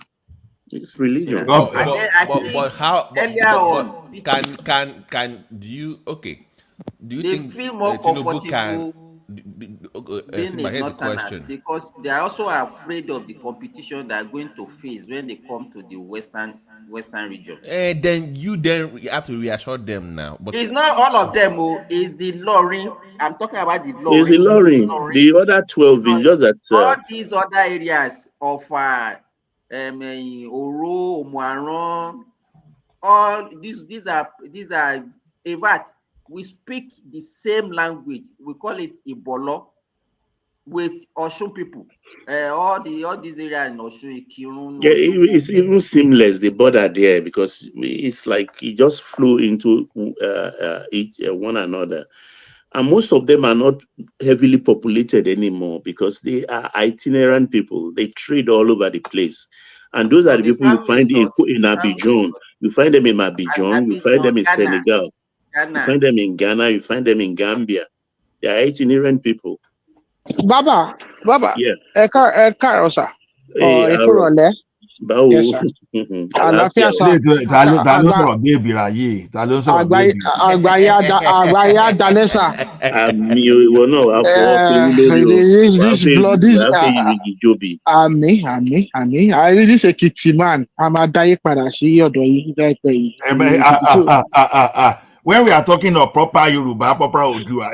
It's religion. But how? Can do you? Okay. Do you think feel more Tinubu comfortable being a northerners because they are also afraid of the competition they are going to face when they come to the western region? Then you have to reassure them now. But it's not all of them. It's the Ilorin. I'm talking about the Ilorin. It's the Ilorin. The other 12 is just that. All these other areas of Oro, Omuaran, all these are in fact, we speak the same language. We call it Ibolo with Osun people. All these areas in Osun, Ikirun. Yeah, it's even seamless, the border there, because it's like it just flew into one another. And most of them are not heavily populated anymore because they are itinerant people. They trade all over the place. And those are the people you find in Abidjan. You find them in Abidjan. You find them in Senegal. You find them in Ghana. You find them in Gambia. They are itinerant people. Baba. Yeah. Sir. Yes, sir. Àlàáfíà sá. Ta ló sọ̀rọ̀ bí èbìrà yìí? Ta ló sọ̀rọ̀ bí èbìrà? Àgbáyé adalẹ́ sà. Àmì ìwọ náà wà fọwọ́ pé lórí Àmì. This Ekiti man, a máa dáyé padà sí ọ̀dọ̀ yìí láìpẹ́ yìí. When we are talking of proper Yoruba, proper Odua,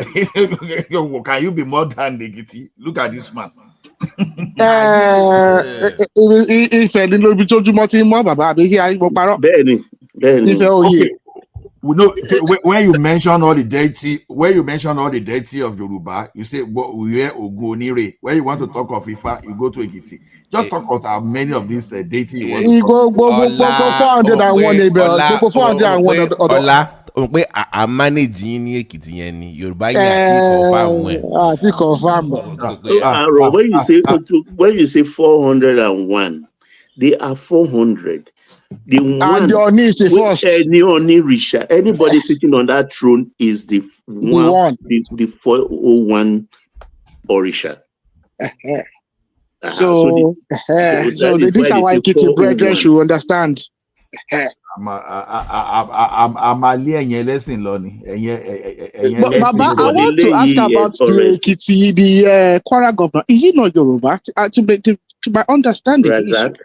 can you be more than Ekiti? Look at this man. Ìfẹ́ ní lóbi tójúmọ́ tí mọ́ bàbá àbí kí ayé mo parọ́. Bẹ́ẹ̀ni. Ìfẹ́ òye. We know when you mention all the deity of Yoruba, you say we hear Ogunonire. When you want to talk of Ifa, you go to Ekiti. Just talk about many of these deity you want to talk about. 401 pé a manage yín ní Èkìtì yẹn ni Yorùbá yẹn àti confirm when you say 401, they are 400. The and the Oni is the first. Anybody sitting on that throne is the 401 Orisha. So this is how Ekiti brethren should understand. I'm a lesson learning. But Baba, I but want to ask about the Ekiti, the Kwara governor. Is he not Yoruba? To my understanding, Razak?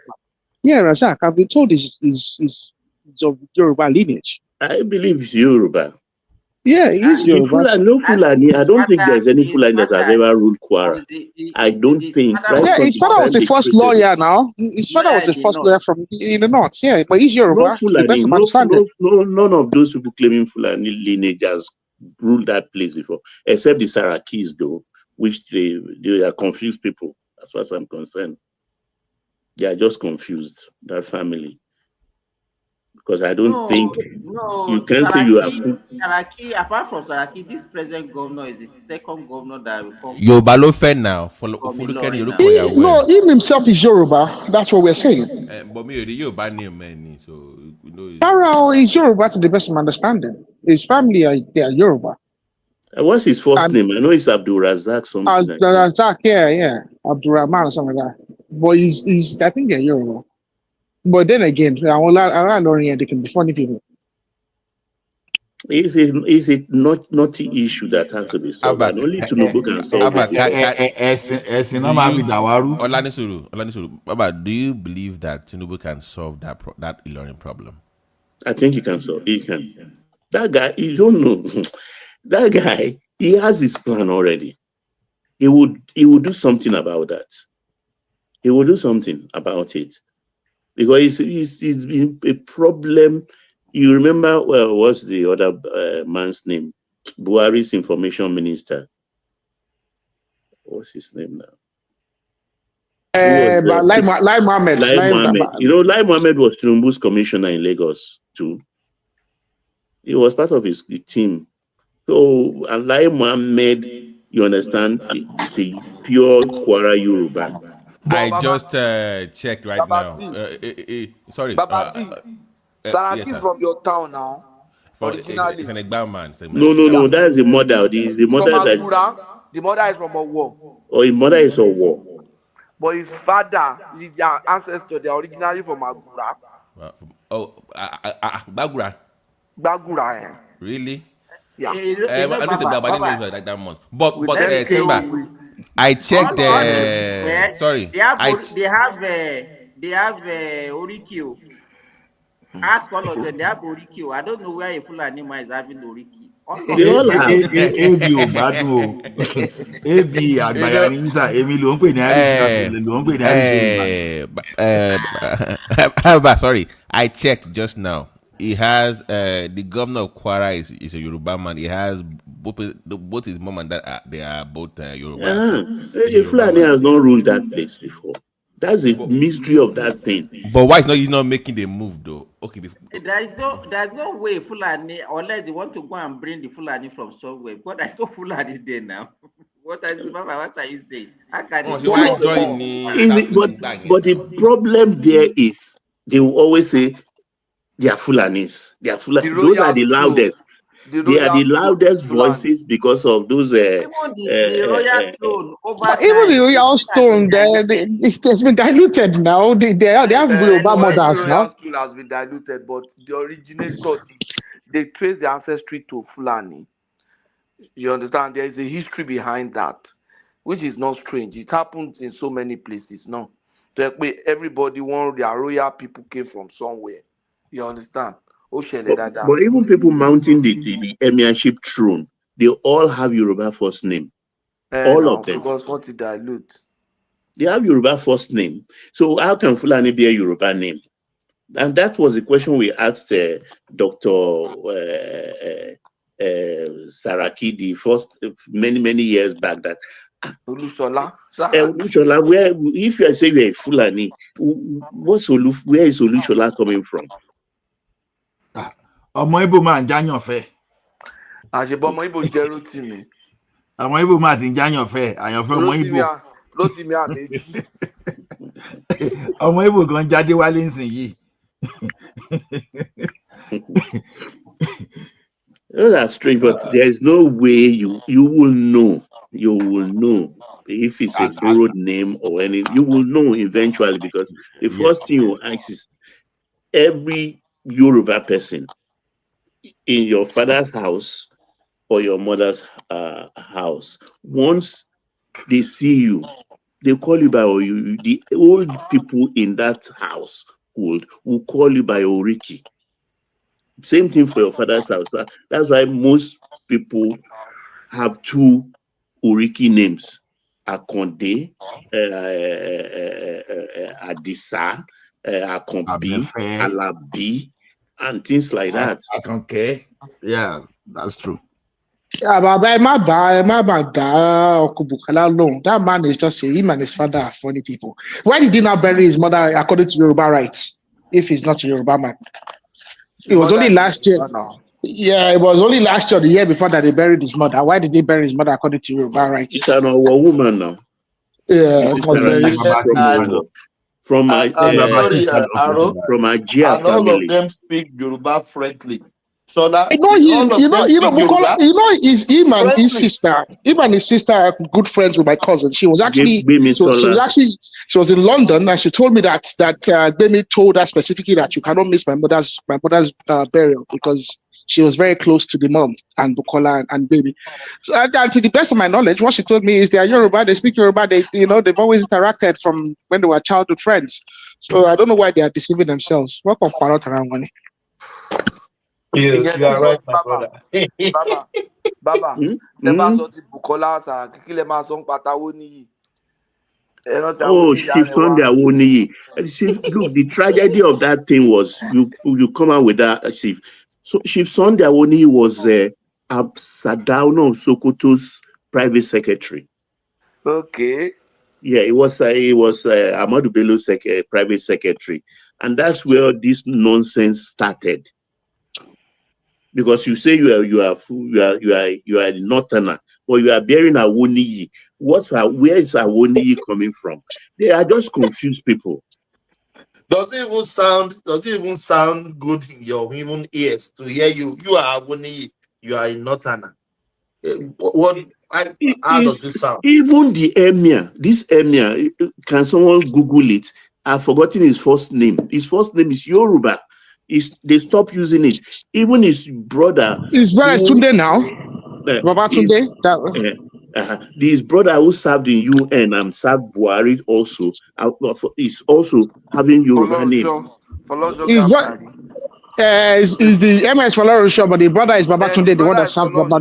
Yeah, Razak. I've been told is of Yoruba lineage. I believe he's Yoruba. Yeah, he's Yoruba. No Fulani. I don't think there's any Fulani that has ever ruled Kwara. I don't think. Right? Yeah, his father was the first lawyer now. His father was the first lawyer from in the north. Yeah, but he's Yoruba. No Fulani. None of those people claiming Fulani lineage has ruled that place before, except the Sarakis, though, which they are confused people, as far as I'm concerned. They are just confused, that family. Because I don't think you can Saraki, say you are Saraki, apart from Saraki, this present governor is the second governor that will come. Yoruba ló fẹ́ now. No, him himself is Yoruba. That's what we're saying. But me, Yoruba name many, so you know. Pharaoh is Yoruba to the best of my understanding. His family they are Yoruba. What's his first name? I know it's Abdul Razak something. Razak, yeah. Abdul Rahman or something like that. But he's I think they're Yoruba. But then again, they can be funny people. Is it not the issue that has to be solved? And only Tinubu can solve it. Olanisuru, Baba, do you believe that Tinubu can solve that Ilorin problem? I think he can solve. He can. That guy, you don't know. That guy, he has his plan already. He would do something about that. He will do something about it. Because it's been a problem. You remember, what's the other man's name? Buhari's information minister. What's his name now? Lai Mohammed. You know, Lai Mohammed was Tinubu's commissioner in Lagos too. He was part of his team. So, and Lai Mohammed, you understand, is a pure Kwara Yoruba. I just checked right now. Sorry. Saraki is from your town now. Originally. It's an Egba man. No. That is the mother. The mother from Agura. The mother is from Owo. Oh, his mother is Owo. But his father, their ancestors, they are originally from Agura. Bagura. Bagura. Really? Yeah. I didn't know like that month. But Simba, I checked. Sorry. They have Orikio. Ask all of them. They have Orikio. I don't know where a Fulani man is having Oriki. They all have Ebi Obadu. Ebi Agbayanisa. Emi ló ń pè ní Irish. Sorry, I checked just now. He has the governor of Kwara is a Yoruba man. He has both his mom and dad. They are both Yoruba. Fulani has not ruled that place before. That's the mystery of that thing. But why is not making the move though? Okay, there's no way Fulani, unless they want to go and bring the Fulani from somewhere. But there's no Fulani there now. What are you saying? How can but the problem there is they will always say they are Fulanis. They are Fulani. Those are the loudest. They are the loudest voices because of those. The royal throne even the royal stone, it has been diluted now. They have Yoruba mothers now. The royal stone has been diluted, but the originator, they trace the ancestry to Fulani. You understand? There is a history behind that, which is not strange. It happens in so many places. No, everybody their royal people came from somewhere. You understand? But even people mounting the emirship throne, they all have Yoruba first name. All of them. Because what it dilute? They have Yoruba first name. So how can Fulani be a Yoruba name? And that was the question we asked Dr. Saraki the first many years back. That Olushola, where if you say you're a Fulani, where is Olushola coming from? Ọmọ Ibo máa ń jáyàn fẹ́. Àṣebọ ọmọ Ibo jẹ́rú tì mí. Ọmọ Ibo máa ti ń jáyàn fẹ́, àyànfẹ́ ọmọ Ibo. Ló ti mi àméjì. Ọmọ Ibo gan jáde wálé nísìnyí. That's strange, but there is no way you will know. You will know if it's a borrowed name or anything. You will know eventually because the first thing you ask is every Yoruba person in your father's house or your mother's house, once they see you, they call you by you. The old people in that household will call you by Oriki. Same thing for your father's house. That's why most people have two Oriki names: Akonde, Adisa, Akonbi, Alabi, and things like that. Okay. Yeah, that's true. Yeah, but that man is just him and his father are funny people. Why did he not bury his mother according to Yoruba rights? If he's not a Yoruba man, it was only last year. Yeah, it was only last year, the year before, that they buried his mother. Why did they bury his mother according to Yoruba rights? It's an woman now. Yeah, from my Ajia and all family. of them speak Yoruba friendly. So that him and his sister. Him and his sister are good friends with my cousin. She was actually she was in London, and she told me that Bemi told her specifically that you cannot miss my mother's burial because she was very close to the mom and Bukola and Baby. So, and to the best of my knowledge, what she told me is they are Yoruba. They speak Yoruba. They've always interacted from when they were childhood friends. So I don't know why they are deceiving themselves. Welcome, Parrot around money. You are right, my brother. Baba, Bukola Oh, Chief Sunday Awoniyi. Look, the tragedy of that thing was you come out with that, Chief. So Chief Sunday Awoniyi was Sadauna of Sokoto's private secretary. Okay. Yeah, it was Ahmadu Bello's private secretary, and that's where this nonsense started. Because you say you are a northerner, but you are bearing Awoniyi. Where is Awoniyi coming from? They are just confused people. Does it even sound good in your even ears to hear you? You are Awoniyi. You are a northerner. How does this sound? Even the emir, this emir, can someone Google it? I've forgotten his first name. His first name is Yoruba. They stopped using it. Even his brother. His brother is Tunde now. Baba Tunde. His brother who served in UN and served Buhari also is also having Yoruba name. Is the MS Falorusho, but the brother is Baba Tunde, the one that served Baba.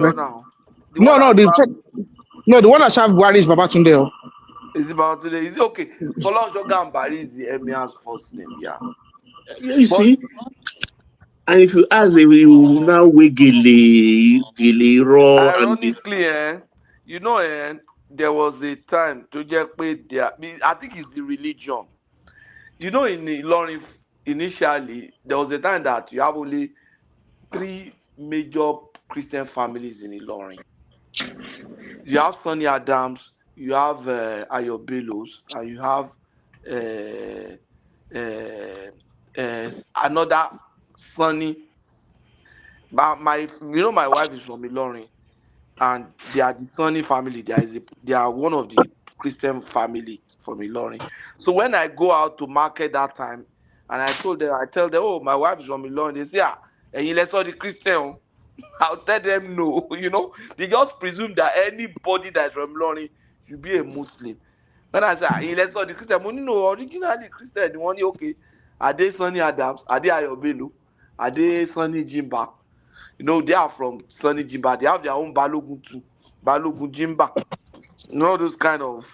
No, the one that served Buhari is Baba Tunde. Is it Baba Tunde? Is it okay? Falorusho Gambari is the emir's first name, yeah. You see? And if you ask, they will now Gili raw. Ironically, there was a time to just pay there. I think it's the religion. In Ilorin, initially, there was a time that you have only 3 major Christian families in Ilorin. You have Sonny Adams, you have Ayo Bellows, and you have another Sonny. My wife is from Ilorin, and they are the Sonny family. They are one of the Christian family from Ilorin. So when I go out to market that time, and I tell them, oh, my wife is from Ilorin. They say, and you let's all the Christian. I'll tell them no. They just presume that anybody that's from Ilorin should be a Muslim. When I say, let's all the Christian, no, originally Christian, the one okay. Are they Sonny Adams? Are they Ayo Bello? Are they Sonny Jimba? They are from Sonny Jimba. They have their own Balogun too. Balogun Jimba. All those kind of.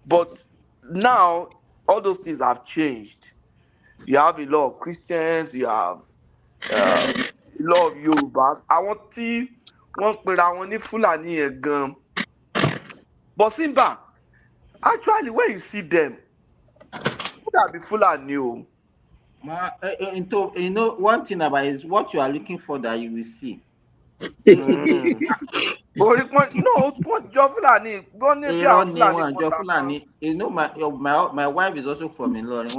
But now, all those things have changed. You have a lot of Christians. You have a lot of Yorubas. Àwọn tí wọ́n pera wọn ní Fulani yẹn gan. But Simba, actually, when you see them, who that be Fulani o? One thing about it is what you are looking for that you will see. No, Jọ Fulani. My wife is also from Ilorin.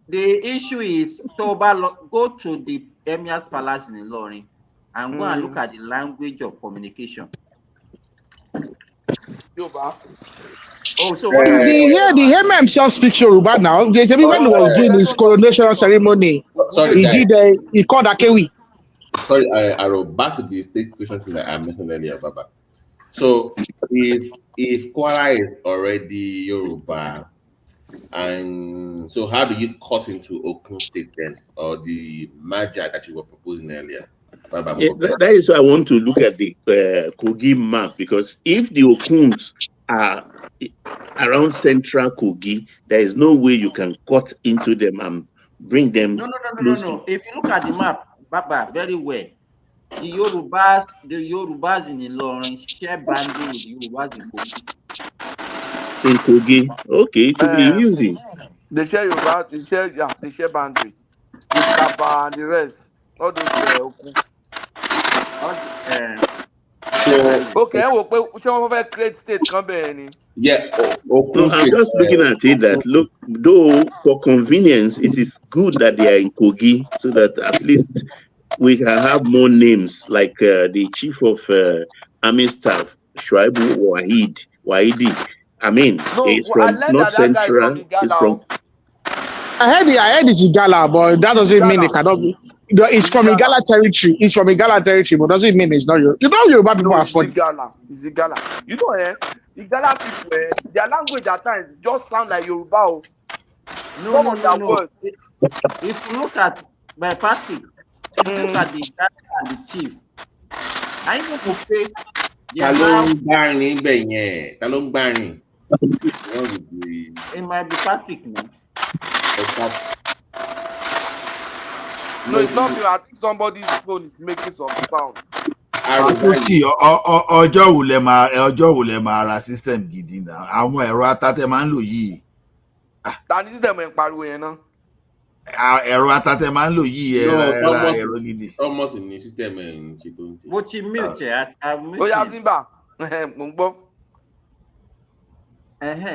The issue is go to the Emir's Palace in Ilorin and go and look at the language of communication. Oh, so the Emir himself speaks Yoruba now. When he was doing his coronation ceremony. sorry, He guys. did. He called Akewi. Sorry, I wrote back to the state question thing that I mentioned earlier, Baba. So if Kwara is already Yoruba, and so how do you cut into Okun State then, or the merger that you were proposing earlier? Baba, Yeah, that is why I want to look at the Kogi map, because if the Okuns are around central Kogi, there is no way you can cut into them and bring them close to. If you look at the map, Baba, very well, the Yorubas in Ilorin share boundary with the Yorubas in Kogi. In Kogi, okay, it will be easy. They share they share boundary with Kaba and the rest. All those Oku. Okay, we'll create state company. Yeah, No, I'm just looking at it that look, though for convenience, it is good that they are in Kogi so that at least we can have more names like the chief of army staff, Shuaibu Wahidi. I mean, he's I from learned North that guy is from Central. He's from. Igala. I heard it's Igala, but that doesn't mean it cannot be. It's from Igala territory. It's from Igala territory, but doesn't mean it's not Yoruba. You know, Yoruba people are funny. It's Igala. You know, Igala people, their language at times just sound like Yoruba. No. If you look at by Patrick, if you look at the Igala and the chief, I even to say it might be Patrick now. No, it's not me. I think somebody's phone is making some sound. ọjọ́ wo lẹ máa ra system gidi náà àwọn ẹ̀rọ atátẹ́ máa ń lò yìí. Ta ni system ẹ̀ ń pariwo yẹn náà? Ẹ̀rọ atátẹ́ máa ń lò yìí ẹ̀rọ gidi. Almost in the system and she don't. Mo ti mute ẹ̀. Ó yá Simba, mo ń gbọ́.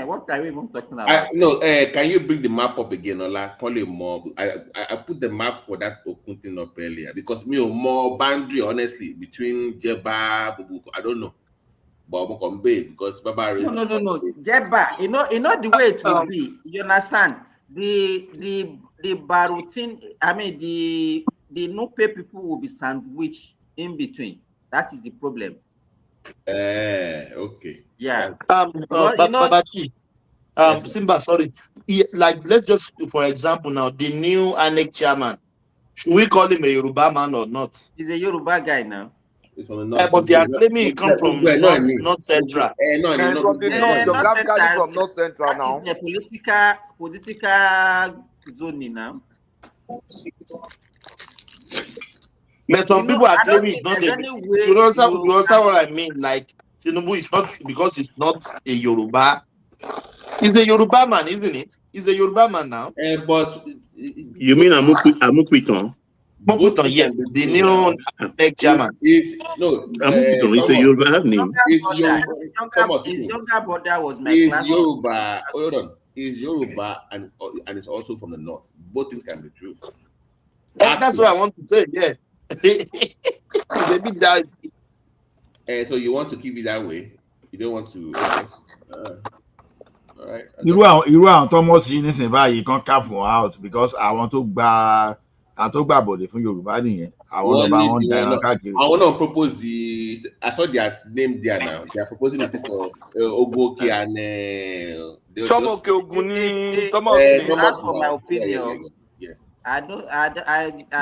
What are we even talking about? Can you bring the map up again, Ola? Call it more. I put the map for that Okun thing up earlier because more boundary, honestly, between Jeba, Bubuko. I don't know. But because Baba No. Jeba, you know the way it will be. You understand? The Barutin, I mean the Nupe people will be sandwiched in between. That is the problem. Okay. Yeah. Babati. Simba, sorry. Like, let's just, for example, now the new ANEC chairman. Should we call him a Yoruba man or not? He's a Yoruba guy now. But they are claiming he come from North Central. From North Central now. It's a political zone now. But some people are claiming it's not you understand what I mean? Like, Tinubu is not, because he's not a Yoruba. He's a Yoruba man, isn't it? He's a Yoruba man now. But you mean Amupiton? Amupiton, yes. The new next German. Amupiton is a Yoruba name. His younger brother was my classmate. Yoruba. Hold on. He's Yoruba and it's also from the north. Both things can be true. That's what I want to say. Yeah. Maybe that. So you want to keep it that way? You don't want to. All right. Irú àwọn Thomas yìí nísìnyí báyìí kan cap for out because àwọn tó gba bọ̀dẹ̀ fún Yorùbá nìyẹn. Àwọn lọ́ba wọn da ẹran káàkiri. Àwọn náà propose I saw their name there now. They are proposing this for Ogoke and Chomoke Oguni. That's for my opinion. Yeah.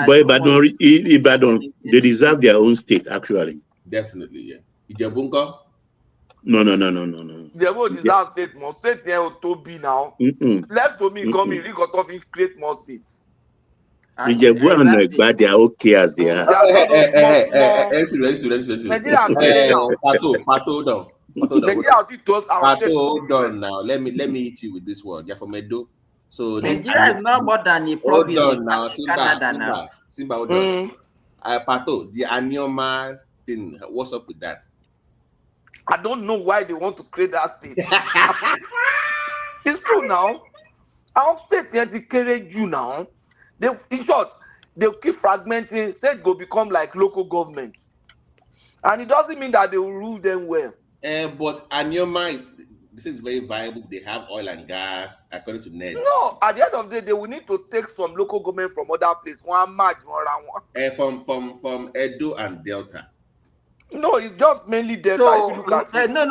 But Ibadan, they deserve their own state, actually. Definitely, yeah. Ijebunka? No. Ijebo deserve state more. State here to be now. Left to me, come in, got off create more states. Ijebu and Egba, they are okay as they are. Pato, hold on now. Let me hit you with this one. You're from Edo. So Nigeria is not more than a province. Hold on now, Simba, hold on. Pato, the Anioma thing, what's up with that? I don't know why they want to create that state. It's true now. Our state here declared you now. In short, they'll keep fragmenting. State go become like local government, and it doesn't mean that they will rule them well. But Anioma, this is very viable. They have oil and gas, according to Ned. No, at the end of the day, they will need to take some local government government from other places. One match more from Edo and Delta. No, it's just mainly Delta. So, if you look at it. No.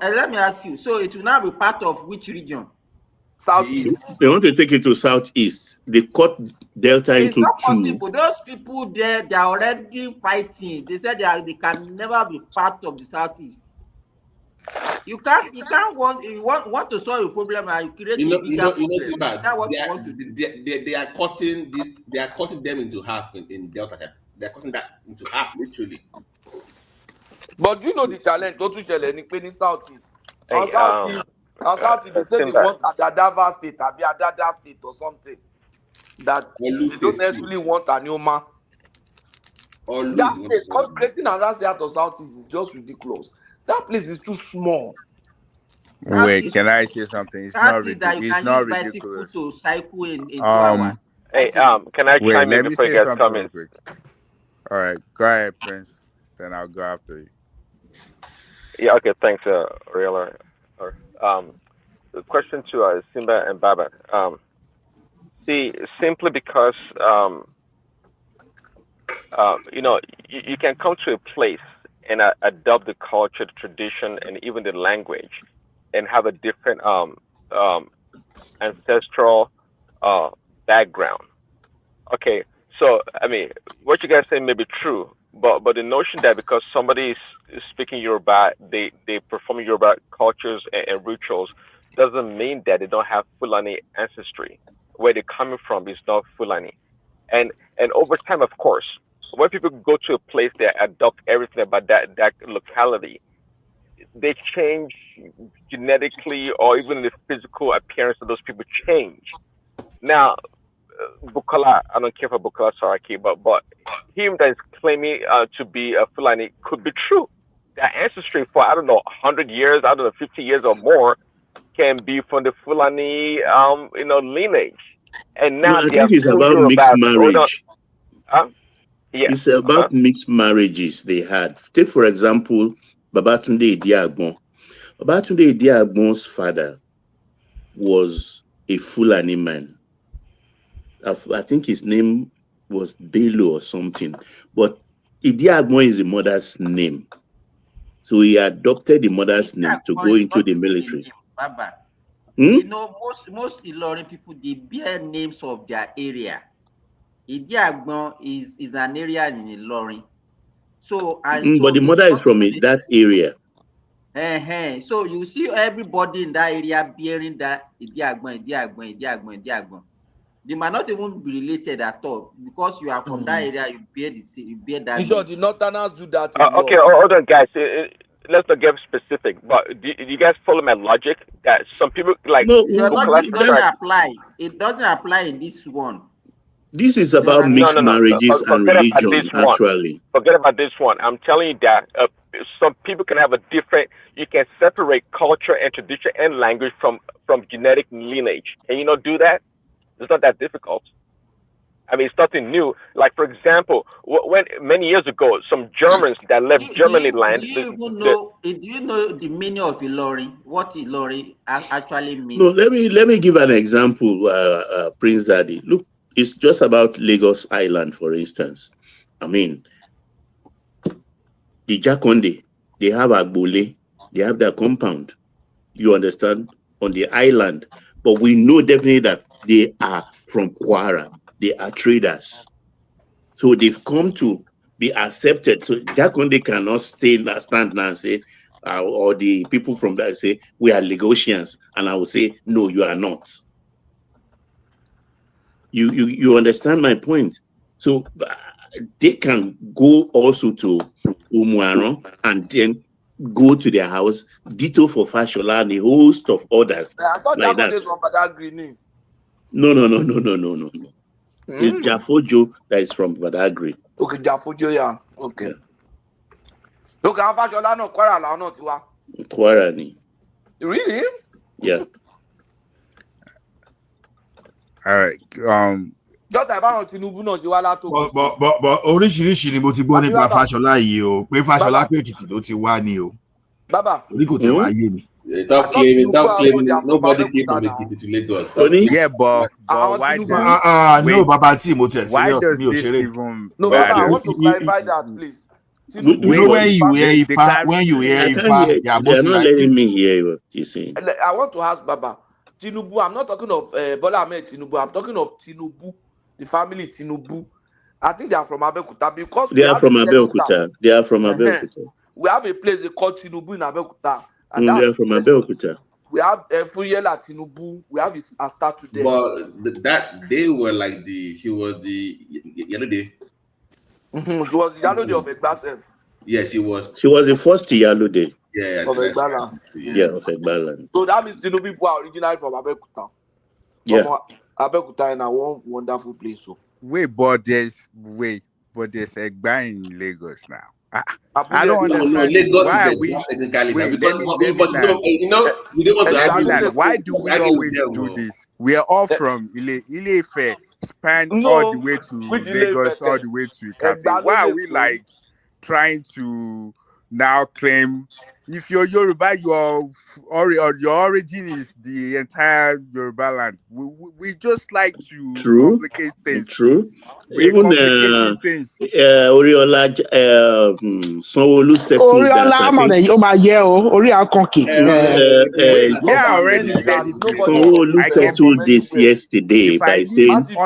Let me ask you. So it will now be part of which region? Southeast. They want to take it to Southeast. They cut Delta It's into not two. possible. Those people there, they are already fighting. They said they can never be part of the Southeast. You can't want to solve a problem and you create a bigger problem. That's what you want to do. They are cutting this. They are cutting them into half in Delta. They are cutting that into half, literally. But you know the challenge. Don't you tell any Southeast? Hey, Southeast, they say they want Adadava state, Abi Adada state or something. That they don't necessarily want a new man. That state, because creating another state out of Southeast is just ridiculous. That place is too small. Wait, can I say something? It's not ridiculous. It's not ridiculous. To cycle in 2 hours. Hey, can I chime in before you guys come in? Quick. All right, go ahead, Prince. Then I'll go after you. Yeah, okay, thanks, Ariella. The question to Simba and Baba. See, simply because you can come to a place and adopt the culture, the tradition, and even the language, and have a different ancestral background. Okay, so I mean, what you guys say may be true, but the notion that because somebody is speaking Yoruba, they perform Yoruba cultures and rituals, doesn't mean that they don't have Fulani ancestry. Where they're coming from is not Fulani, and over time, of course, when people go to a place, they adopt everything about that locality. They change genetically, or even the physical appearance of those people change. Now, Bukola, I don't care for Bukola Saraki, but him that is claiming to be a Fulani could be true. Their ancestry for, I don't know, 100 years, I don't know, 50 years or more, can be from the Fulani, lineage. And now I think it's about mixed marriage. Yeah. It's about mixed marriages they had. Take, for example, Babatunde Idiagbon. Babatunde Idiagbon's father was a Fulani man. I think his name was Bello or something. But Idiagbon is the mother's name. So he adopted the mother's name to go into the military. Baba. You know, most Ilorin people, they bear names of their area. Idiagbon is an area in Ilorin. So, but the mother is from that area. So you see everybody in that area bearing that Idiagbon. They might not even be related at all because you are from that area. You bear that. So the Northerners do that. Okay, hold on, guys. Let's not get specific, but do you guys follow my logic that some people like your logic doesn't apply. It doesn't apply in this one. This is about mixed marriages and religion, actually. Forget about this one. I'm telling you that some people can have a different. You can separate culture and tradition and language from genetic lineage. Can you not do that? It's not that difficult. I mean, it's nothing new. Like, for example, when many years ago, some Germans that left Germany land. Do you know the meaning of Ilorin? What Ilorin actually means? No, let me give an example, Prince Daddy. Look, it's just about Lagos Island, for instance. I mean, the Jakonde, they have Agbole, they have their compound. You understand? On the island. But we know definitely that they are from Kwara. They are traders. So they've come to be accepted. So Jakonde cannot stand now and say, or the people from that say, we are Lagosians. And I will say, no, you are not. You understand my point? So they can go also to Umuaron and then go to their house, ditto for Fashola and a host of others. I thought like that was from Badagry. No. It's Jafojo that is from Badagry. Okay, Jafojo, yeah. Okay. Look, Fashola no Kwara la no tiwa. Kwara ni. Really? Yeah. All right. Just about Tinubu náà ṣe wá látò. But oríṣiríṣi ni mo ti gbọ́ nípa Fáṣọlá yìí o, pé Fáṣọlá pé Èkìtì ló ti wá ni o. Bàbá. Orí kò tẹ̀ wá yé mi. Stop claiming. Nobody came from Ekiti to Lagos. Stop claiming. Yeah, but why does no, Baba Timothy, why serious does me this Oshere. even No, Baba, I want to clarify that, please. You know when you hear Ifa, when you hear I can't hear. Ifa, They are not letting me hear what you're saying. I want to ask Baba, Tinubu, I'm not talking of Bola Ahmed Tinubu, I'm talking of Tinubu, the family Tinubu. I think they are from Abeokuta because They are from Abeokuta. They are from Abeokuta. We have a place they call Tinubu in Abeokuta. And They are from Abeokuta. We have Fuyela Tinubu. We have his statue there. But that they were like she was the yellow day. She was the yellow day of Egbaself. Yeah, she was. She was the first yellow day. Yeah, of Egbala. Yeah, of Egbala. So that means Tinubu people are originally from Abeokuta. Yeah. Abeokuta is one wonderful place. So. but there's Egba in Lagos now. I don't understand. No, Lagos why is we technically now because we don't want to argue. Why do we always do this? We are all from Ile-Ife, span all the way to Lagos, all the way to Ikate. Why are we like trying to now claim if you're Yoruba, your origin is the entire Yoruba land? We just like to complicate things. True. We're complicating things. Oriola Sanwo-Olu settled Oriola, I already said it. Sanwo-Olu settled this yesterday by saying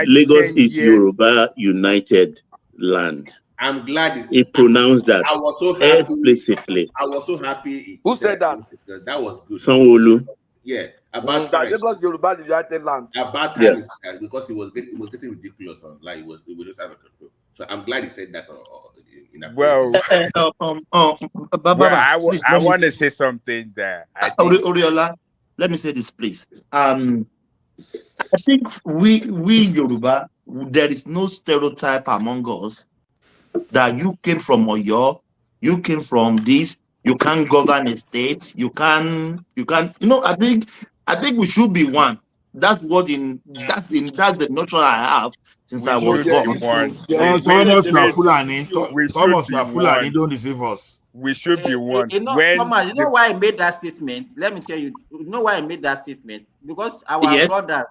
Lagos is Yoruba United Land. I'm glad he pronounced that. I was so happy explicitly. I was so happy. Who said that? That was good. Sanwo-Olu. Yeah, about time. Lagos Yoruba United Land. About time is because it was getting ridiculous online. It was just out of control. So I'm glad he said that. I want to say something there. Oriola, let me say this, please. I think we Yoruba, there is no stereotype among us that you came from Oyo, you came from this, you can't govern a state, you can, I think we should be one. That's that's the notion I have since I was born. Thomas, you are Fulani. Thomas, you are Fulani. Don't deceive us. We should be one. Thomas, you know why I made that statement? Let me tell you. You know why I made that statement? Because our brothers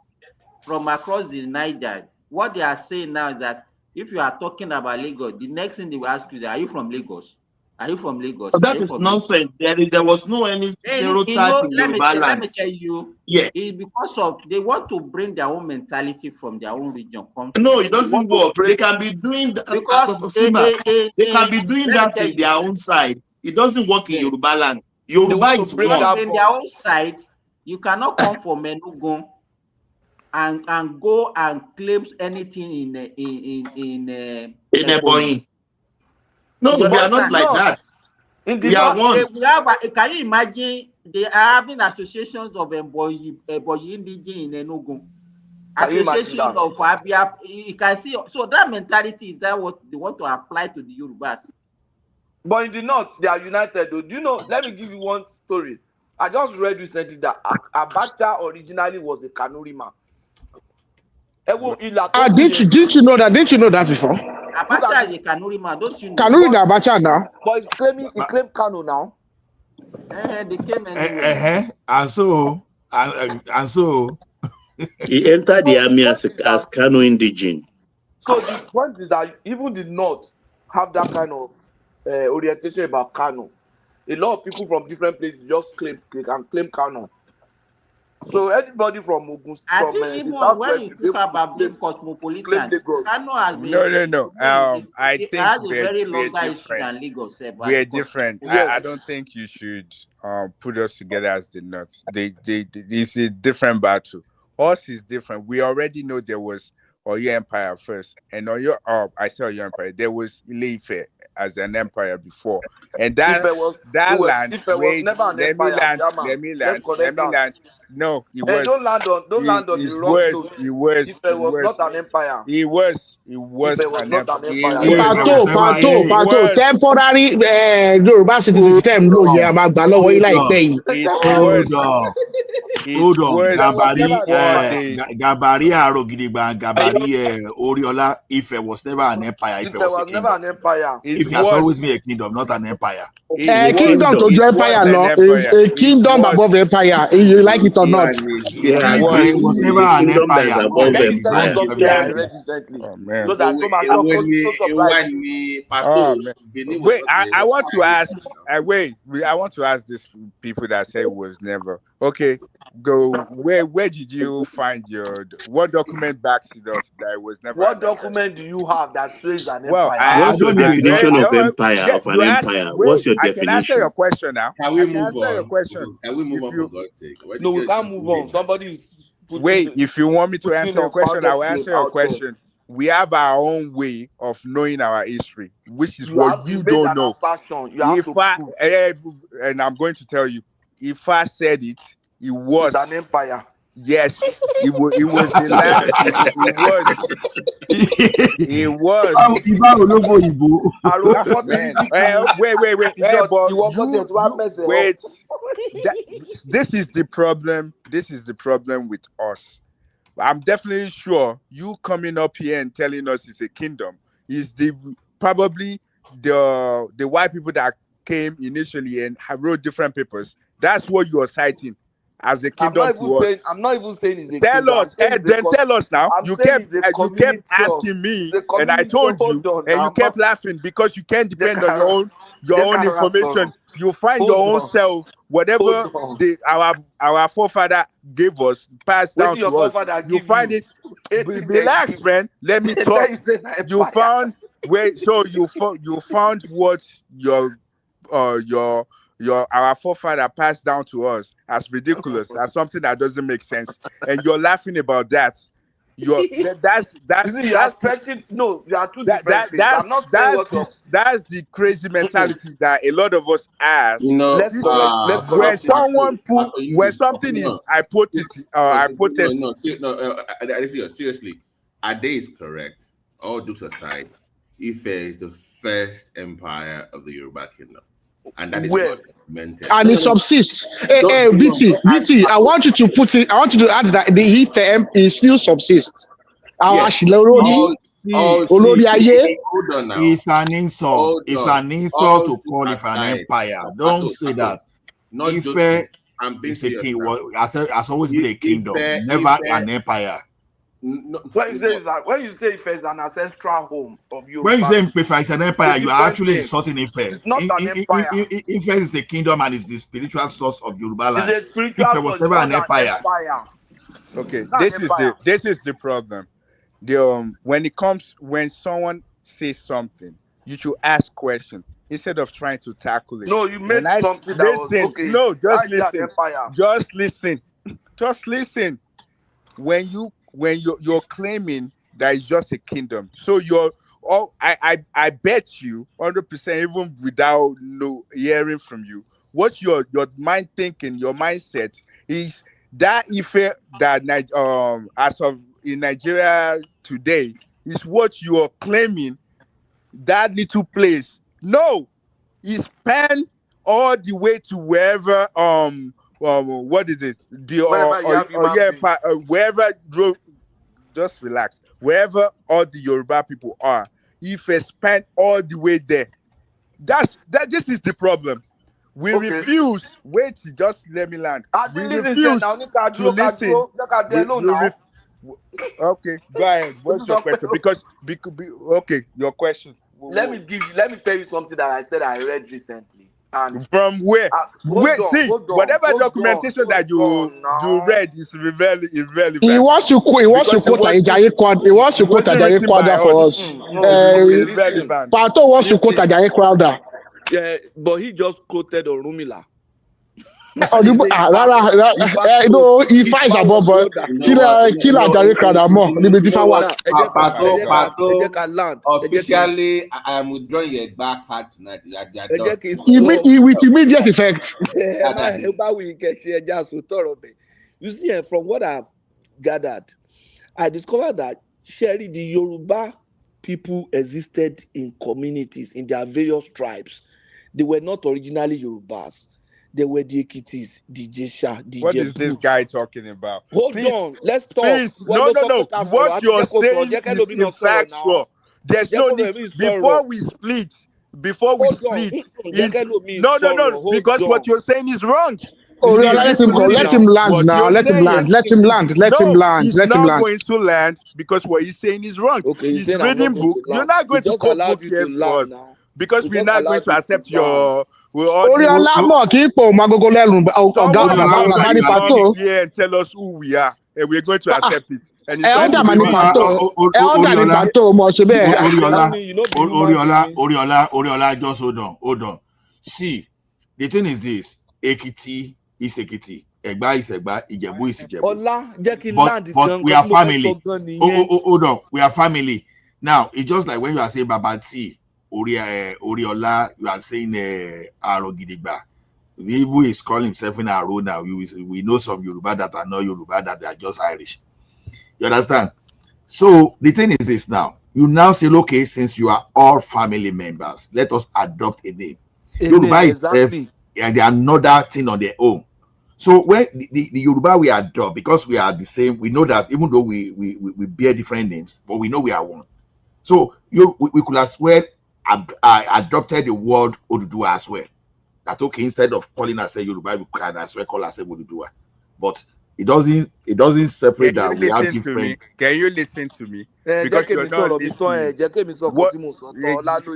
from across the Niger, what they are saying now is that if you are talking about Lagos, the next thing they will ask you is, are you from Lagos? Are you from Lagos? That is nonsense. There was no any stereotype in Yoruba land. Let me tell you. Yeah. It's because of they want to bring their own mentality from their own region. No, it doesn't work. They can be doing that because they can be doing that in their own side. It doesn't work in Yoruba land. Yoruba is one. In their own side, you cannot come from Enugu and go and claim anything in Ebonyi. No, we are not like that. We are one. Can you imagine they are having associations of Ebonyi indigenous in Enugu? Association of Abia. You can see. So that mentality is that what they want to apply to the Yorubas. But in the north, they are united. Though. Do you know? Let me give you one story. I just read recently that Abacha originally was a Kanuri man. Didn't you know that? Didn't you know that before? Abacha is a Kanuri man, don't you know? Kanuri the Abacha now. But he claimed Kano now. They came anyway. And so he entered the army as Kano indigene. So the point is that even the north have that kind of orientation about Kano. A lot of people from different places just claim Kano. So anybody from Ogun, I think even when you talk about being cosmopolitan, Kano has been no. I think has a very longer history than Lagos. We're different. Yes. I don't think you should put us together as the North. It's a different battle. Us is different. We already know there was Oyo Empire first, and Oyo Empire. There was Ile-Ife as an empire before, and that land. Wait, let me land. No, it was. Don't land on the wrong note. It was not an empire. It was an empire. Pato, temporary Yoruba citizenship. No, yeah, Hold on. Gabari Oriola, Ife was never an empire. Ife was a was never kingdom. an empire. Ife has always been a kingdom, not an empire. A kingdom to empire law is a kingdom above empire. You like it or not? Yeah, Ife was never a an kingdom that is empire. above Let me tell you empire. something I read recently. Oh man. So that some are so surprised. Oh man. Wait, I want to ask. I want to ask these people that say it was never. Okay, go. Where did you find what document backs it up that it was never? What document do you have that says an Well, empire? What's your definition of empire, of an empire? What's your I can answer definition? your question now. Can we I can move answer your on? question. Can we move on for God's sake? No, we can't move on. Somebody is Wait, if you want me to answer your question, I will unfounded answer your claim out question. We have our own way of knowing our history, which is You what have you to make don't an know. assertion. You have to prove. And I'm going to tell you, if I said it, it was It's an empire. Yes, it was the land. It was. It was. Wait. Wait. This is the problem. This is the problem with us. I'm definitely sure you coming up here and telling us it's a kingdom is probably the white people that came initially and have wrote different papers. That's what you are citing as a kingdom to us. I'm not even saying it's a tell kingdom. us, tell us now. You kept asking me, and I told you, and you kept laughing because you can't depend on your own information. You find your own self, whatever our forefather gave us, passed down to us. You find it. Relax, friend. Let me talk. You found you found what our forefather passed down to us as ridiculous, as something that doesn't make sense, and you're laughing about that. You are stretching. No, you are two different things. I'm not saying that's the crazy mentality that a lot of us have. Let's when someone when something is hypothesis. Seriously, Ade is correct. All jokes aside, Ife is the first empire of the Yoruba kingdom. And that is what meant. And it subsists. BT, I want you to put it. I want you to add that the Ife is still subsists. It's an insult. It's an insult to call it an empire. Don't say that. Ife is a king. Has always been a kingdom, never an empire. No, when you say Ife is an ancestral home of Yoruba, when you say Ife is an empire, you are actually insulting Ife. It's not an empire. Ife is the kingdom and is the spiritual source of Yoruba land. It's a spiritual Ife was never an empire. Okay, this is the problem. When someone says something, you should ask questions instead of trying to tackle it. No, you made something that was okay. No, just listen. Just listen. When you're claiming that it's just a kingdom, so I bet you 100%, even without hearing from you, what your mind thinking, your mindset is that Ife that as of in Nigeria today is what you are claiming. That little place, no, it span all the way to wherever what is it? Wherever. Just relax. Wherever all the Yoruba people are, if they span all the way there, this is the problem. We refuse. Wait, just let me land. We refuse to listen. Okay, go ahead. What's your question? Because okay, your question. Let me tell you something that I said I read recently. And from where? Whatever documentation that you read is irrelevant. He wants to quote Ajayi Crowder for us. Pato wants to quote Ajayi Crowder. Yeah, but he just quoted Orunmila. No, Ifa is above, but kill Ajayi Crowder more. Officially, I am withdrawing your back card tonight. With immediate effect. You see, from what I've gathered, I discovered that the Yoruba people existed in communities in their various tribes. They were not originally Yorubas. there were the Ekitis, the Jesha, the What is this Jebu. guy talking about? Hold Please, on, let's talk. please. No. What you're saying is infactual. There's no need. Before we split, no, because what you're saying is wrong. Oh, You let need to him go. listen. Let him land What now. you're Let him saying land. Let him is- land. Let him no, land. he's Let him not land. going to land because what he's saying is wrong. Okay, He's saying I'm reading not going book. to You're land. not We going to just quote allowed book you here to for land us now. because We we're just not going allowed to you accept to land. your. All Oriola mo kì í pò magogo lẹ́rù Someone is not going to come pato. here and tell us who we are, and we're going to accept it. And he's Elder trying to mani read pato. Elder ni pato mo ṣe Oriola, just hold on. See, the thing is this: Ekiti is Ekiti, Egba is Egba, Ijebu is Ijebu. Ọlá jẹ́ kí n But land gan we nǹkan are tí mo fẹ́ family. sọ gan nìyẹn. Hold on, we are family. Now it's just like when you are saying Babati, Oriola, you are saying Arogidigba. Who is calling himself in a road now? We know some Yoruba that are not Yoruba, that they are just Irish. You understand? So the thing is this now. You now say, okay, since you are all family members, let us adopt a name. Yoruba is Exactly. and they are another thing on their own. So when the Yoruba we adopt, because we are the same, we know that even though we bear different names, but we know we are one. So we could as well adopted the word Oduduwa as well. That okay, instead of calling ourselves Yoruba, we can as well call ourselves Oduduwa. But it doesn't separate Can you that we have listen to different. me? Can you listen to me? Because you're not listening. What?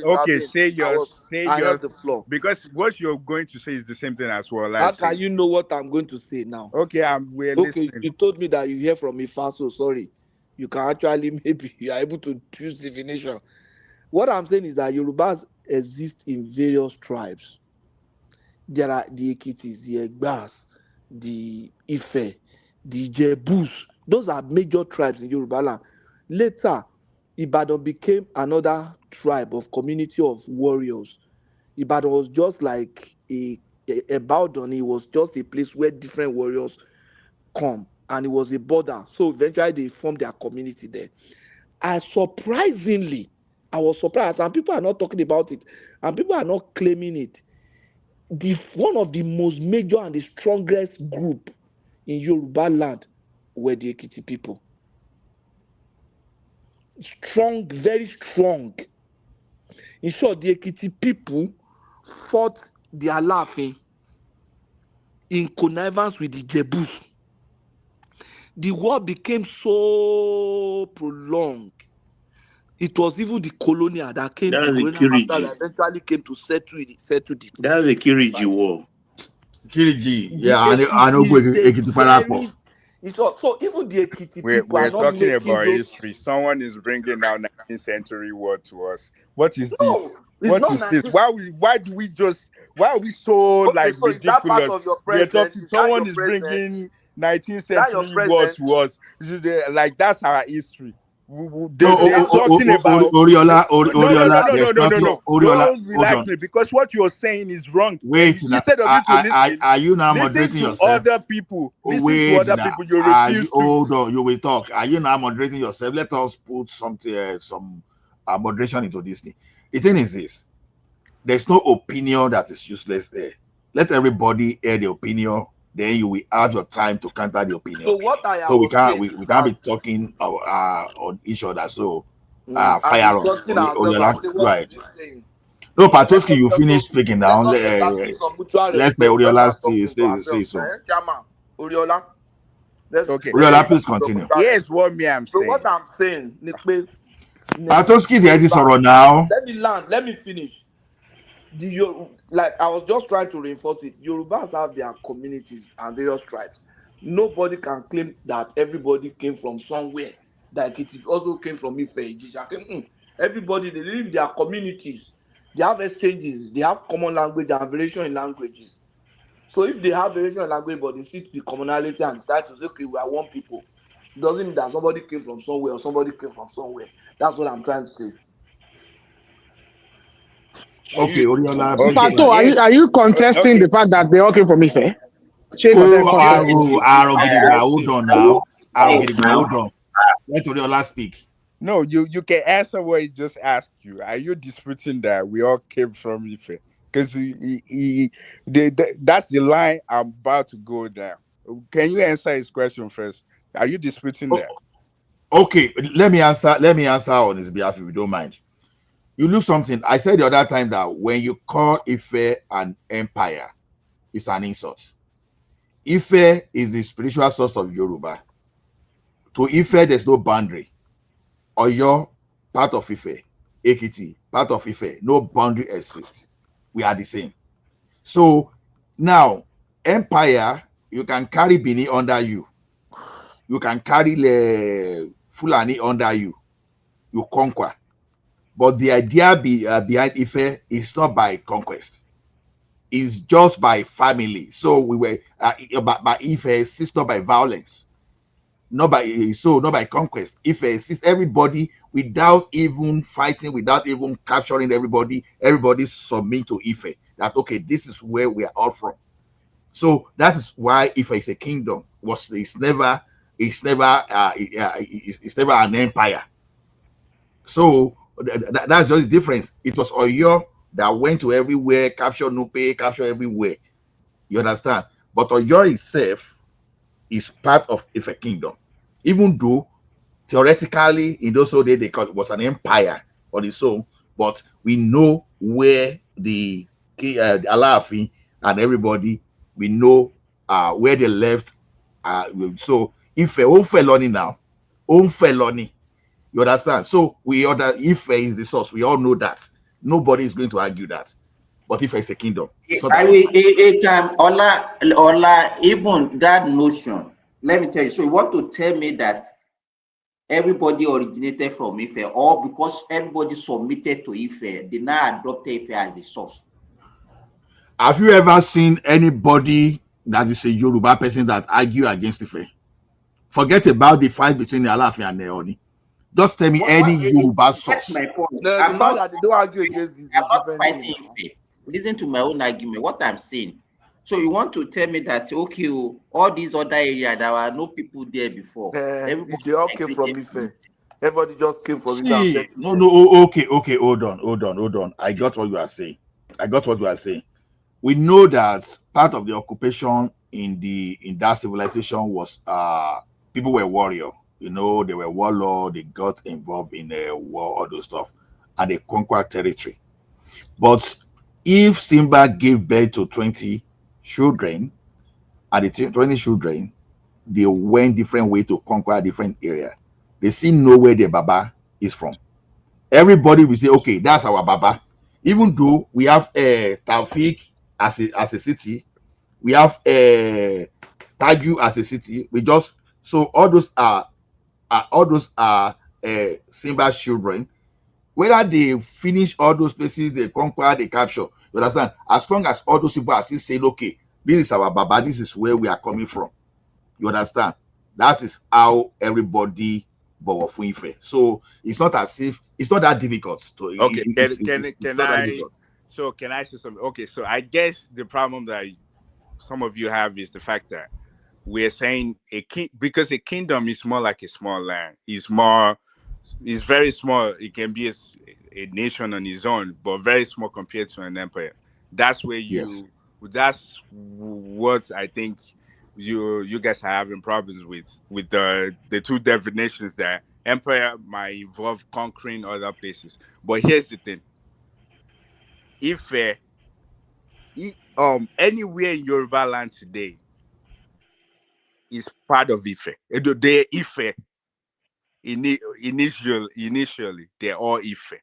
Okay, say yours. Say yours. Because what you're going to say is the same thing as well. How can you know what I'm going to say now? Okay, we're listening. You told me that you hear from Ifa, so sorry. You can actually maybe you are able to choose divination. What I'm saying is that Yorubas exist in various tribes. There are the Ekitis, the Egbas, the Ife, the Jebus. Those are major tribes in Yoruba land. Later, Ibadan became another tribe of community of warriors. Ibadan was just like a Bowdon. It was just a place where different warriors come, and it was a border. So eventually they formed their community there. And surprisingly, I was surprised, and people are not talking about it, and people are not claiming it. One of the most major and the strongest group in Yoruba land were the Ekiti people. Strong, very strong. In short, the Ekiti people fought the Alaafin in connivance with the Jebus. The war became so prolonged. It was even the colonial that came, the colonial master that eventually came to settle it. That's the Kiriji war. Kiriji, yeah, I know Ekiti Parapo. So even the Ekiti people we're are not talking making about those. history. Someone is bringing now 19th century word to us. What is No, this? it's What not is 19th. this? Why are we so like So is that part ridiculous? of your We're present? talking. Is that Someone your is present? bringing 19th Is that your century word present? to us. This is like that's our history. They're talking about Oriola. No. Oriola, Don't relax me because what you're saying is wrong. Wait, Instead of you to listen, are you now listen moderating to yourself? other people. Listen to Wait, other now. people. You refuse to. Hold on, you will talk. Are you now moderating yourself? Let us put something, some moderation into this thing. The thing is this: there's no opinion that is useless there. Let everybody hear the opinion. Then you will have your time to counter the opinion. So what I So we was saying can't is be that talking on each other. So and fire on. discussing ourselves and say, Go what ahead. is he saying? No, Let Patoski, us you also finish speaking now. let us establish some mutual Let's let respect when we Oriola are talking to say ourselves. so. Chairman, Oriola. Okay. Oriola, please establish some continue. mutual Here's respect. what me I'm So saying. what I'm saying, Patoski is ready sorrow now. let me land. Let me finish. Like I was just trying to reinforce it. Yorubas have their communities and various tribes. Nobody can claim that everybody came from somewhere. Like it also came from Ife. Everybody they live in their communities. They have exchanges. They have common language and variation in languages. So if they have variation in language, but they see to the commonality and decide to say, okay, we are one people, doesn't mean that somebody came from somewhere or somebody came from somewhere. That's what I'm trying to say. Okay, Oriola. Pato, are you contesting the fact that they all came from Ife? Gidigba, hold on now. Gidigba, hold on. Let Oriola speak. No, you can answer what he just asked you. Are you disputing that we all came from Ife? Because that's the line I'm about to go down. Can you answer his question first? Are you disputing that? Okay, let me answer. Let me answer on his behalf if you don't mind. You look something. I said the other time that when you call Ife an empire, it's an insult. Ife is the spiritual source of Yoruba. To Ife, there's no boundary. Oyo, part of Ife. Ekiti, part of Ife. No boundary exists. We are the same. So now, empire, you can carry Bini under you. You can carry the Fulani under you. You conquer. But the idea behind Ife is not by conquest. It's just by family. So we were by Ife exists not by violence, not by conquest. Ife exists everybody without even fighting, without even capturing everybody. Everybody submit to Ife. That okay, this is where we are all from. So that is why Ife is a kingdom. It's never an empire. So that's just the difference. It was Oyo that went to everywhere, capture Nupe, capture everywhere. You understand? But Oyo itself is part of Ife kingdom, even though theoretically in those old days they called it was an empire on its own. But we know where the Alaafin and everybody, we know where they left. So Ife own felony now, own felony. You understand? So we order Ife is the source. We all know that. Nobody is going to argue that. But Ife is a kingdom. I will Ola, even that notion. Let me tell you. So you want to tell me that everybody originated from Ife, or because everybody submitted to Ife, they now adopted Ife as the source? Have you ever seen anybody that is a Yoruba person that argue against Ife? Forget about the fight between the Alaafin and Neoni. Just tell me any Yoruba source. That's my point. No, the fact that they don't argue against this is a different thing. Ife. Listen to my own argument. What I'm saying. So you want to tell me that okay, all these other areas there were no people there before. They all came from Ife. Everybody just came from Ife. Okay, hold on. I got what you are saying. We know that part of the occupation in that civilization was people were warrior. You know, they were warlord. They got involved in a war, all those stuff, and they conquered territory. But if Simba gave birth to 20 children, and the 20 children, they went different way to conquer a different area. They still know where their Baba is from. Everybody will say, okay, that's our Baba. Even though we have Taufik as a city, we have Taju as a city. So all those are Simba's children. Whether they finish all those places, they conquer, they capture. You understand? As long as all those people are still saying, okay, this is our Baba, this is where we are coming from. You understand? That is how everybody bow for Ife. So it's not as if it's not that difficult to. Okay, Can I say something? Okay, so I guess the problem that some of you have is the fact that we're saying because a kingdom is more like a small land. It's very small. It can be a nation on its own, but very small compared to an empire. That's where that's what I think you guys are having problems with the two definitions that empire might involve conquering other places. But here's the thing: if anywhere in Yoruba land today is part of Ife, they Ife initially they're all Ife.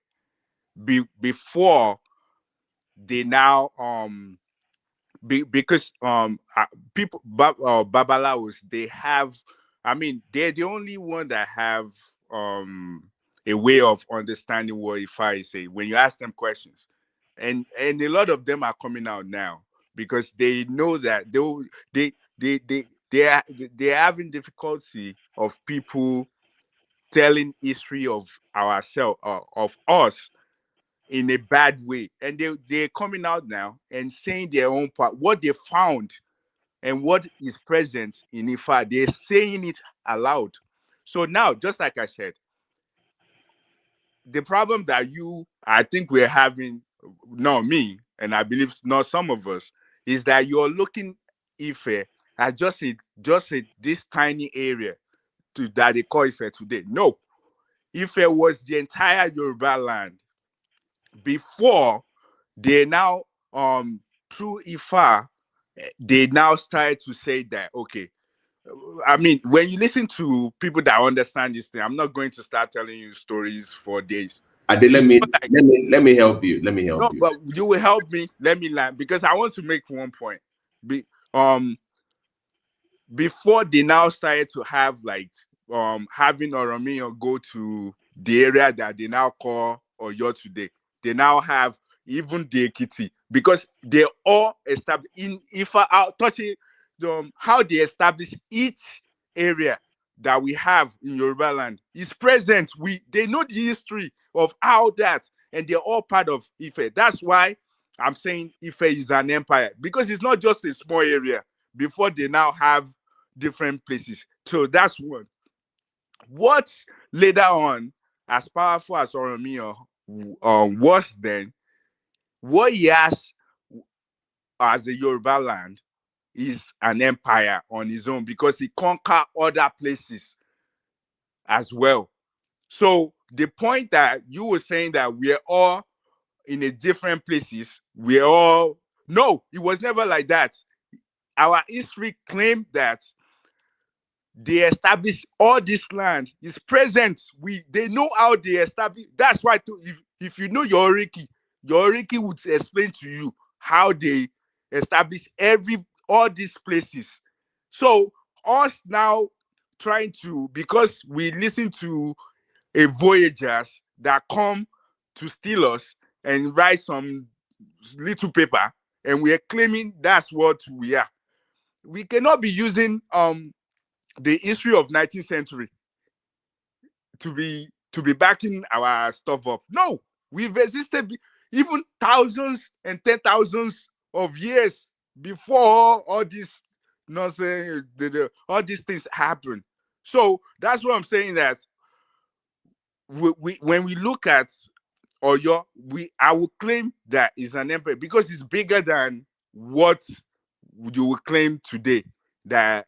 Before they now because people Babalawos, they have, I mean, they're the only one that have a way of understanding what Ifa is saying when you ask them questions, and a lot of them are coming out now because they know that they're having difficulty of people telling history of ourselves, of us, in a bad way, and they're coming out now and saying their own part, what they found and what is present in Ifa. They're saying it aloud. So now, just like I said, the problem that I think we're having, no, me, and I believe not some of us, is that you're looking Ife as just this tiny area that they call Ife today. No, Ife was the entire Yoruba land before they now through Ifa, they now started to say that, okay, I mean, when you listen to people that understand this thing, I'm not going to start telling you stories for days. Let me help you. Let me help no, you. But you will help me. Let me land, because I want to make one point. Before they now started to have like having Oromiyan go to the area that they now call Oyo today, they now have even the Ekiti, because they all established in Ifa touching how they establish each area that we have in Yoruba land is present. They know the history of how that, and they're all part of Ife. That's why I'm saying Ife is an empire, because it's not just a small area. Before they now have different places. So that's one. What later on, as powerful as Oromiyan was then, what he has as a Yoruba land is an empire on his own, because he conquered other places as well. So the point that you were saying that we're all in a different places, no, it was never like that. Our history claimed that they established all this land is present. They know how they establish. That's why if you know your Oriki would explain to you how they establish all these places. So us now trying to, because we listen to a voyagers that come to steal us and write some little paper, and we are claiming that's what we are. We cannot be using the history of 19th century to be backing our stuff up. No, we've existed even thousands and 10,000s of years before all this nonsense, all these things happen. So that's what I'm saying, that when we look at Oyo, I will claim that it's an empire because it's bigger than what you will claim today, that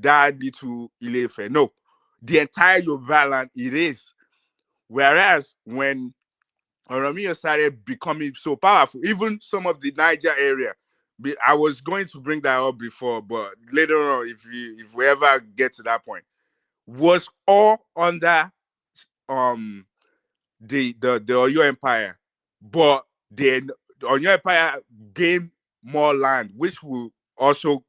little Ile-Ife. No, the entire Yoruba land, it is. Whereas when Oromiyan started becoming so powerful, even some of the Niger area, I was going to bring that up before, but later on, if we ever get to that point, was all under the Oyo Empire, but then the Oyo Empire gained more land, which will also,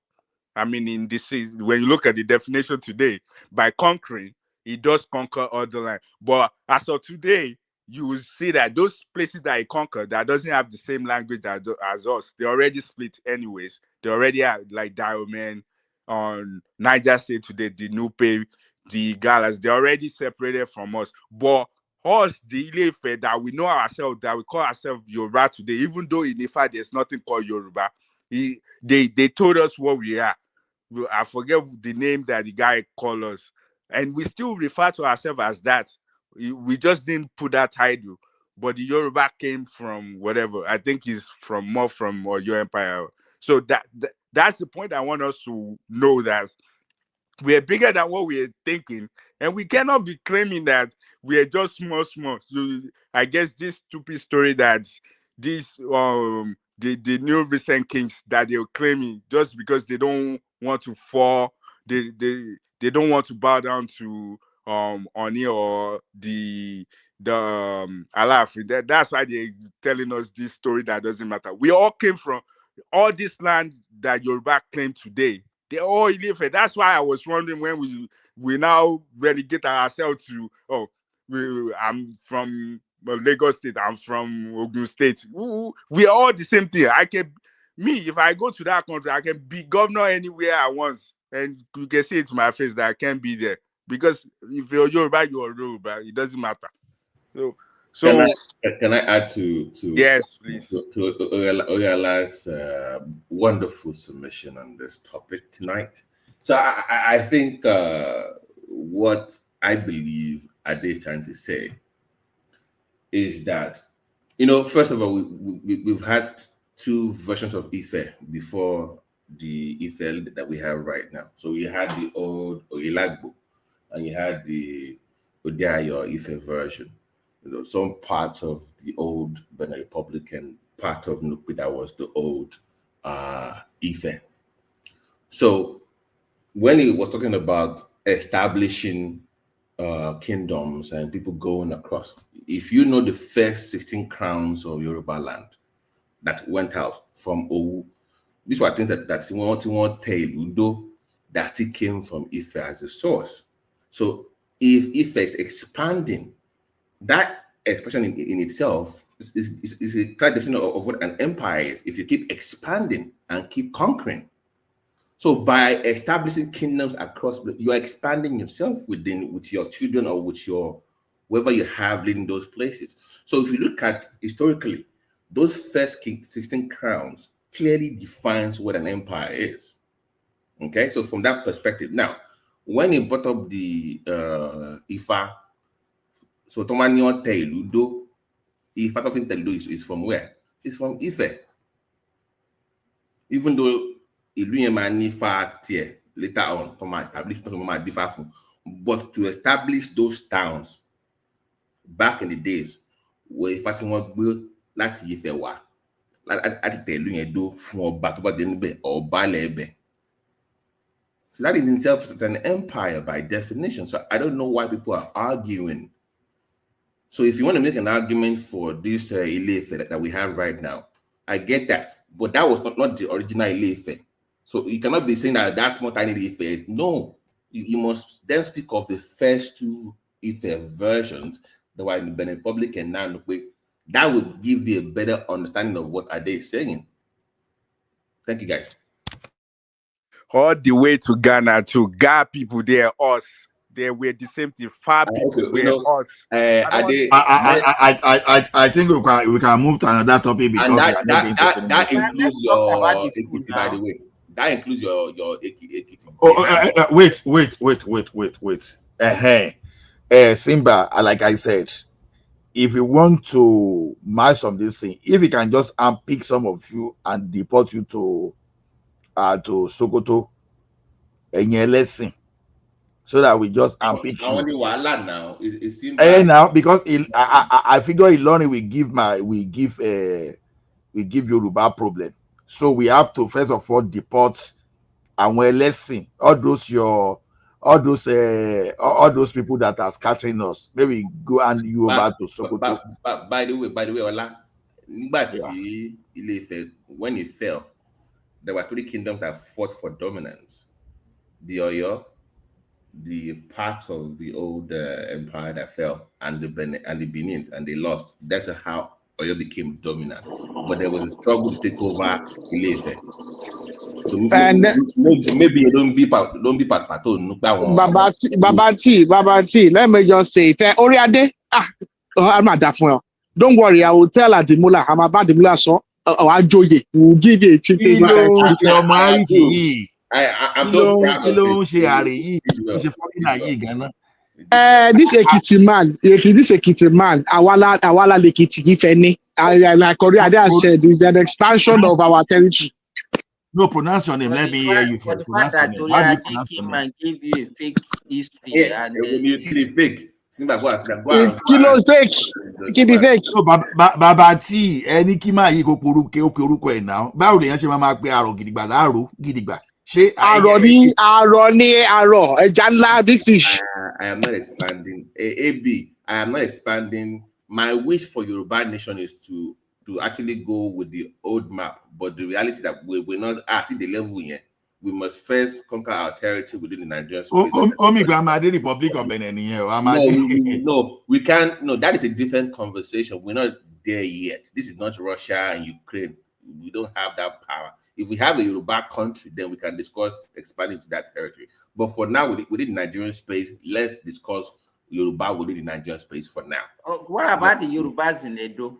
I mean, in this, when you look at the definition today, by conquering, it does conquer other land. But as of today, you will see that those places that it conquered that doesn't have the same language as us, they already split anyways. They already have like Dioman on Niger State today, the Nupe, the Galas, they already separated from us. But us, the Ile-Ife, that we know ourselves, that we call ourselves Yoruba today, even though in Ifa there's nothing called Yoruba, they told us what we are. I forget the name that the guy called us, and we still refer to ourselves as that. We just didn't put that title, but the Yoruba came from whatever. I think it's more from your empire. So that's the point I want us to know, that we're bigger than what we're thinking, and we cannot be claiming that we are just small. So I guess this stupid story that this the new recent kings that they're claiming, just because they don't want to fall, they don't want to bow down to Oni or the Alaf. That's why they're telling us this story that doesn't matter. We all came from all this land that Yoruba claim today. They all live it. That's why I was wondering when we now relegate ourselves to I'm from Lagos State, I'm from Ogun State. We are all the same thing. If I go to that country, I can be governor anywhere I want, and you can see it to my face that I can't be there, because if you're Yoruba, you're Yoruba. It doesn't matter. So can I add to yes, please, to Oyala's wonderful submission on this topic tonight? So I think what I believe Ade is trying to say is that, first of all, we've had two versions of Ife before the Ife that we have right now. So you had the old Oyelagbo, and you had the Odiayo Ife version. Some parts of the old Benin Republic and part of Nukwi that was the old Ife. So when he was talking about establishing kingdoms and people going across, if you know the first 16 crowns of Yoruba land that went out from Owu, these were things that want tale Udo that still came from Ife as a source. So if Ife is expanding, that expression in itself is a clear definition of what an empire is. If you keep expanding and keep conquering. So by establishing kingdoms across, you're expanding yourself with your children or with your whoever you have leading those places. So if you look at historically, those first 16 crowns clearly defines what an empire is. Okay, so from that perspective, now when he brought up the Ifa, so Tomanyo Teiludo, Ifa of Teiludo is from where? It's from Ife. Even though later on, Thomas established but to establish those towns back in the days where Ifa built láti Ife wá láti tẹ̀lú yẹn dó fún ọba tó bá dé níbẹ̀ ọba lẹ́bẹ̀. So that in itself is an empire by definition. So I don't know why people are arguing. So if you want to make an argument for this Ile-Ife that we have right now, I get that. But that was not the original Ile-Ife. So you cannot be saying that that's what tiny Ife is. No, you must then speak of the first two Ife versions that were in the Benin Republic and now Nukwe. That would give you a better understanding of what Ade is saying. Thank you, guys. All the way to Ghana to Ga people there, us. They were the same thing. Far people were us. I think we can move to another topic because that includes your Ekiti, by the way. That includes your Ekiti. Wait. Simba, like I said, if you want to match some this thing, if you can just unpick some of you and deport you to Sokoto and your lesson, so that we just unpick you. Now it seems now because I figure Iloni we give Yoruba problem, so we have to first of all deport and we're lesson all those people that are scattering us. Maybe go and you over to Sokoto. But by the way, Ola, when it fell, there were three kingdoms that fought for dominance: the Oyo, the part of the old empire that fell, and the Benins, and they lost. That's how Oyo became dominant. But there was a struggle to take over Ile-Ife. So maybe you don't be part Baba T, let me just say it. Oriade, I'm not that for. Don't worry, I will tell Adimula. I'm about Adimula, so I'll we'll give you a chief. I'm so proud of this Ekiti man, Awala Lekiti, if any. Like Oriade said, is an expansion of our territory. No, pronounce your name. Let me hear you for first. the fact that Oriade came and gave you a fake history and fake. Kilo fake. Keep it fake. So Baba T, any kima yi ko poruko e now. Báwo lèyàn ṣe máa pe àrò gidigba láàrò gidigba. Ṣé àrò ẹja ńlá big fish. I am not expanding. AB, I am not expanding. My wish for Yoruba nation is to actually go with the old map, but the reality that we're not at the level yet. We must first conquer our territory within the Nigerian space. Republic of Benin. No, we can't. No, that is a different conversation. We're not there yet. This is not Russia and Ukraine. We don't have that power. If we have a Yoruba country, then we can discuss expanding to that territory. But for now, within the Nigerian space, let's discuss Yoruba within the Nigerian space for now. What about the Yorubas in Edo?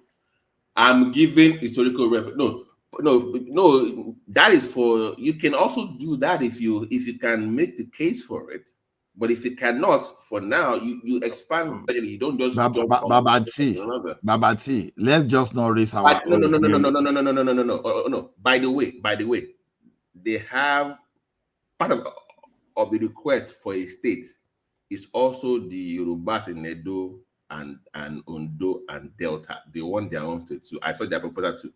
I'm giving historical reference. No. That is for, you can also do that if you can make the case for it. But if you cannot, for now, you expand gradually. You don't just jump on Babati, let's just not raise our no. By the way, they have part of the request for a state is also the Yorubas in Edo and Ondo and Delta. They want their own state too. I saw their proposal too.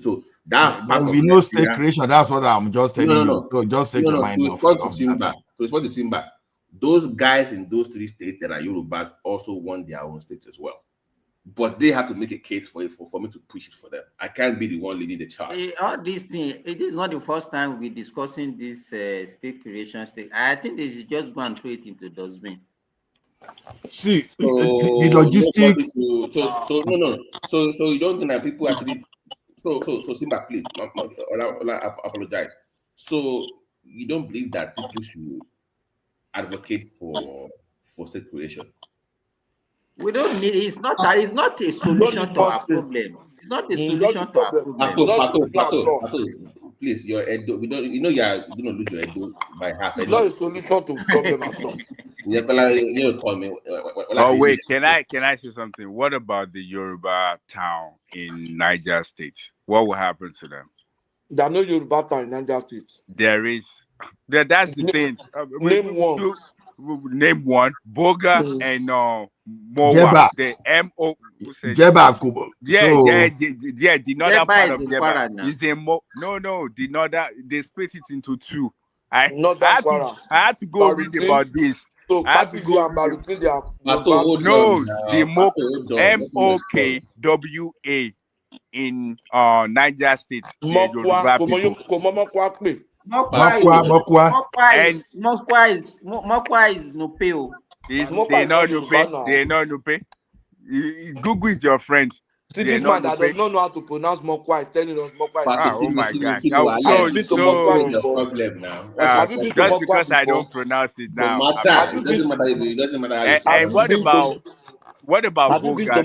So that there will be no state creation. That's what I'm just telling you. So just take your mind off that. To respond to Simba, those guys in those 3 states that are Yorubas also want their own state as well. But they have to make a case for it for me to push it for them. I can't be the one leading the charge. All these things, it is not the first time we're discussing this state creation state. I think they should just go and throw it into dustbin. See, the logistics. So you don't think that people actually. So Simba, please, I apologize. So you don't believe that people should advocate for state creation? We don't need. It's not a solution to our problem. It's not a solution to our problem. Pato, please, your Edo. We don't. You know you are going to lose your Edo by half. It's not a solution to problem at all. Oh wait, can I say something? What about the Yoruba town in Niger State? What will happen to them? There are no Yoruba town in Niger State. There is. That's the thing. Name one. Name one. Boga and Mowa. Jeba. The M.O. Jeba. The northern part of Jeba is a the northern. They split it into 2. I had to go read about this. So I have to go. The MOKWA in Niger State. Mokwa is no pay. They not no pay. Google is your friend. See, this man that does not know how to pronounce Mokwa is telling us Mokwa is oh my gosh. Just because I don't pronounce it now. It doesn't matter. And what about Boga? Bouga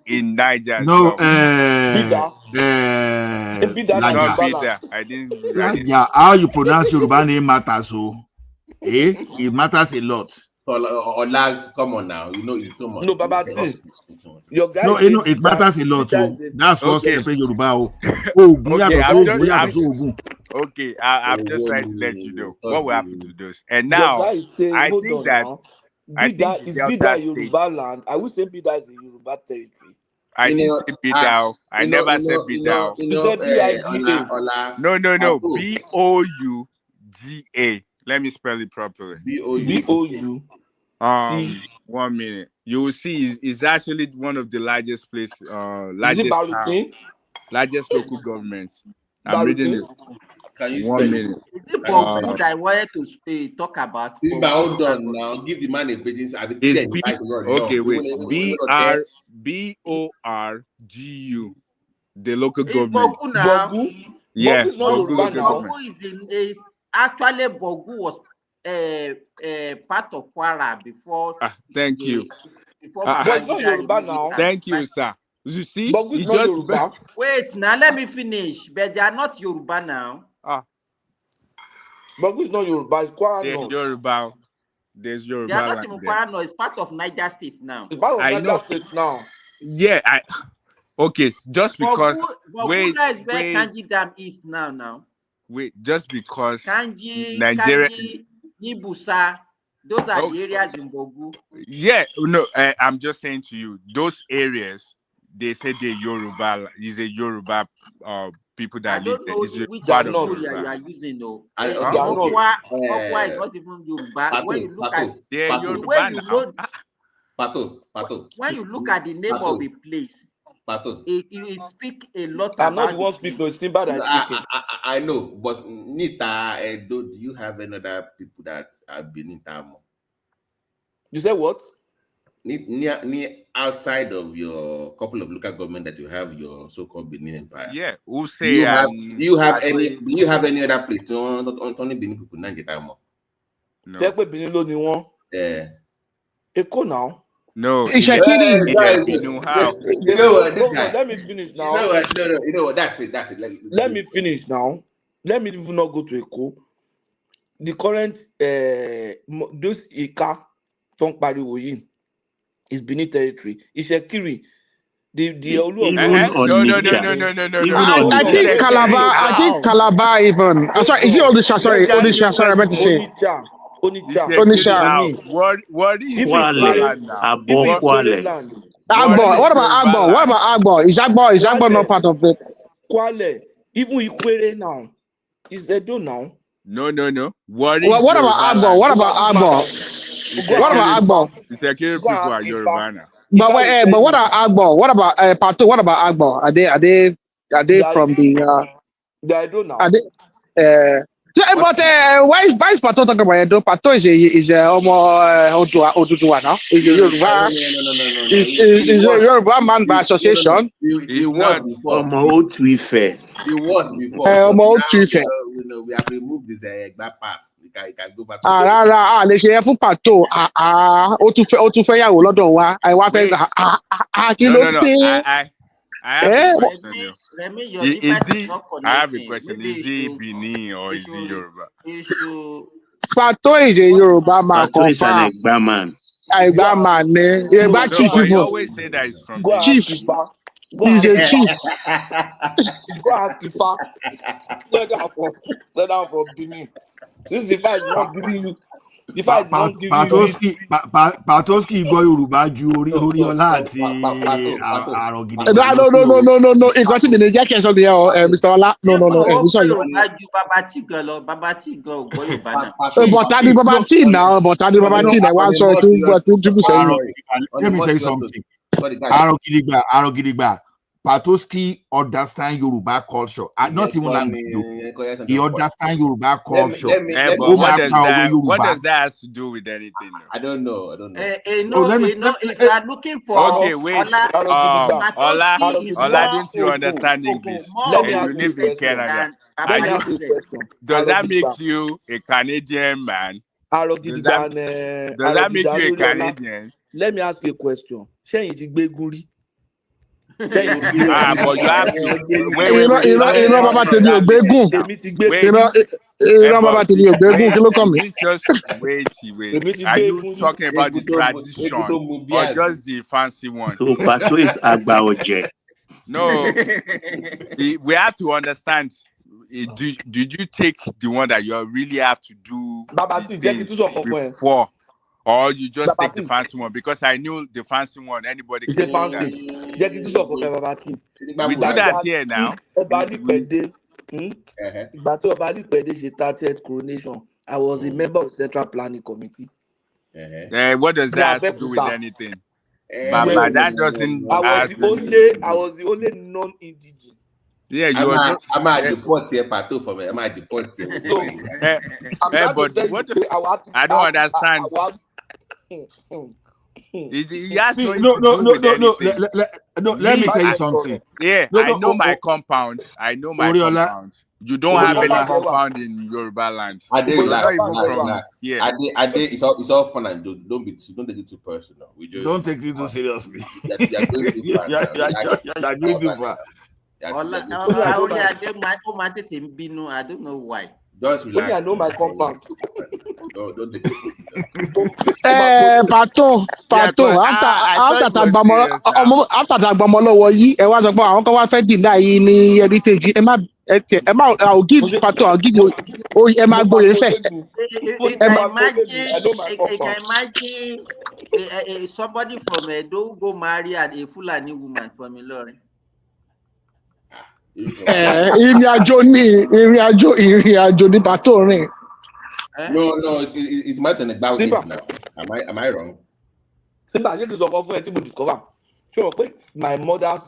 in Niger? No, I didn't. Yeah, how you pronounce Yoruba name matters. It matters a lot. Or come on now, you come on. No, Baba, your guy. No, it matters a lot too. That's what separate Yoruba. Okay, I'm just trying to let you know what will happen to those. And now, I think the Delta Yoruba land. I would say Bida is a Yoruba territory. I didn't say Bida. I never said Bida. No. Bouga. Let me spell it properly. Bou. 1 minute. You will see is actually one of the largest local governments. I'm reading it. Can you 1 minute? Is it Bogu that I wanted to talk about? Simba, hold on now. Give the man a bridging. Okay, wait. BORGU. The local government. Bogu now. Yeah. Bogu is actually Bogu was part of Kwara before. Thank you. But not Yoruba now. Thank you, sir. You see, Bogu is not Yoruba. Wait, now let me finish. But they are not Yoruba now. Bogu is not Yoruba. It's Kwara. Yoruba. There's Yoruba. They are not even Kwara. No, it's part of Niger State now. It's part of Niger State now. Yeah. Okay. Just because. Bogu is where Kanji Dam is now. Wait, just because Nigeria, Nibusa, those are the areas in Bogu. Yeah, no, I'm just saying to you, those areas, they say they're Yoruba, is a Yoruba people that live there. Is which part of Yoruba you are using though. Mokwa is not even Yoruba. When you look at when you look at the name of a place, it speaks a lot. I'm not the one speaking, it's Simba that speaking. I know, but Nita, do you have any other people that have been in Tamo? You said what? Near outside of your couple of local government that you have your so-called Benin Empire. Yeah, who say do you have any other place to only Benin people not get Tamo? No. Yeah. Eko now. No, you know how. Let me finish now. You know what? That's it. Let me finish now. Let me even not go to Eko. the current those Ika Tong Pariwoyi is Benin territory. Ishekiri, the Olu of Even on I think Calabar. I think Calabar even. I'm sorry. Is it Odisha? Sorry, Odisha. Sorry, I meant to say. Onisha. What is Kwale, Igbo now? Abo Kwale. Agbo. What about Agbo? What about Agbo? Is Agbo not part of it? Kwale, even Ikwere now. Is Edo now? No. What What about Agbo? What about Agbo? What about Agbo? The security people are Yoruba now. But what are Agbo? What about Pato? What about Agbo? Are they from the? They don't know. Are they? Yeah, but why is Pato talking about Edo? Pato is Oduduwa now. Is a Yoruba? Is a Yoruba man by association. It was before. It was before. Now we have removed this back pass. You can go back. Rárá, lè ṣe yẹn fún Pato. Ó tún fẹ́ yàwó lọ́dọ̀ wa. Àìwá fẹ́ kí ló dé? I have a question. Is he? I have a question. Is he Benin or is he Yoruba? Pato is a Yoruba man. Pato is an Egba man. Egba man, Egba chief. You always say that he's from Benin. Chief. He's a chief. Go ask Ifa. Let down from Benin. This Ifa is not giving you. Ifa is not giving you. Patoski gbọ́ Yorùbá ju Oríọlá àti Àrọ̀gìdì. No. Nǹkan tí mi ní jẹ́ kí ẹ sọ nìyẹn o, Mr. Ọlá. No. Yorùbá ju Babati gan lọ. Babati gan ò gbọ́ Yorùbá náà. Bọ̀tá ni Babati náà wá sọ túbú sẹ́yìn. Let me tell you something. Àrọ̀gìdìgbà. Patoski understand Yoruba culture. Not even language. He understand Yoruba culture. What does that have to do with anything? I don't know. If you are looking for wait. Ola, didn't you understand English? And you live in Canada. Does that make you a Canadian man? Does that make you a Canadian? Let me ask you a question. But you have to wait. Are you talking about the tradition or just the fancy one? So Pato is Agbaoje. No, we have to understand. Did you take the one that you really have to do before? Or you just take the fancy one? Because I knew the fancy one, anybody can do that. We do that here now. Coronation. I was a member of the Central Planning Committee. What does that have to do with anything? But that doesn't. I was the only non-indigenous. Yeah, you are. I might deport here, Pato, for me. I might deport here. But what? I don't understand. He has no. Let me tell you something. Yeah, I know my compound. You don't have any compound in Yoruba land. Yeah. It's all fun and don't take it too personal. We just don't take it too seriously. You're going too far. I don't know why. Just relax. I know my compound. Don't take it. Pato. After Tagbamo lọ́wọ́ yìí, ẹ wá sọ pé àwọn kan wá fẹ́ dìnnà yìí ní heritage. I'll give Pato. I'll give you. Ẹ máa gbóyè fẹ́. Imagine somebody from Edo go marry a Fulani woman from Ilorin. Ìrìn àjò ní Pato rìn. No, it's my turn about it now. Am I wrong?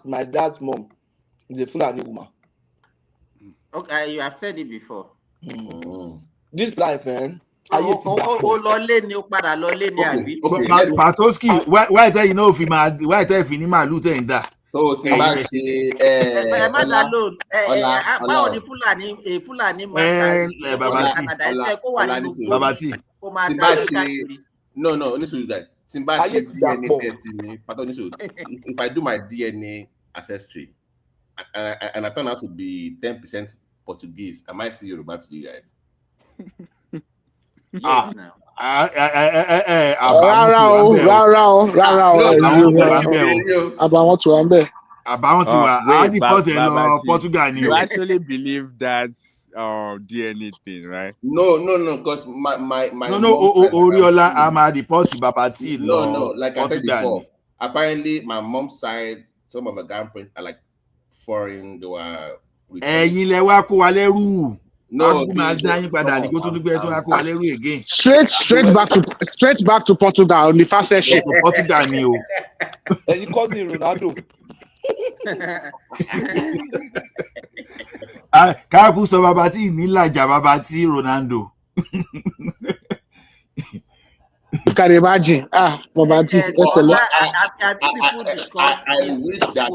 My dad's mom is a Fulani woman. Okay, you have said it before. This life, Patoski, why tell you know if he ma so tí bá ṣe báwo ni Fulani máa Babati tí bá ṣe no oníṣòwò that tí bá ṣe DNA test ni Pato oníṣòwò if I do my DNA ancestry and I turn out to be 10% Portuguese, am I still Yoruba to you guys? Yes, now. Àbáwọn ti wà ń bẹ̀ o. Àbáwọn ti wà ń bẹ̀. Àbáwọn ti wà. Wait, lọ Portugal ni you o. actually believe that DNA thing, right? No, because my Oriola, I'm at the Babati. No, like I said Portugal. before, apparently my mom's side, some of the grandparents are like foreign. They were. Ẹ̀yin lẹ wá kó wa lẹ́rú. No, straight back to Portugal on the fastest ship. Portugal ni o. Ẹ̀yin cousin Ronaldo. Káàkú sọ Babati nílàjà Babati Ronaldo. You can imagine. Babati. I wish that.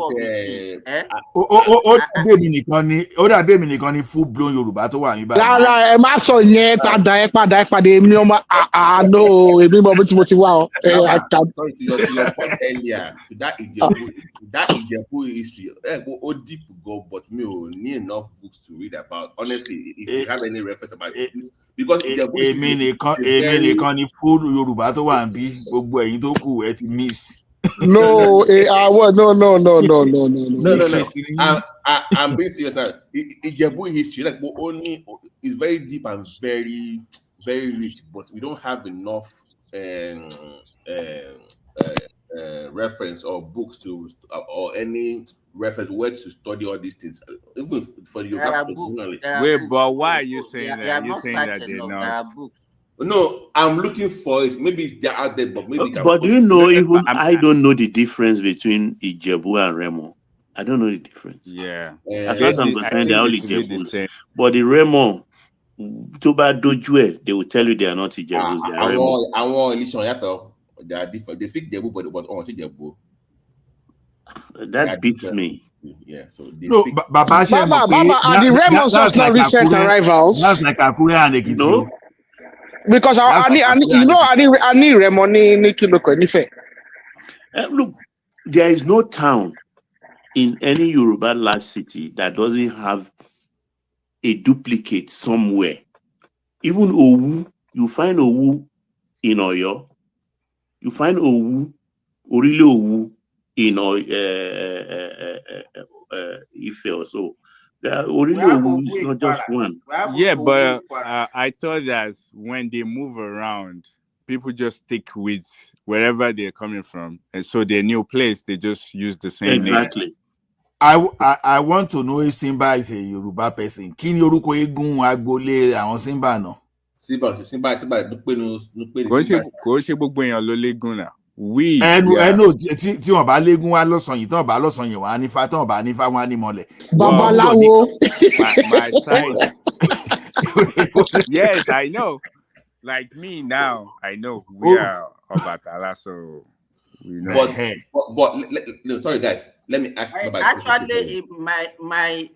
Ó dàbí èmi nìkan ni full blown Yorùbá tó wà ní báyìí. Rárá, ẹ má sọ yẹn ẹ padà èmi ọmọ no èmi mọ bí tí mo ti wá ọ. Sorry to your point earlier to that Ijebu history. Ó deep go, but me need enough books to read about. Honestly, if you have any reference about this, because Ijebu èmi nìkan ni full Yorùbá tó wà níbí, gbogbo ẹ̀yin tó kù ẹ ti miss. No, no. I'm being serious now. Ijebu history, like only is very deep and very, very rich, but we don't have enough reference or books to or any reference where to study all these things. Even for the Wait, but why are you saying that? You're saying that they're not. No, I'm looking for it. Maybe it's there out there, but maybe. But do you know? Even I don't know the difference between Ijebu and Remo. I don't know the difference. Yeah. As far as I'm concerned, they're all Ijebus. But the Remo, Toba Dojue, they will tell you they are not Ijebus. They are Remo. They are different. They speak Ijebu, but on Ijebu. That beats me. Yeah, so no, Baba, are the Remos just not recent arrivals? That's like Akure and Ekiti. No. Because I need Remo ni Kiloko Nife. Look, there is no town in any Yoruba large city that doesn't have a duplicate somewhere. Even Owu, you find Owu in Oyo. You find Owu, Orile Owu in Ife or so. Orile Owu is not just one. Yeah, but I thought that when they move around, people just stick with wherever they're coming from, and so their new place they just use the same name. I want to know if Simba is a Yoruba person. Kini oruko egun agbole àwọn Simba no? Simba Kò ṣe gbogbo èèyàn ló léegun náà. We ẹnu tí wọ́n bá léegun wá lọ́sàn yìí, tí wọ́n bá lọ́sàn yìí wọ́n á nífá, tí wọ́n bá nífá wọ́n á ní mọ́lẹ̀. Babaláwo. My side. Yes, I know. Like me now, I know we are Obatala, so we know. But no, sorry guys, let me ask you about actually my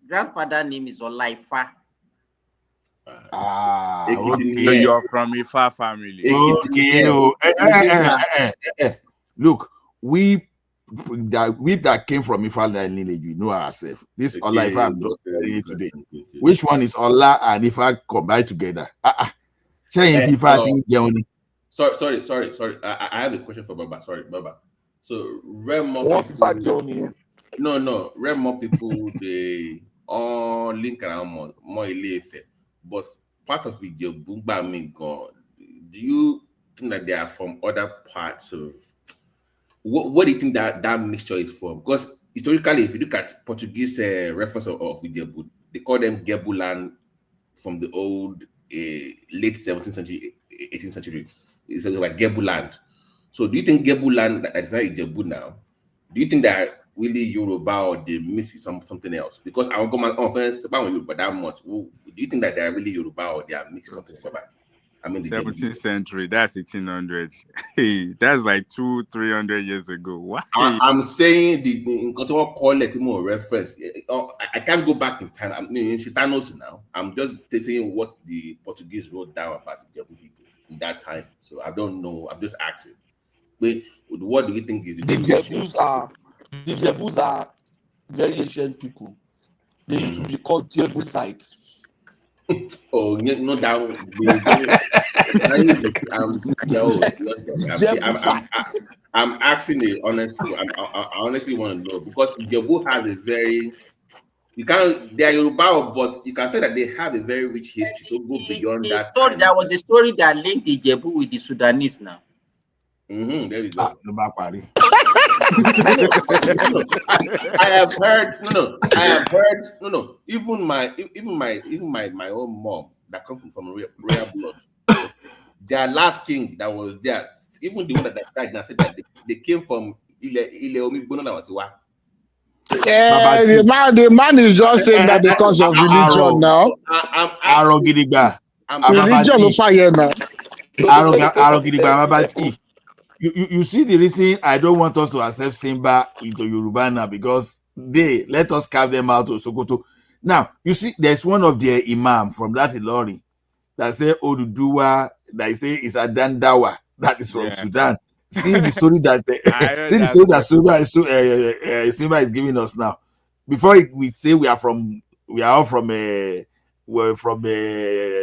grandfather name is Olaifa. So you're from Ifa family. Okay. Look, we that came from Ifa lineage, we know ourselves. This Olaifa I'm just telling you today. Which one is Ola and Ifa combined together? Sorry. I have a question for Baba. Sorry, Baba. So Remo people, no, Remo people they all link around more Ilefe. But part of it, do you think that they are from other parts of what do you think that mixture is from? Because historically, if you look at Portuguese reference of Ijebu, they call them Gebuland from the old late 17th century, 18th century. It's like Gebuland. So do you think Gebuland that is not Ijebu now? Do you think that really Yoruba or they mix with something else? Because I will go my offense about Yoruba that much. Do you think that they are really Yoruba or they are mixed with something? I mean, 17th century, that's 1800. Hey, that's like 200-300 years ago. What? I'm saying the call it more reference. I can't go back in time. I'm in Chitanos now. I'm just saying what the Portuguese wrote down about the Ijebu people in that time. So I don't know. I'm just asking. But what do you think is the Jebus are very ancient people. They used to be called Jebusites. Oh, no, that I'm asking the honest. I honestly want to know because Jebu has a very you can't. They are Yoruba, but you can tell that they have a very rich history to go beyond The that story, time. there was a story that linked the Jebu with the Sudanese now. There we go. No, I have heard. I have heard. Even my own mom that comes from royal blood. Their last king that was there, even the one that died now said that they came from Ile Omi Bononawatiwa. The man is just saying that because of religion now. Religion of fire now. You see the reason I don't want us to accept Simba into Yoruba now because they let us carve them out of Sokoto. Now you see, there's one of their imam from that Ilori that say Oduduwa, that say is a Dandawa, that is from Sudan. See the story that Simba is giving us now. Before we say we are all from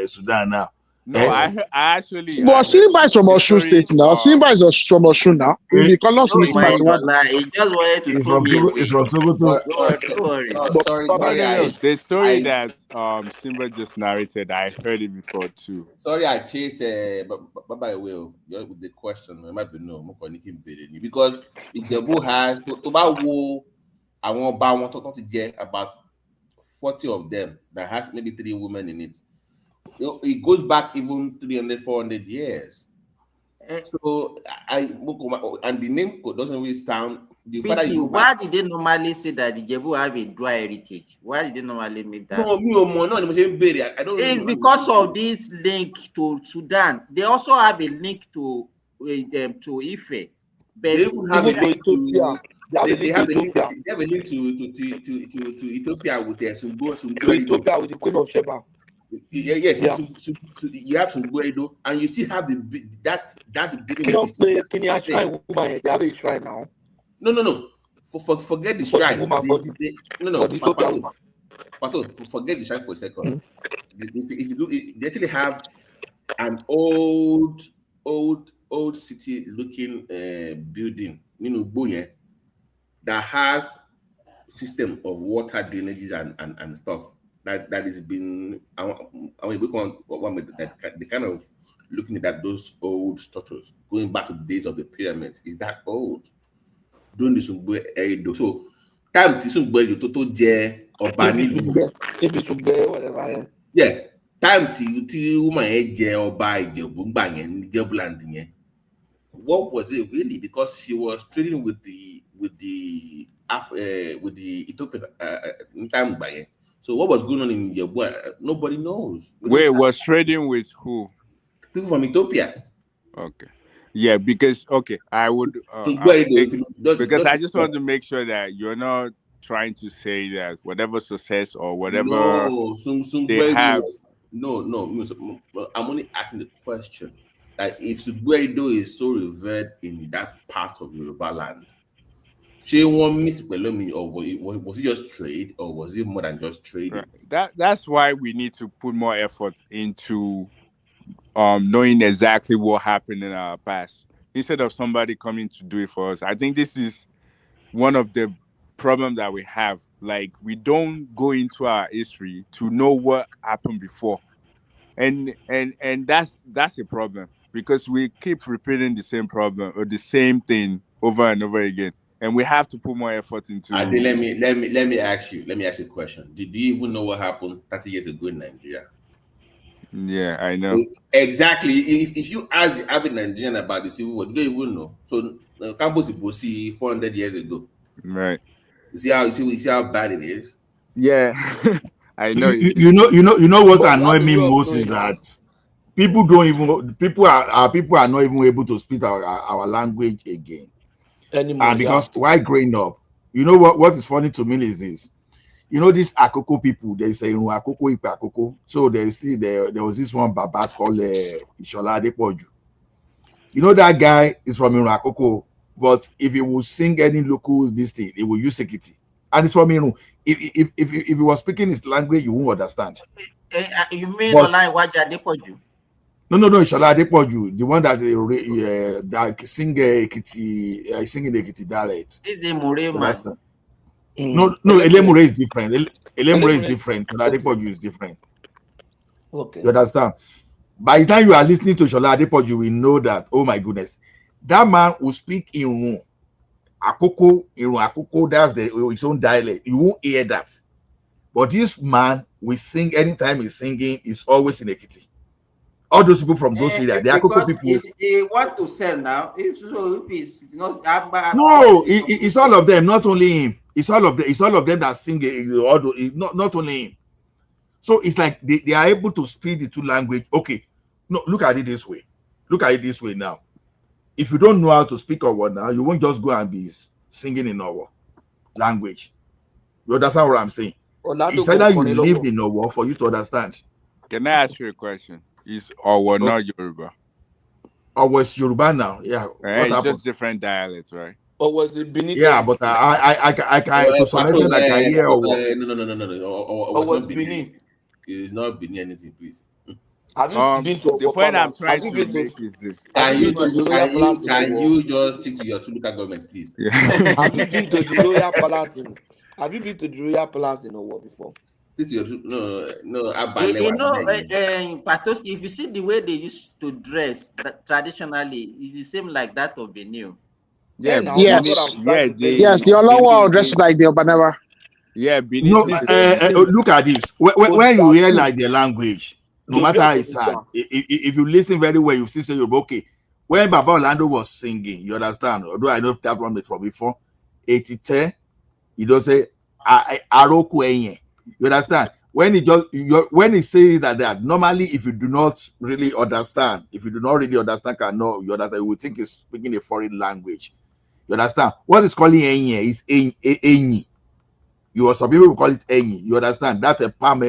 Sudan now. No, I actually. But Simba is from Osun State now. Simba is from Osun now. The colors He just wanted to throw me away. It's from Sokoto. Don't worry. The story that Simba just narrated, I heard it before too. Sorry, I chased Baba away with the question. It might be no because Ijebu has about 40 of them that has maybe 3 women in it. It goes back even 300, 400 years. So and the name doesn't really sound. Why did they normally say that the Jebu have a dry heritage? Why did they normally make that? No, I don't. It's because of this link to Sudan. They also have a link to Ife. But they even have a link to Ethiopia. They have a link to Ethiopia with their Sumbu. To Ethiopia with the Queen of Sheba. Yes. So you have Sumbu, and you still have that building. Can you shrine woman? They have a shrine now. No. Forget the shrine. Forget the shrine for a second. If you look, they actually have an old city-looking building, that has system of water drainage and stuff that is been. The kind of looking at those old structures going back to the days of the pyramids is that old. During the Sungbe Edo, so time to Sungbe you to je whatever. Yeah, time to woman je Oba Ijebu ngba yen ni Ijebuland yen. What was it really? Because she was trading with the Ethiopian time by yen. So what was going on in Ijebu? Nobody knows. Wait, was trading with who? People from Ethiopia. Okay. Yeah, because I would because I just want to make sure that you're not trying to say that whatever success or whatever they have. No. I'm only asking the question that if Sugwerido is so revered in that part of Yoruba land, she won't miss Belomi, or was it just trade, or was it more than just trading? Right. That's why we need to put more effort into knowing exactly what happened in our past instead of somebody coming to do it for us. I think this is one of the problems that we have. Like, we don't go into our history to know what happened before, and that's a problem because we keep repeating the same problem or the same thing over and over again, and we have to put more effort into. Let me ask you a question. Did you even know what happened 30 years ago in Nigeria? Yeah, I know. Exactly. If you ask the average Nigerian about the Civil War, they don't even know. So Campus Ibosi 400 years ago. Right. You see how bad it is? Yeah. I know. You know what annoys me most is that people are not even able to speak our language again. Anymore. Because while growing up, you know what is funny to me is this. You know, these Akoko people, they say Akoko Ipe Akoko. So there was this one Baba called Ishola Adepoju. You know, that guy is from Akoko, but if he will sing any local this thing, he will use Sekiti. And it's from Irun. If he was speaking his language, you won't understand. You mean But Olaiwaji Adepoju? no, Shola Adepoju, the one that sing singing the Ekiti dialect. This is a Mure man. No, Elemure is different. Elemure is different. Shola Adepoju is different. Okay. You understand? By the time you are listening to Shola Adepoju, you will know that, oh my goodness, that man will speak in Akoko, that's his own dialect. You won't hear that. But this man will sing anytime he's singing, is always in Ekiti. All those people from those areas, the Akoko people. He want to sell now. If it's not No, it's all of them, not only him. It's all of them that sing not only him. So it's like they are able to speak the two language. Okay, no, look at it this way. Look at it this way now. If you don't know how to speak Owo now, you won't just go and be singing in Owo language. You understand what I'm saying? It's either you live in Owo for you to understand. Can I ask you a question? Is Owo not Yoruba? Owo is Yoruba now. Yeah. It's just different dialects, right? Or was it Benin? Yeah, but I can to some extent I can hear Owo. No. Or was Benin? It is not Benin anything, please. Have you been to the point I'm trying to make is this. Can you just stick to your two local governments, please? Yeah. Have you been to the Royal Palace have you been to the Royal Palace in Owo before? Stick to your two, no. You know, Patoski, if you see the way they used to dress traditionally, it's the same like that of Benin. Yeah, yes, the Olawa dresses like the Obaneva. Yeah, Benin. No, look at this. When you hear like the language, no matter how it's hard, if you listen very well, you see say you're okay. When Baba Orlando was singing, you understand? Although I know that one from before, 80-10, you don't say Aroku Enye. You understand? When he says that normally, if you do not really understand, you understand, you would think he's speaking a foreign language. You understand? What is calling Enye is Enyi. Some people will call it Enyi. You understand? That's a palm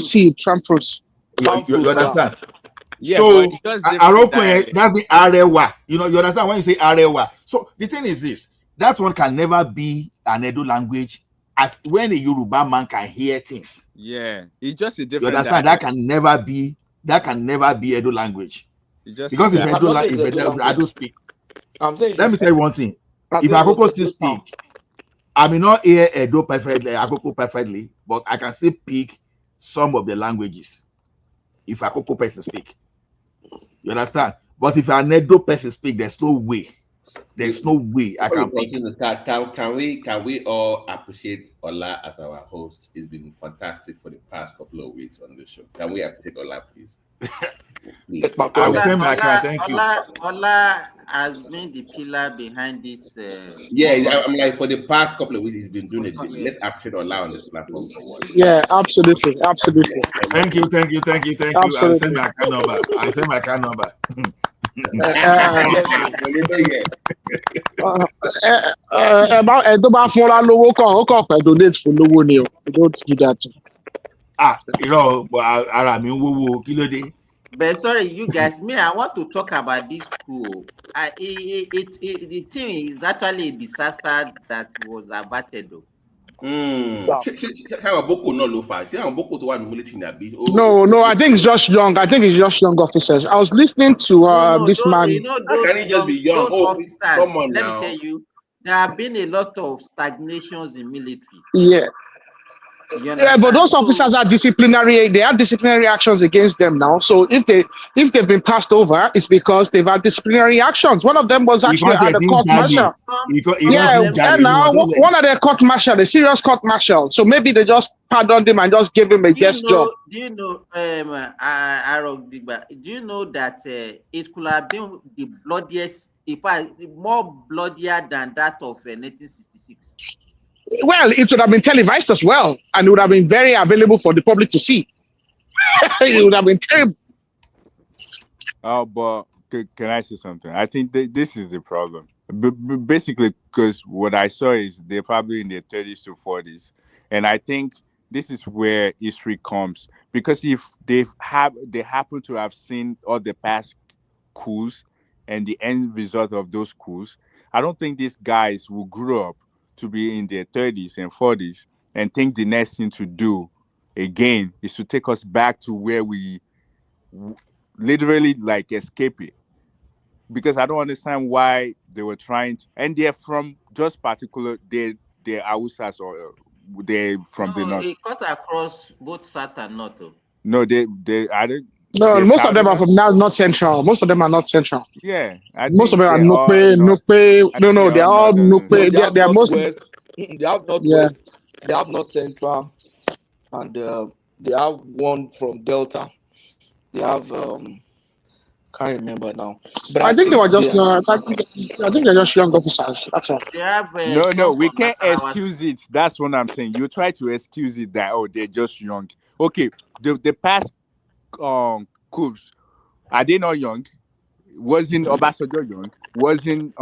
seed, palm fruits. You understand? Yeah, so but Aroko, that be Arewa. You understand when you say Arewa. So the thing is this: that one can never be an Edo language, as when a Yoruba man can hear things. Yeah, it's just a different. You understand? That can never be Edo language. Because if Edo speak, let me tell you one thing: if Akoko still speak, I may not hear Edo Akoko perfectly, but I can still speak some of the languages. If Akoko person speak, you understand? But if an Edo person speak, there's no way I can pick. Can we all appreciate Ola as our host? It's been fantastic for the past couple of weeks on the show. Can we appreciate Ola, please? Please. I will send my account. Thank you. Ola has been the pillar behind this. I'm like, for the past couple of weeks, he's been doing it. Let's appreciate Ola on this platform for once. Yeah, absolutely. Thank you. I will send my account number. Tó bá fúnra lówó kàn ó kàn fẹ́ donate fún lówó ni o. Don't do that. Ara mi ń wówó kí ló dé. But sorry, you guys, I want to talk about this coup. The thing is actually a disaster that was averted though. No, I think it's just young. Officers. I was listening to this man. Those officers, come on let me tell you, there have been a lot of stagnations in military. Yeah. Yeah, but those officers are disciplinary. They have disciplinary actions against them now. So if they've been passed over, it's because they've had disciplinary actions. One of them was actually at a court martial. And now one of their court martial, a serious court martial. So maybe they just pardoned him and just gave him a guest job. Do you know, do you know that it could have been the bloodiest, in fact, more bloodier than that of 1966? Well, it would have been televised as well, and it would have been very available for the public to see. It would have been terrible. Oh, but can I say something? I think this is the problem. Basically, because what I saw is they're probably in their 30s to 40s, and I think this is where history comes. Because if they happen to have seen all the past coups, and the end result of those coups, I don't think these guys will grow up to be in their 30s and 40s and think the next thing to do again is to take us back to where we literally like escape it. Because I don't understand why they were trying to, and they're from just particular, they're Hausas or they're from the No, north. it cuts across both south and north. No, I don't. No, most of them are from now, not central. Most of them are not central. Yeah, I Most of think them are they're all Nupe, north. Nupe. I No, think no, they're they're all all northern. Nupe. they have They're most. northwest. They have Yeah. northwest. They have north central, and they have one from Delta. They have can't remember now, but I I think they think were just. they I think they're just young officers. That's all. They have No, some we from can't Nasarawa. excuse it. That's what I'm saying. You try to excuse it that they're just young. Okay, the past coups, are they not young? Wasn't Obasanjo young? Wasn't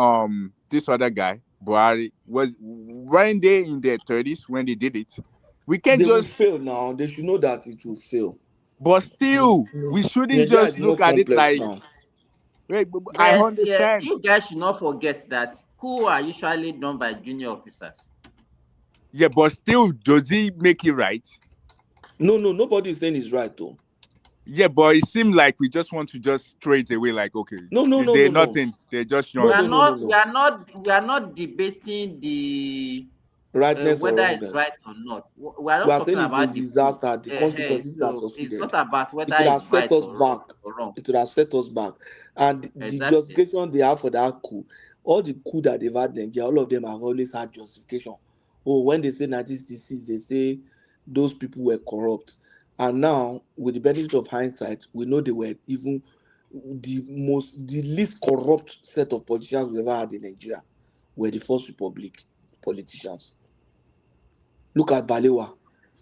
this other guy Buhari, weren't they in their 30s when they did it? We can't will just. fail now. They should know that it will fail. But still, we shouldn't Nigeria just is more look at it complex like. now. Wait, I But understand. you guys should not forget that coup are usually done by junior officers. Yeah, but still, does he make it right? No, nobody is saying it's right though. Yeah, but it seemed like we just want to just throw it away. Like, okay, they're nothing. They're just young. We are not debating the rightness or whether wrongness. it's right or not. We are We not are talking saying it's a about the disaster, the consequences that so it's succeeded. not about whether It would have it's set right us or back. wrong. It would have set us back. And the justification they have for that coup, all the coup that they've had in Nigeria, all of them have always had justification. Oh, when they say 1966, they say those people were corrupt. And now, with the benefit of hindsight, we know they were even the least corrupt set of politicians we ever had in Nigeria were the First Republic politicians. Look at Balewa.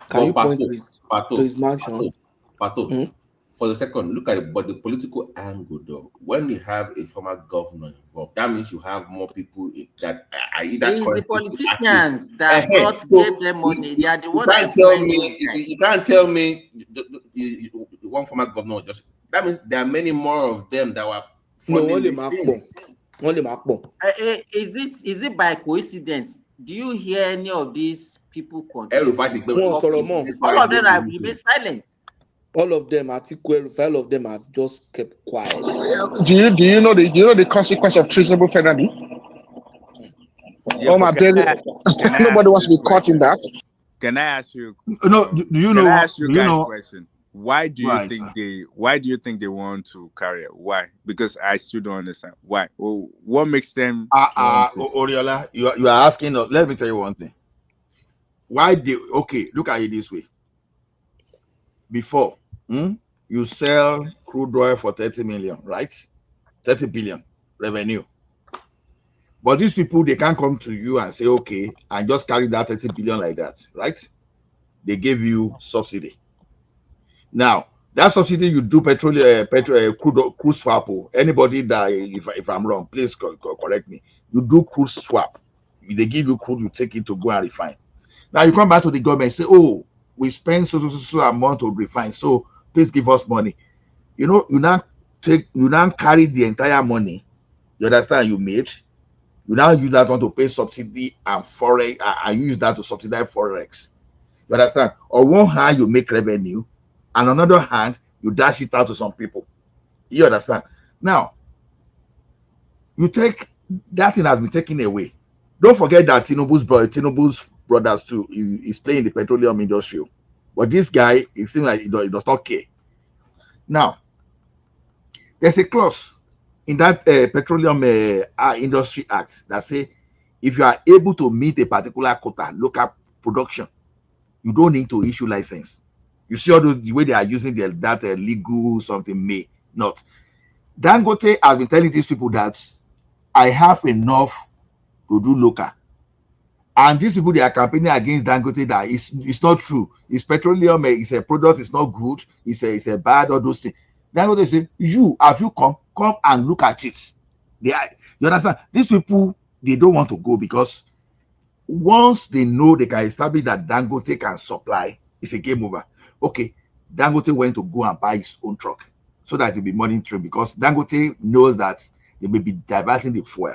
Can you point to his mansion? Pato, for the second, look at it, but the political angle though. When you have a former governor involved, that means you have more people that are either. It's the politicians that gave them money. They are the ones that you can't tell me one former governor just. That means there are many more of them that were funding this thing. Is it by coincidence? Do you hear any of these people All of them have remained silent. All of them, all of them have just kept quiet. Do you know the consequence of treasonable felony? Yeah, oh my baby! Nobody wants to be caught in that. Can I ask you? No, do you know? Can I ask you guys a know? question? Why do you think they want to carry it? Why? Because I still don't understand. Why? Well, what makes them? Oriola, you are asking. Let me tell you one thing. Why look at it this way. Before, you sell crude oil for 30 million, right? 30 billion revenue. But these people, they can't come to you and say, okay, and just carry that 30 billion like that, right? They gave you subsidy. Now, that subsidy you do crude swap. Anybody that, if I'm wrong, please correct me. You do crude swap. They give you crude, you take it to go and refine. Now you come back to the government and say, oh, we spend so amount to refine, so please give us money. You know, you now carry the entire money, you understand, you made. You now use that one to pay subsidy and forex, and use that to subsidize forex. You understand? On one hand, you make revenue, and on another hand, you dash it out to some people. You understand? Now, you take that thing has been taken away. Don't forget that Tinubu's brothers too is playing the petroleum industry. But this guy, it seems like he does not care. Now, there's a clause in that Petroleum Industry Act that say if you are able to meet a particular quota, local production, you don't need to issue license. You see all the way they are using that legal something may not. Dangote has been telling these people that I have enough to do local. And these people, they are campaigning against Dangote that it's not true. It's petroleum, it's a product, it's not good, it's a bad, all those things. Dangote say, you come and look at it. You understand? These people, they don't want to go because once they know they can establish that Dangote can supply, it's a game over. Okay, Dangote went to go and buy his own truck so that it will be monitoring, because Dangote knows that they may be diverting the fuel,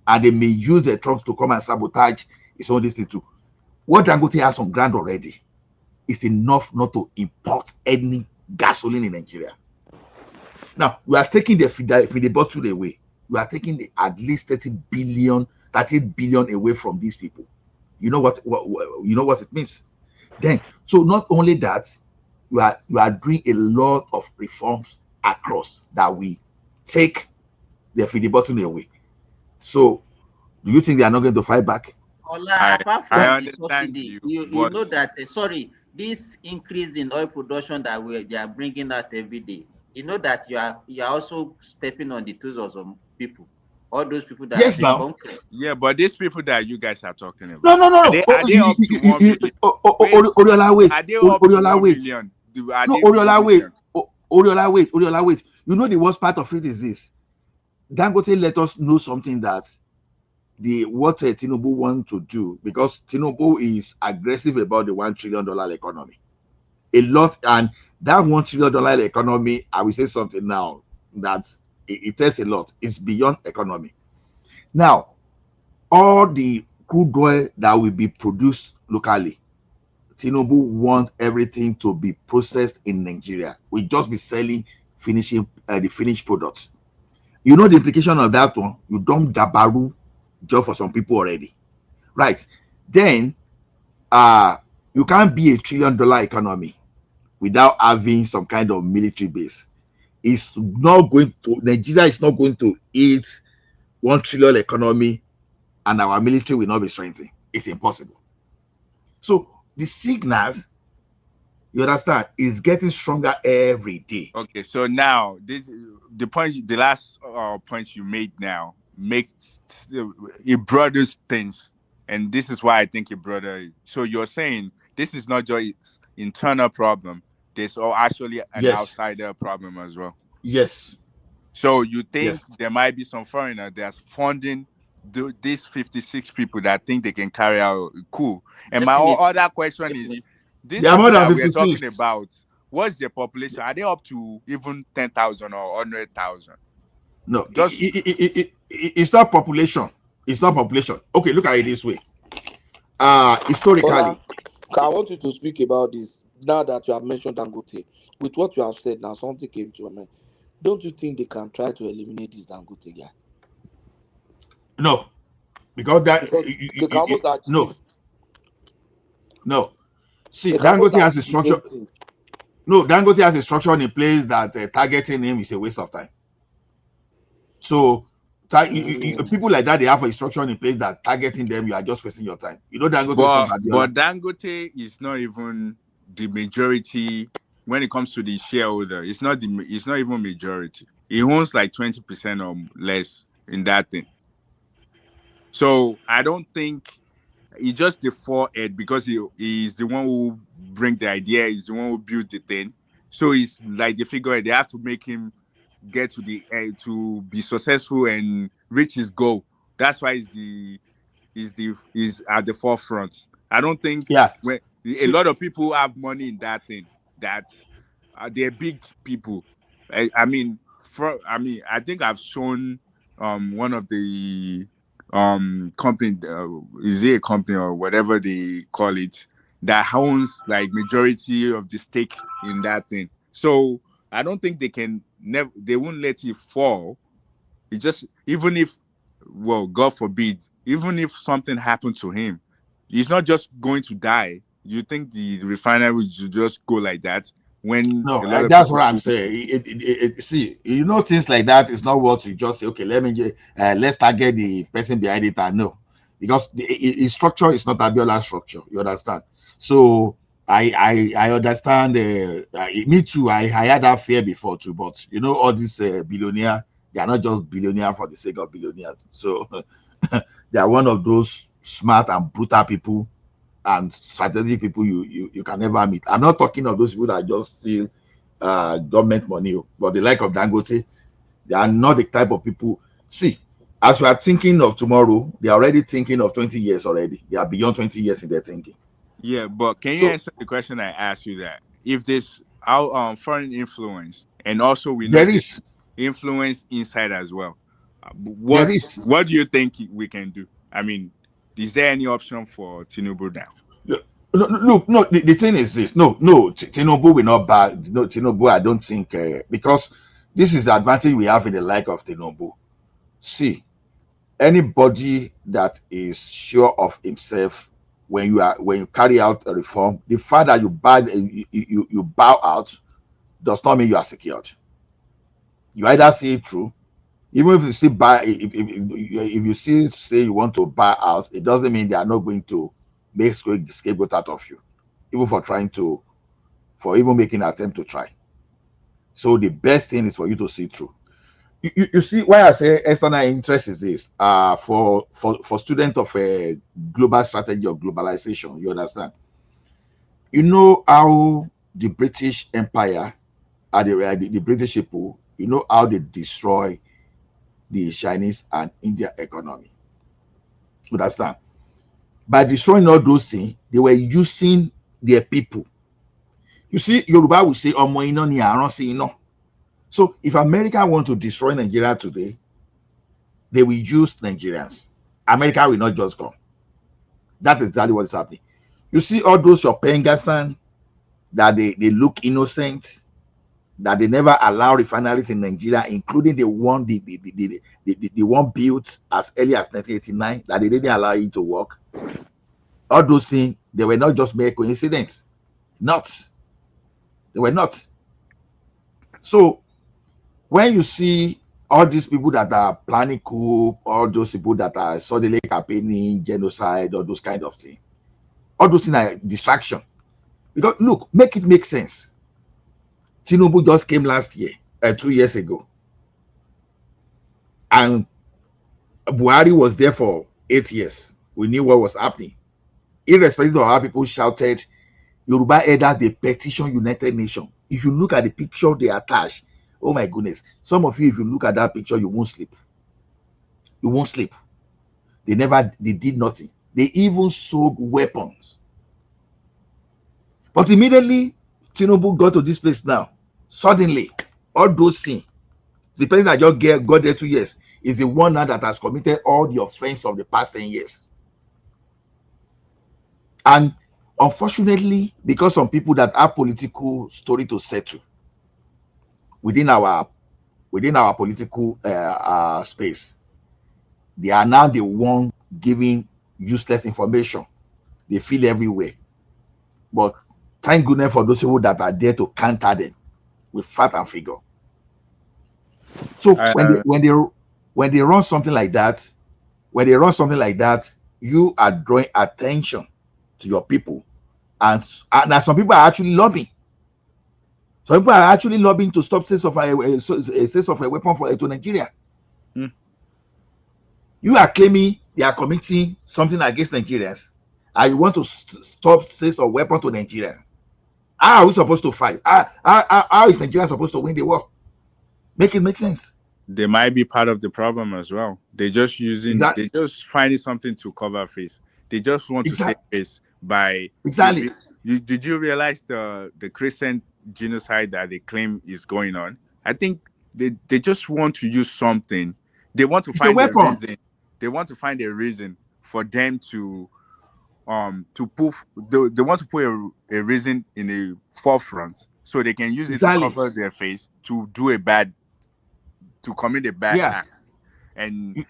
and they may use the trucks to come and sabotage his own distance too. What Dangote has on ground already is enough not to import any gasoline in Nigeria. Now, we are taking the bottle away. We are taking at least 38 billion away from these people. You know what you know what it means. Then, so not only that, you are doing a lot of reforms across that we take the feed button away. So, do you think they are not going to fight back? Apart from the subsidy, you know that this increase in oil production that they are bringing out every day. You know that you are also stepping on the toes of some people. All those people that yes, are now. conquered. Yeah, but these people that you guys are talking about. No. Are they up to 1 million? Oriola, wait. Are they up to 1 million? Oriola, wait. You know the worst part of it is this. Dangote let us know something that what Tinubu wants to do, because Tinubu is aggressive about the $1 trillion economy. A lot, and that $1 trillion economy, I will say something now that it tells a lot. It's beyond economy. Now, all the crude oil that will be produced locally, Tinubu wants everything to be processed in Nigeria. We just be selling the finished products. You know the implication of that one? You don't dabaru job for some people already, right? Then you can't be $1 trillion economy without having some kind of military base. It's not going to, Nigeria is not going to eat $1 trillion economy and our military will not be strengthened. It's impossible. So the signals, you understand, is getting stronger every day. Okay, so now the last point you made now makes it brothers things, and this is why I think it brother. So you're saying this is not just internal problem. There's actually an outsider problem as well. Yes. So you think there might be some foreigner that's funding these 56 people that think they can carry out a coup? And my other question is, these people that we're talking about, what's their population? Are they up to even 10,000 or 100,000? No, it's not population. It's not population. Okay, look at it this way. Historically, I want you to speak about this now that you have mentioned Dangote. With what you have said now, something came to your mind. Don't you think they can try to eliminate this Dangote guy? No, because they can almost achieve. No. See, Dangote has a structure. No, Dangote has a structure in place that targeting him is a waste of time. So people like that, they have a structure in place that targeting them, you are just wasting your time. You know, Dangote but Dangote is not even the majority when it comes to the shareholder. It's not even majority. He owns like 20% or less in that thing. So I don't think he just the forehead, because he's the one who bring the idea, he's the one who built the thing. So it's like the figurehead. They have to make him get to the to be successful and reach his goal. That's why he's at the forefront. I don't think when a lot of people have money in that thing, that they're big people. I think I've shown one of the company, is it a company or whatever they call it, that owns like majority of the stake in that thing. So I don't think they won't let it fall. It just, even if, well, God forbid, even if something happened to him, he's not just going to die. You think the refinery would just go like that? That's what I'm saying. See, you know, things like that is not what you just say, okay, let's target the person behind it. And no, because the structure is not a Abiola structure. You understand? So I understand. Me too. I had that fear before too, but you know, all these billionaire, they are not just billionaire for the sake of billionaire. So they are one of those smart and brutal people and strategic people you can never meet. I'm not talking of those people that just steal government money, but the like of Dangote, they are not the type of people. See, as we are thinking of tomorrow, they are already thinking of 20 years already. They are beyond 20 years in their thinking. Yeah, but can you answer the question I asked you, that if this foreign influence, and also we know there is influence inside as well, There is. What do you think we can do? I mean, is there any option for Tinubu now? Look, no, the thing is this. No, Tinubu will not buy. No, Tinubu, I don't think, because this is the advantage we have in the like of Tinubu. See, anybody that is sure of himself, when you carry out a reform, the fact that you bow out does not mean you are secured. You either see it through, even if you still buy, if you still say you want to buy out, it doesn't mean they are not going to make scapegoat out of you, even for even making an attempt to try. So the best thing is for you to see through. You see why I say external interest is this. For students of a global strategy of globalization, you understand. You know how the British Empire, the British people, you know how they destroy the Chinese and India economy. You understand? By destroying all those things, they were using their people. You see, Yoruba will say, "Omo ino ni aran si ino." So if America want to destroy Nigeria today, they will use Nigerians. America will not just come. That's exactly what is happening. You see all those your Pengasan that they look innocent, that they never allow refineries in Nigeria, including the one the one built as early as 1989, that they didn't allow it to work. All those things, they were not just mere coincidence. They were not. So when you see all these people that are planning coup, all those people that are suddenly campaigning genocide, all those kind of things, all those things are distraction. Because look, make it make sense. Tinubu just came last year, 2 years ago, and Buhari was there for 8 years. We knew what was happening. Irrespective of how people shouted, Yoruba elders, they petition United Nations. If you look at the picture they attach, oh my goodness, some of you, if you look at that picture, you won't sleep. You won't sleep. They did nothing. They even sold weapons. But immediately, Tinubu got to this place now. Suddenly, all those things, the person that just got there 2 years is the one now that has committed all the offense of the past 10 years. And unfortunately, because some people that have political story to settle within our political space, they are now the one giving useless information. They feel everywhere. But thank goodness for those people that are there to counter them with fact and figure. So when they run something like that, you are drawing attention to your people, and some people are actually lobbying. Some people are actually lobbying to stop sales of a weapon to Nigeria. You are claiming they are committing something against Nigerians, and you want to stop sales of weapon to Nigeria. How are we supposed to fight? How is Nigeria supposed to win the war? Make it make sense. They might be part of the problem as well. They're just they just finding something to cover face. They just want to save face by exactly. Did you realize the Christian genocide that they claim is going on? I think they just want to use something. They want to find a reason. They want to find a reason for them to poof. They want to put a reason in the forefront so they can use it to cover their face to commit a bad act. And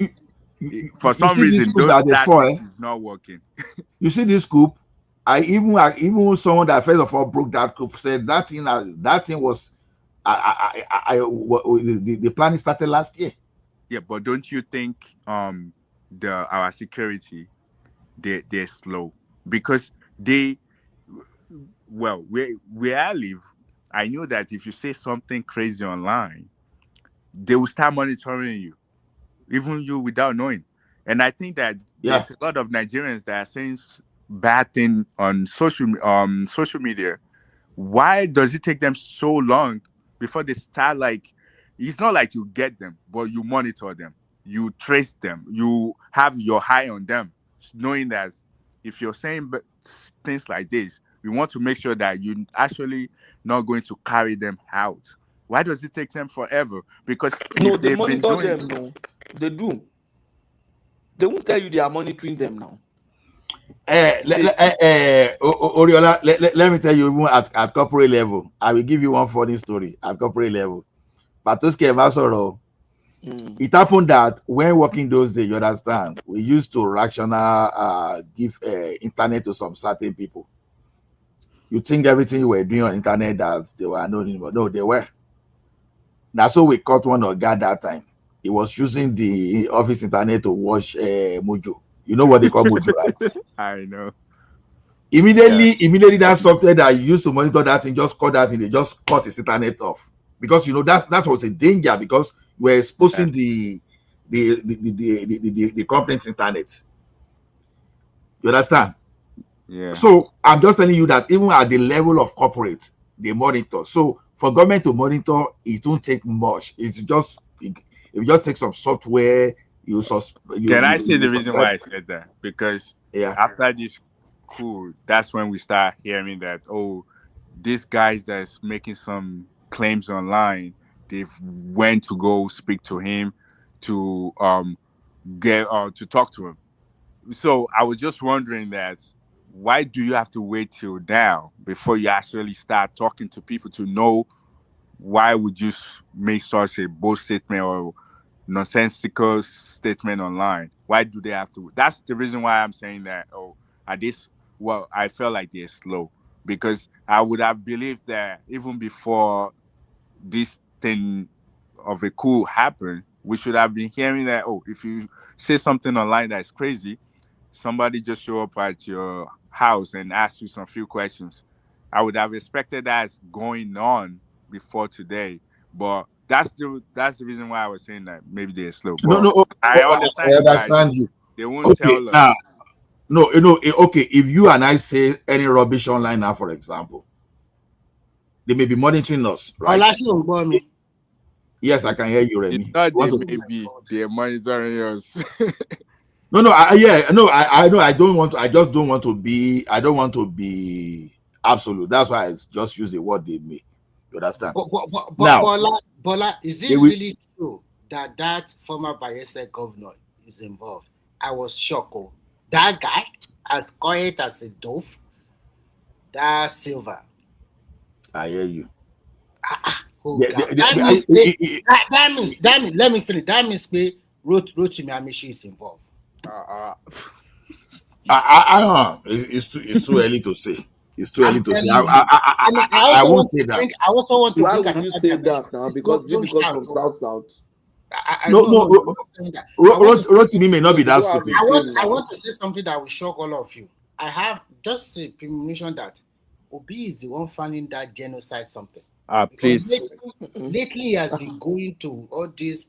for some reason, those tactics is not working. You see this coup? Even someone that first of all broke that coup said that thing was the planning started last year. Yeah, but don't you think our security they're slow? Because where I live, I know that if you say something crazy online, they will start monitoring you, even you without knowing. And I think that there's a lot of Nigerians that are saying bad things on social media. Why does it take them so long before they start? Like, it's not like you get them, but you monitor them, you trace them, you have your eye on them, knowing that if you're saying things like this, we want to make sure that you're actually not going to carry them out. Why does it take them forever? Because they monitor them. No, They do. They won't tell you they are monitoring them now. Oriola, let me tell you, even at corporate level, I will give you one funny story. At corporate level, Patoski Masoro, it happened that when working those days, you understand, we used to rational give internet to some certain people. You think everything you were doing on internet that they were anonymous? No, they were. That's so we caught one of God that time. He was using the office internet to watch Mojo. You know what they call Mojo, right? I know. Immediately that software that used to monitor that thing just cut that thing. They just cut his internet off because you know that was a danger because we're exposing the company's internet. You understand? Yeah. So I'm just telling you that even at the level of corporate, they monitor. So for government to monitor, it won't take much. It just take some software. Can I say the reason why I said that? Because after this coup, that's when we start hearing that, oh, these guys that's making some claims online, they've went to go speak to him to get to talk to him. So I was just wondering that why do you have to wait till now before you actually start talking to people to know why would you make such a bold statement or nonsensical statement online? Why do they have to? That's the reason why I'm saying that. Oh, at this, well, I felt like they're slow because I would have believed that even before this thing of a coup happened, we should have been hearing that. Oh, if you say something online that's crazy, somebody just show up at your house and ask you some few questions. I would have expected that's going on before today, but that's the reason why I was saying that maybe they're slow. But I understand I you guys. understand you. They won't tell us. No, okay. If you and I say any rubbish online now, for example, they may be monitoring us, right? Yes, I can hear you, Remy. It's not they maybe they're monitoring us. No, I know. I don't want to. I just don't want to be. I don't want to be absolute. That's why I just use the word they may. You understand? But Bola, is it really true that former Bayelsa governor is involved? I was shocked. Oh. That guy, as quiet as a dove, that Silver. I hear you. That means. Let me finish. That means me wrote to me. Amishi is involved. It's too early to say. It's too early to say. I won't say that. I also want to. Why would you say that now? Because from South. Rotimi may not be that stupid. I want to say something that will shock all of you. I have just a premonition that Obi is the one funding that genocide something. Please. Lately, he has been going to all these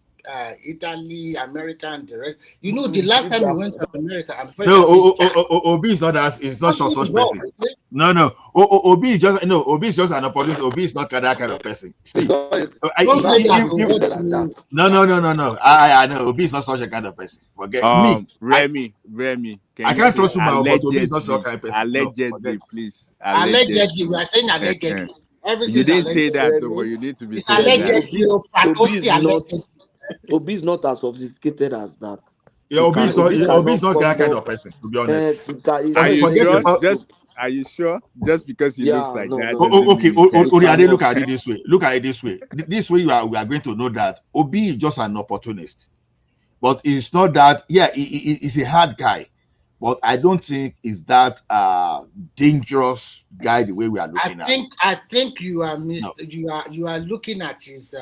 Italy, America, and the rest. You know, the last time we went to America, Obi is not that. It's not such person. No. Obi is just Obi is just an opportunist. Obi is not that kind of person. See, no. I know Obi is not such a kind of person. Forget me. Remy. I can't trust you, but Obi is not such a kind of person. Allegedly, please. Allegedly, we are saying allegedly. You didn't say that, though, but you need to be saying that. Obi is not as sophisticated as that. Yeah, Obi is not that kind of person, to be honest. Are you sure? Just because he looks like that. Okay, look at it this way. This way we are going to know that Obi is just an opportunist. But it's not that, he's a hard guy. But I don't think it's that dangerous guy the way we are looking at. I think you are you are looking at his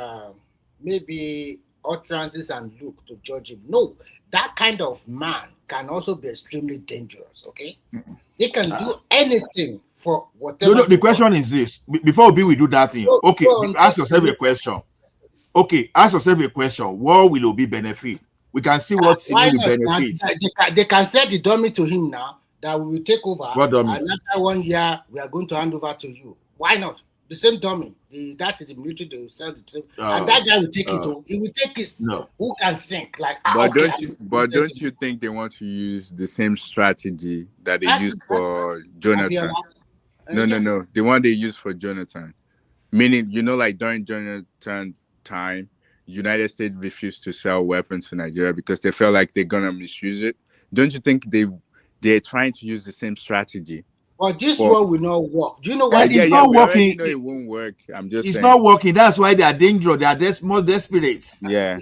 maybe utterances and look to judge him. No, that kind of man can also be extremely dangerous. Okay, he can do anything for whatever. No, the question is this: before we do that thing, okay, ask yourself a question. Okay, ask yourself a question: what will Obi benefit? We can see what will benefit. They can set the dummy to him now that we will take over. What dummy? And after 1 year, we are going to hand over to you. Why not? The same dummy. That is the military. They will sell the same. And that guy will take it. He will take his. No. Who can sink? Like, don't you think they want to use the same strategy that they used for Jonathan? No. The one they used for Jonathan. Meaning, like during Jonathan time, United States refused to sell weapons to Nigeria because they felt like they're gonna misuse it. Don't you think they're trying to use the same strategy? But this one will not work. Do you know why? It's not we working. already know it won't work. I'm just it's saying. not working. That's why they are dangerous. They are more desperate. Yeah.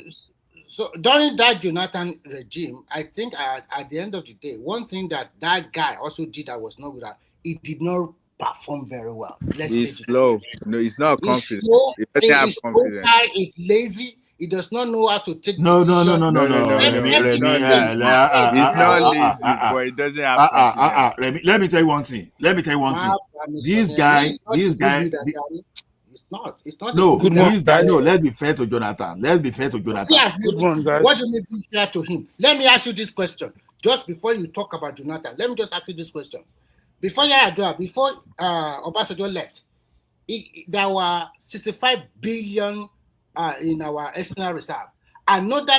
So during that Jonathan regime, I think at the end of the day, one thing that guy also did that was not good at, he did not perform very well. He's slow. No, he's not confident. He doesn't have confidence. This guy is lazy. He does not know how to take No. decisions. He's not lazy, but he doesn't have confidence. Let me tell you one thing. This guy. It's not. No, this guy. No, let's be fair to Jonathan. Yeah, good one, guys. What do you mean be fair to him? Let me ask you this question. Just before you talk about Jonathan, let me just ask you this question. Before Obasanjo left, there were 65 billion in our external reserve. Another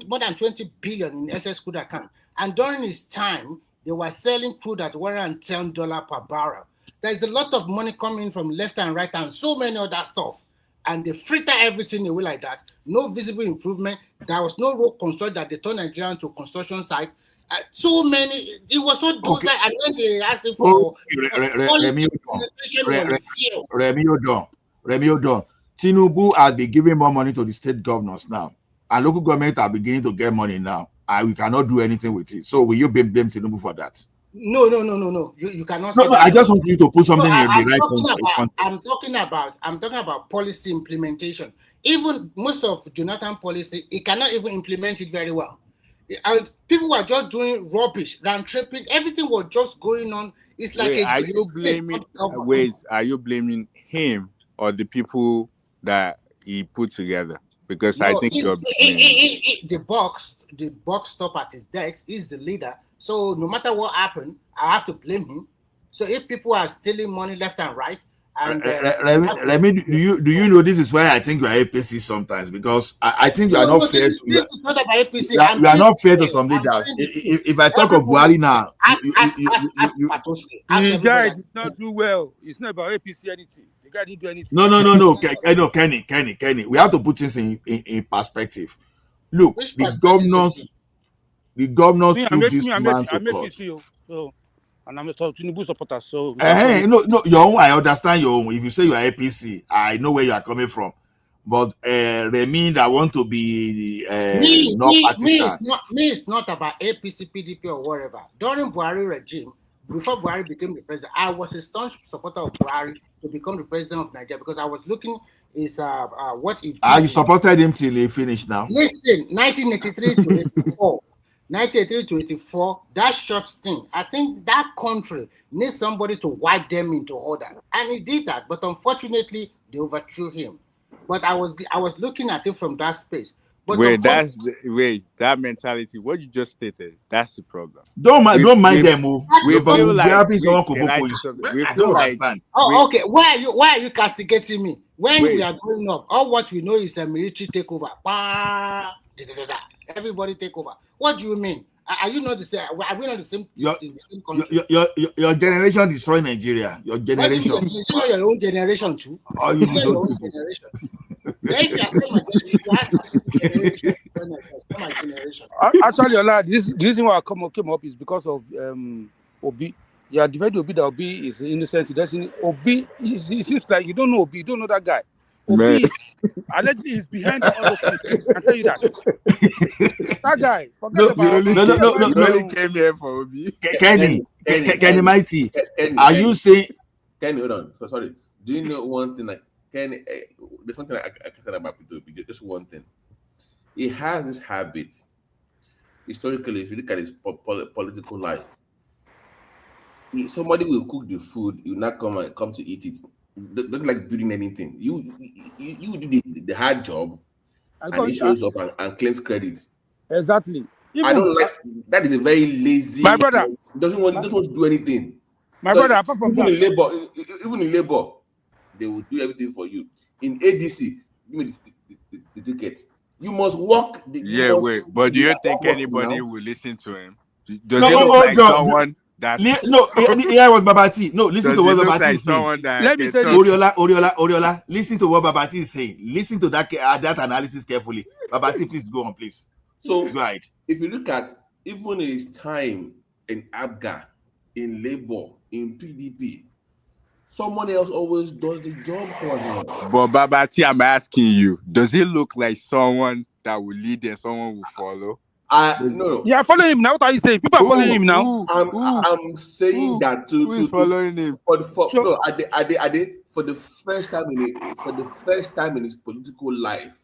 more than 20 billion in SS crude account. And during his time, they were selling crude at $110 per barrel. There's a lot of money coming from left and right and so many other stuff. And they fritter everything away like that. No visible improvement. There was no road construction that they turned Nigeria to construction site. So many. It was so docile. And when they asked him for Remy Odon. Tinubu has been giving more money to the state governors now. And local government are beginning to get money now. And we cannot do anything with it. So will you blame Tinubu for that? No. You cannot. No, I just want you to put something in the right context. I'm talking about policy implementation. Even most of Jonathan policy, he cannot even implement it very well. And people were just doing rubbish, round tripping. Everything was just going on. It's like are you blaming him or the people that he put together? Because I think the box stop at his desk. He's the leader. So no matter what happened, I have to blame him. So if people are stealing money left and right, and Remy, do you know this is why I think you are APC sometimes, because I think you are not fair. This is not about APC. You are not fair to some leaders. If I talk of Buhari now, the guy did not do well. It's not about APC anything. The guy didn't do anything. No, Kenny. We have to put things in perspective. Look, the governors took this man to court. And I'm a Tinubu supporter, so no, your own. I understand your own. If you say you are APC, I know where you are coming from. But Remy that want to be it's not about APC, PDP, or whatever. During Buhari regime, before Buhari became the president, I was a staunch supporter of Buhari to become the president of Nigeria because I was looking what he did. You supported him till he finished now. Listen, 1983 to 84. 1983 to 84, that short stint, I think that country needs somebody to wipe them into order. And he did that, but unfortunately, they overthrew him. But I was looking at it from that space. But that mentality, what you just stated, that's the problem. Don't mind them. We feel like okay. Why are you castigating me? When we are growing up, all what we know is a military takeover. Everybody take over. What do you mean? Are you not the same? Are we not the same? Your generation destroy Nigeria. Your generation. It's not your own generation too. It's not your own generation. Actually, the reason why I came up is because of Obi. Yeah, defending Obi. That Obi is innocent. He doesn't. Obi. It seems like you don't know Obi. You don't know that guy. Obi, allegedly, is behind all those things. I tell you that. That guy. You only came here for Obi. Kenny Mighty. Are you saying? Kenny, hold on. So sorry. Do you know one thing? Like Kenny, there's something I can say about Peter Obi. Just one thing. He has this habit. Historically, if you look at his political life, somebody will cook the food. You will not come to eat it. Don't like building anything. You do the hard job, and he shows up and claims credit. Exactly. I don't like that. Is a very lazy. My brother doesn't want to do anything. My brother, apart from even in labor, they will do everything for you. In ADC, give me the ticket. You must walk. But do you think anybody will listen to him? Does it look like someone? That's no, here was Babati. No, listen to what Babati is saying. Let me say Oriola, listen to what Babati is saying. Listen to that analysis carefully. Babati, please go on, please. So go ahead. If you look at even his time in ABGA, in Labour, in PDP, someone else always does the job for him. But Babati, I'm asking you, does he look like someone that will lead and someone will follow? No. Yeah, follow him now. What are you saying? People are following him now. I'm saying that who is following him? For the first time in his political life,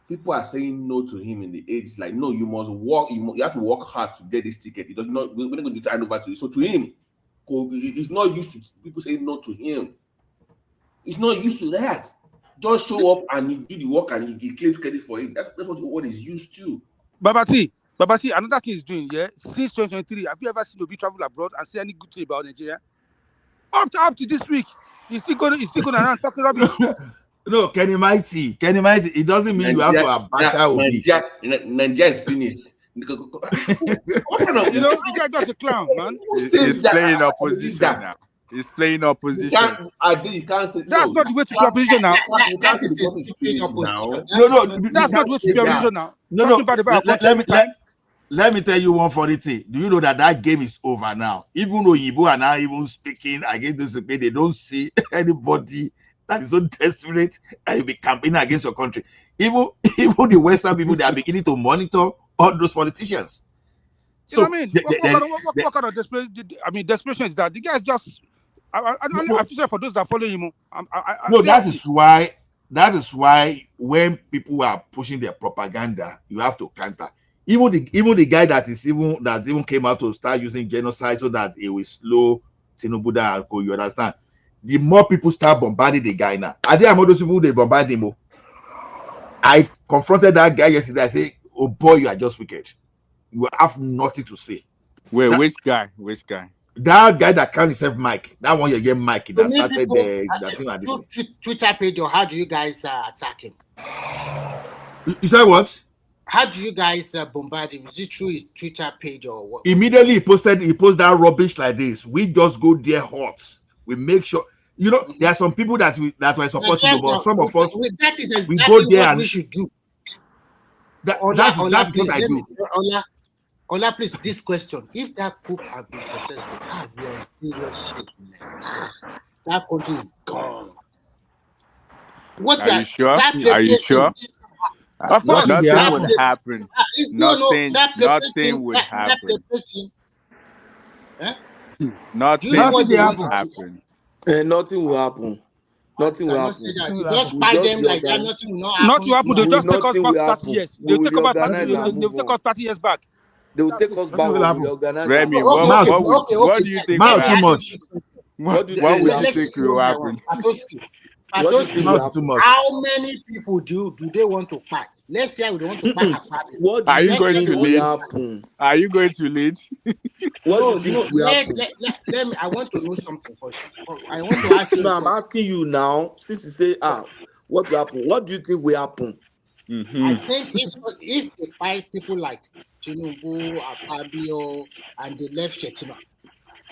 people are saying no to him in the age. Like, no, you must work. You have to work hard to get this ticket. He does not. We're not going to turn over to you. So to him, he's not used to people saying no to him. He's not used to that. Just show up and he do the work and he claims credit for it. That's what he's used to. Babati, another thing he's doing, yeah. Since 2023, have you ever seen Obi travel abroad and say any good thing about Nigeria? Up to this week, he's still going around talking rubbish. No, Kenny Mighty. It doesn't mean you have to abash Obi. Nigeria is finished. What kind of, the guy just a clown, man. He's playing opposition now. He's playing opposition. You can't say that's not the way to play opposition now. That is now. No, that's not the way to play opposition now. No. Let me tell you one funny thing. Do you know that game is over now? Even though Yibo are now even speaking against this debate, they don't see anybody that is so desperate and will be campaigning against your country. Even the Western people, they are beginning to monitor all those politicians. So, what kind of desperation is that? The guys just. I feel sorry for those that follow him. That is why when people are pushing their propaganda, you have to counter. Even the guy that even came out to start using genocide so that it will slow Tinubu down. You understand? The more people start bombarding the guy now. Are there among those people they bombard him? I confronted that guy yesterday. I say, "Oh boy, you are just wicked. You have nothing to say." Wait, which guy? That guy that called himself Mike, that one you get Mike that started that thing like this. Twitter page, or how do you guys attack him? You said what? How do you guys bombard him? Is it through his Twitter page or what? Immediately he posted that rubbish like this. We just go there hot. We make sure there are some people that were supporting, but some of us that is exactly we go there what and we should do. That's what I do. Ola, please, this question. If that coup had been successful, we are in serious shit, man. That country is gone. Are you sure? Nothing would happen. Nothing would happen. Nothing will happen. Nothing will happen. Nothing will happen. You just buy them like that. Nothing will happen. Nothing will happen. They'll just take us back 30 years. They'll take us 30 years back. They will take us back. Remy, what do you think? Too much. What would you think will happen? How many people do they want to pack? Let's say we want to pack. What are you going to lead? Are you going to lead? What do you think will happen? Let me. I want to know something first. I want to ask you. No, I'm asking you now. Since you say, what will happen? What do you think will happen? I think if they fight people like Tinubu, Akpabio, and they left Shetima,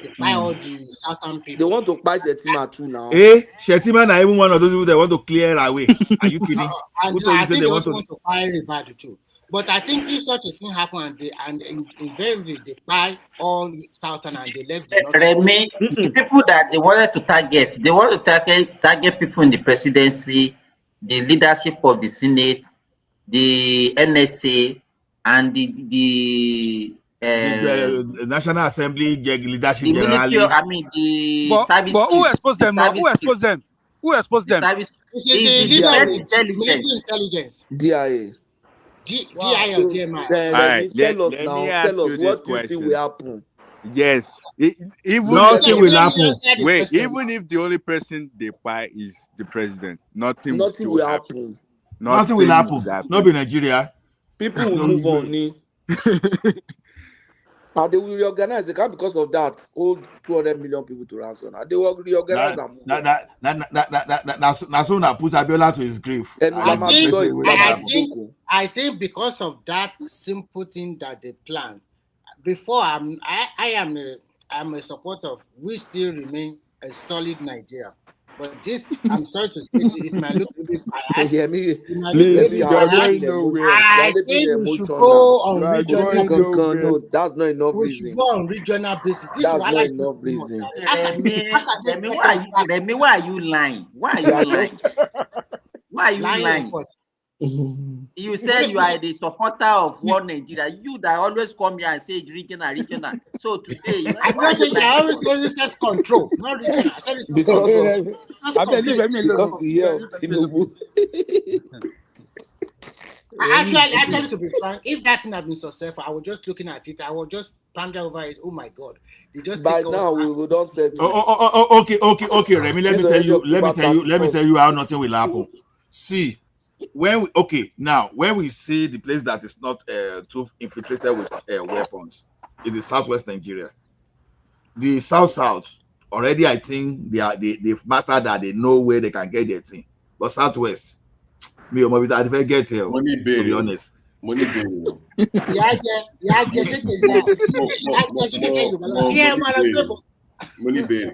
they buy all the southern people. They want to buy Shetima too now. Shetima na even one of those people they want to clear away. Are you kidding? I think they also want to buy Ribadu too. But I think if such a thing happened and invariably they buy all southern and they left the Remy, the people that they wanted to target, they want to target people in the presidency, the leadership of the Senate, the NSA, and the National Assembly leadership, the military, I mean the service. But who exposed them now? Who exposed them? Service. It's military intelligence. DIA. DIA or DMI. Tell us what do you think will happen? Yes. Nothing will happen. Wait, even if the only person they buy is the president, nothing will happen. Nothing will happen. Not in Nigeria. People will move on. And they will reorganize. They can't because of that. Hold 200 million people to ransom. They will reorganize and move on. Now soon I put Abiola to his grave. I think because of that simple thing that they plan. Before I am I'm a supporter of. We still remain a solid Nigeria. But this, I'm sorry to say, it might look a bit biased. Yeah, It might look a Please, bit you are biased. going nowhere. I You're think living we should emotional. go on You are regional going basis. nowhere. No, that's not enough We should reason. go on regional basis. This That's one not is enough too much. reason. Remy, why are you lying? Why are You you are lying? just Why are you lying on lying? what? You say you are the supporter of one Nigeria. You that always come here and say regional. So today, I why are don't you say lying? I always say resource control, not regional. I said resource because control. I believe me because alone. the year of Tinubu. Actually, to be frank, if that thing had been successful, I was just looking at it. I was just ponder over it. Oh my God, they just By take all. now we don't settle. Okay, Remy. Let It's me tell already you. October 31st. How nothing will happen. See, when we see the place that is not too infiltrated with weapons, it is southwest Nigeria. The south already, I think they've mastered that. They know where they can get their thing. But southwest, me or maybe I get here. Money To be burial. honest, Money burial. Money burial.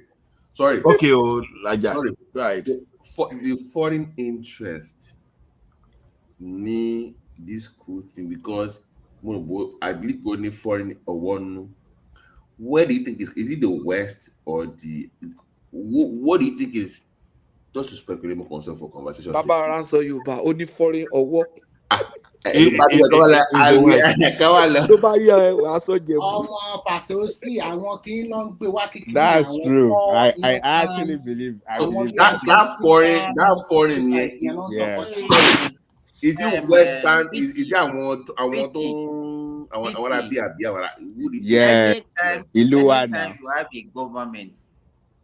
Sorry. Okay, Laja. Sorry. Right. The foreign interest need this cool thing because I believe only foreign or one. Where do you think is it the West or the what do you think is just to speculate more concern for conversation? Baba answer you, but only foreign or what? That's true. I actually believe. That foreign yeah. Is it Western? Is it I want to be Yeah. Anytime you have a government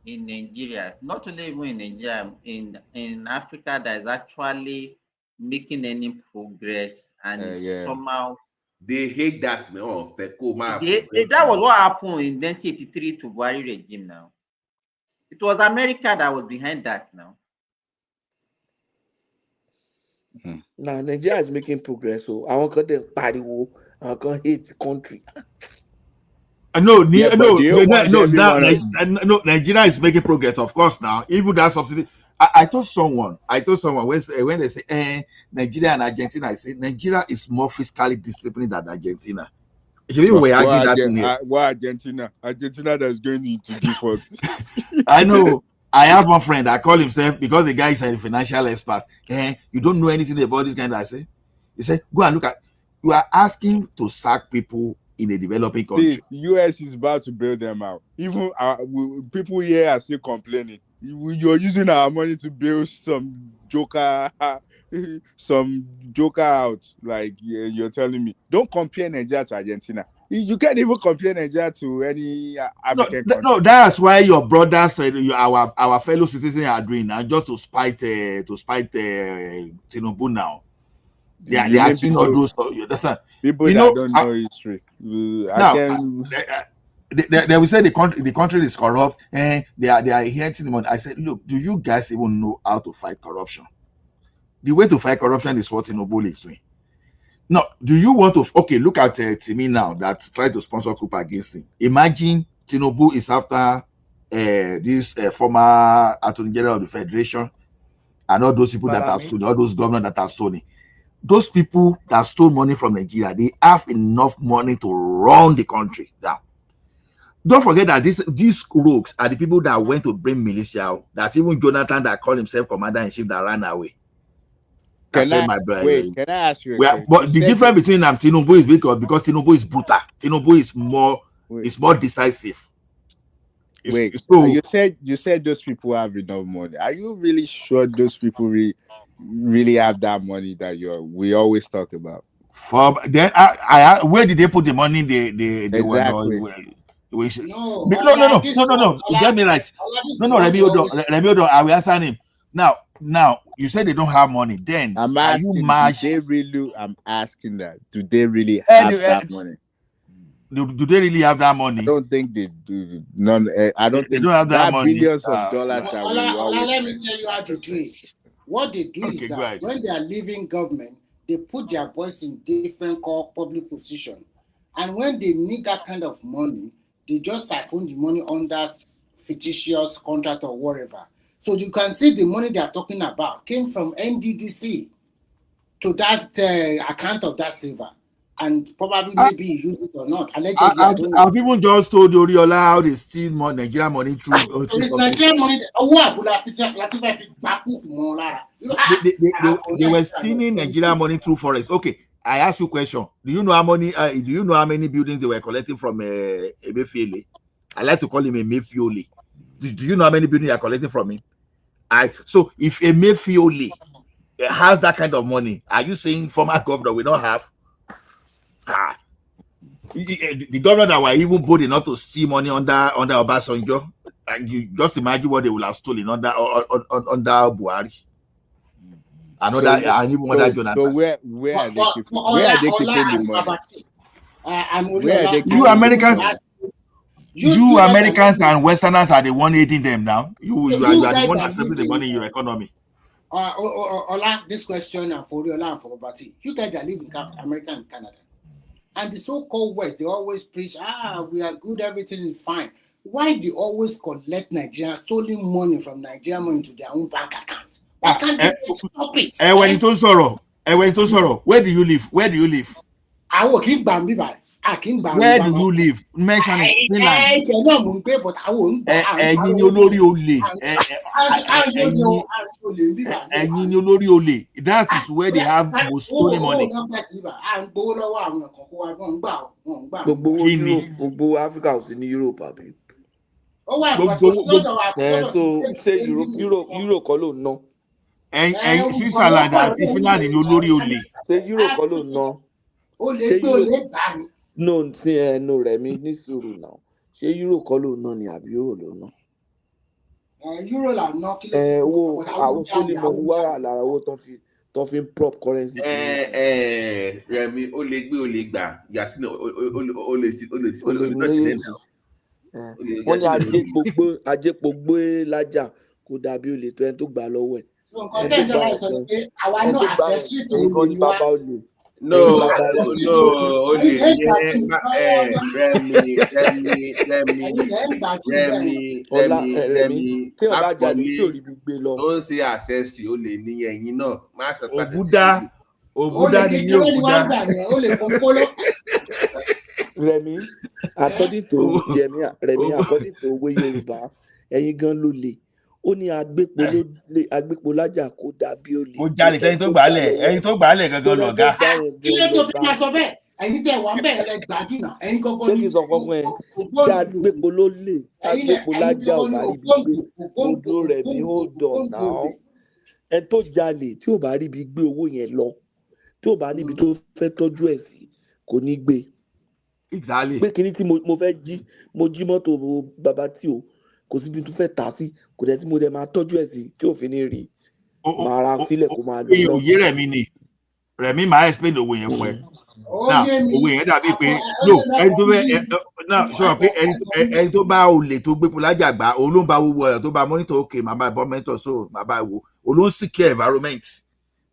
in Nigeria, not only even in Nigeria, in Africa, that is actually making any progress and is somehow they hate that man. That was what happened in 1983 to Buhari regime. Now it was America that was behind that. Now Now Nigeria is making progress. So I want to pariwo. I can hate the country. No, Nigeria is making progress, of course. Now, even that subsidy, I told someone when they say Nigeria and Argentina, I say Nigeria is more fiscally disciplined than Argentina. We argue that in here. Why Argentina? Argentina that is going into default. I know. I have one friend. I call himself because the guy is a financial expert. You don't know anything about this kind. I say, he said, go and look at. You are asking to sack people in a developing country. The US is about to bail them out. Even people here are still complaining. You're using our money to bail some joker out. Like you're telling me, don't compare Nigeria to Argentina. You can't even compare Nigeria to any African country. No, that's why your brothers, our fellow citizens are doing now, just to spite Tinubu now. They are seeing all those. You understand? People that don't know history. They will say the country is corrupt and they are inheriting the money. I said, look, do you guys even know how to fight corruption? The way to fight corruption is what Tinubu is doing. No, do you want to look at Timi now that tried to sponsor Coup against him? Imagine Tinubu is after this former Attorney General of the Federation and all those people that have stolen, all those governors that have stolen. Those people that stole money from Nigeria, they have enough money to run the country down. Don't forget that these rogues are the people that went to bring militia out, that even Jonathan that called himself commander-in-chief that ran away. Can I ask you? But the difference between Tinubu is because Tinubu is brutal. Tinubu is more decisive. You said those people have enough money. Are you really sure those people really have that money that we always talk about? Then where did they put the money? They exactly. No. You get me right. No, Remy, I will answer him. Now, you said they don't have money. Then I'm asking, I'm asking that. Do they really have that money? Do they really have that money? I don't think they do. I don't think they don't have that money. Billions of dollars that we always let me tell you how to do it. What they do is that when they are leaving government, they put their boys in different public position. And when they need that kind of money, they just siphon the money under fictitious contract or whatever. So you can see the money they are talking about came from NDDC to that account of that silver. And probably maybe he used it or not. Allegedly, I don't know. I've even just told Oriola how they steal Nigerian money through. So it's Nigerian money. They were stealing Nigerian money through forex. Okay, I ask you a question. Do you know how many? Do you know how many buildings they were collecting from Emefiele? I like to call him Emefiole. Do you know how many buildings they are collecting from him? So if Emefiole has that kind of money, are you saying former governor will not have? The governor that were even bold enough to steal money under Obasanjo, and you just imagine what they will have stolen under Buhari. So where are they keeping the money? Where are they keeping you Americans and Westerners are the one aiding them now. You are the one accepting the money in your economy. Ola, this question and for Ola and for Obati, you guys that live in America and Canada. And the so-called West, they always preach, we are good, everything is fine. Why do you always collect Nigerians stolen money from Nigerian money to their own bank account? Why can't they stop it? When you don't sorrow, where do you live? Where do you live? I will keep Bambi by. Where do you live? Mention it. That is where they have most stolen money. Gbogbo Africa ò sí ní Europe àbí. Europe kọ́ ló ná. Switzerland àti Finland ni olórí olè. Ṣé Europe kọ́ ló ná? No, Rẹ̀mí ní sùúrù náà. Ṣé Euro kọ́ ló ná ni àbí Euro ló ná? Euro là ná kí ló ti owó àwọn sólè mọ ní wàrà lára owó tó fi ń prop currency. Rẹ̀mí ó lè gbé ó lè gbà Yasina ó lè sílẹ̀ náà. Wọ́n ní ajépogbó lájà kò dàbí olè tó ẹni tó gbà lọ́wọ́ ẹ̀. Nǹkan tẹ́ ìjọba ẹ̀ sọ pé àwa náà accessory tó ń lè wá. No, only Rẹ̀mí. Don't say ancestry. O lè ní ẹ̀yin náà. Má sọ pé Òbúdá ni ní Òbúdá. Rẹ̀mí, according to owó Yorùbá, ẹ̀yin gan ló lè. Ó ní agbépo lájà kó dàbí olè. Ó jalè tẹ́ni tó gbàálẹ̀ gangan lọ̀gá. Kí ló tó fi máa sọ bẹ́ẹ̀? Ẹ̀yin tẹ̀ wá bẹ́ẹ̀ lẹ gbájú náà. Ẹ̀yin gangan ní. Ṣé kí n sọ fún ẹ? Tí agbépo ló lè, agbépo lájà ò bá rí bí gbé. Odò rẹ̀ bí hold on now. Ẹ tó jalè tí ò bá rí bí gbé owó yẹn lọ, tí ò bá níbi tó fẹ́ tọ́jú ẹ̀ sí, kò ní gbé. Exactly. Pé kíní tí mo fẹ́ mo jí mọ́tò bàbá tí o. Kò sí bí tó fẹ́ tà sí kò dẹ̀ tí mo dẹ̀ máa tọ́jú ẹ̀ sí kí òfin ní rí máa ra fílẹ̀ kó máa lọ. Òye Rẹ̀mí ni Rẹ̀mí máa explain owó yẹn fún ẹ. Náà owó yẹn dàbí pé ẹni tó fẹ́ náà sọ̀rọ̀ pé ẹni tó bá olè tó gbé Pọlájà gbà òun ló ń bá owó ọ̀rọ̀ tó bá monitor òkè máa bá bọ́ monitor so máa bá wo òun ló ń secure environment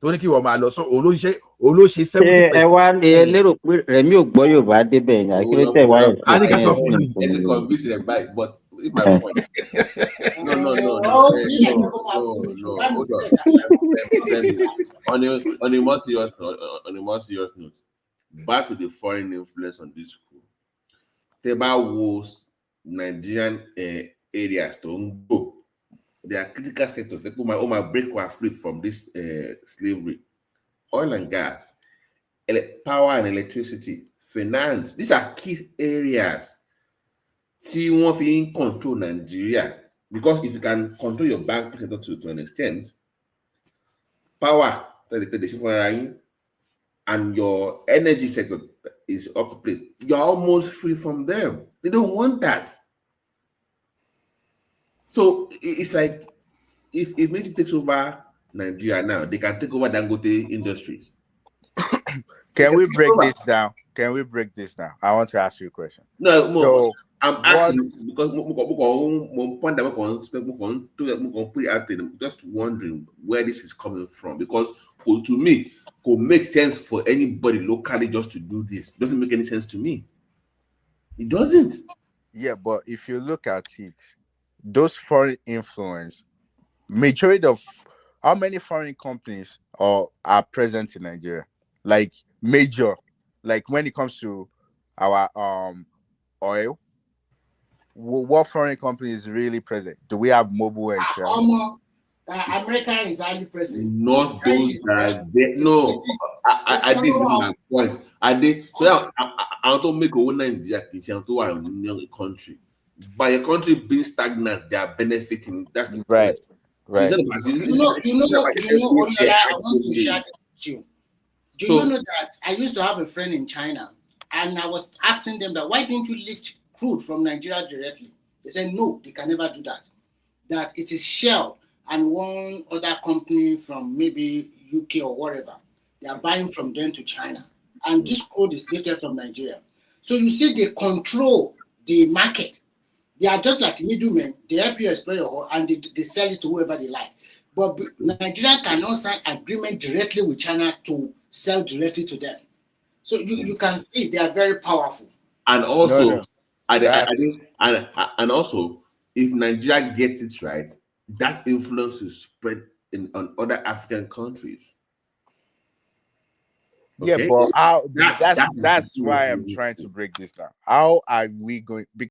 tó ní kí wọ́n máa lọ sọ òun ló ṣe 70%. Ẹ wá lérò pé Rẹ̀mí ò gbọ́ Yorùbá débẹ̀ yẹn kí ló tẹ̀ wá ẹ̀. A ní ká sọ fún mi. Ẹ convince rẹ̀ báyìí but my point. No. Hold on. On a more serious note, back to the foreign influence on this school. Teba was Nigerian areas to go. There are critical sectors. They put my break were free from this slavery. Oil and gas, power and electricity, finance. These are key areas. See, one thing control Nigeria because if you can control your bank sector to an extent, power and your energy sector is up to place. You're almost free from them. They don't want that. So it's like if Meiji takes over Nigeria now, they can take over Dangote Industries. Can we break this down? I want to ask you a question. No, so, I'm asking because just wondering where this is coming from. Because to me, could make sense for anybody locally just to do this. It doesn't make any sense to me. It doesn't. Yeah, but if you look at it, those foreign influence, majority of how many foreign companies are present in Nigeria? Like major, like when it comes to our oil, what foreign company is really present? Do we have Mobil and Shell? America is highly present. Not those that they no. I did this my point. I did so. I don't make a one Nigeria kitchen to a country. By a country being stagnant, they are benefiting. That's the right, point. right. Oriola, I want to share this with you. Do you know that I used to have a friend in China, and I was asking them that why didn't you lift crude from Nigeria directly? They said no, they can never do that. That it is Shell and one other company from maybe UK or whatever. They are buying from them to China, and this crude is lifted from Nigeria. So you see, they control the market. They are just like middlemen. They help you explore your oil and they sell it to whoever they like. But Nigeria cannot sign agreement directly with China to sell directly to them. So you can see they are very powerful. And also, and also, if Nigeria gets it right, that influence will spread on other African countries. Yeah, Okay? but that's why I'm trying to break this down. How are we going?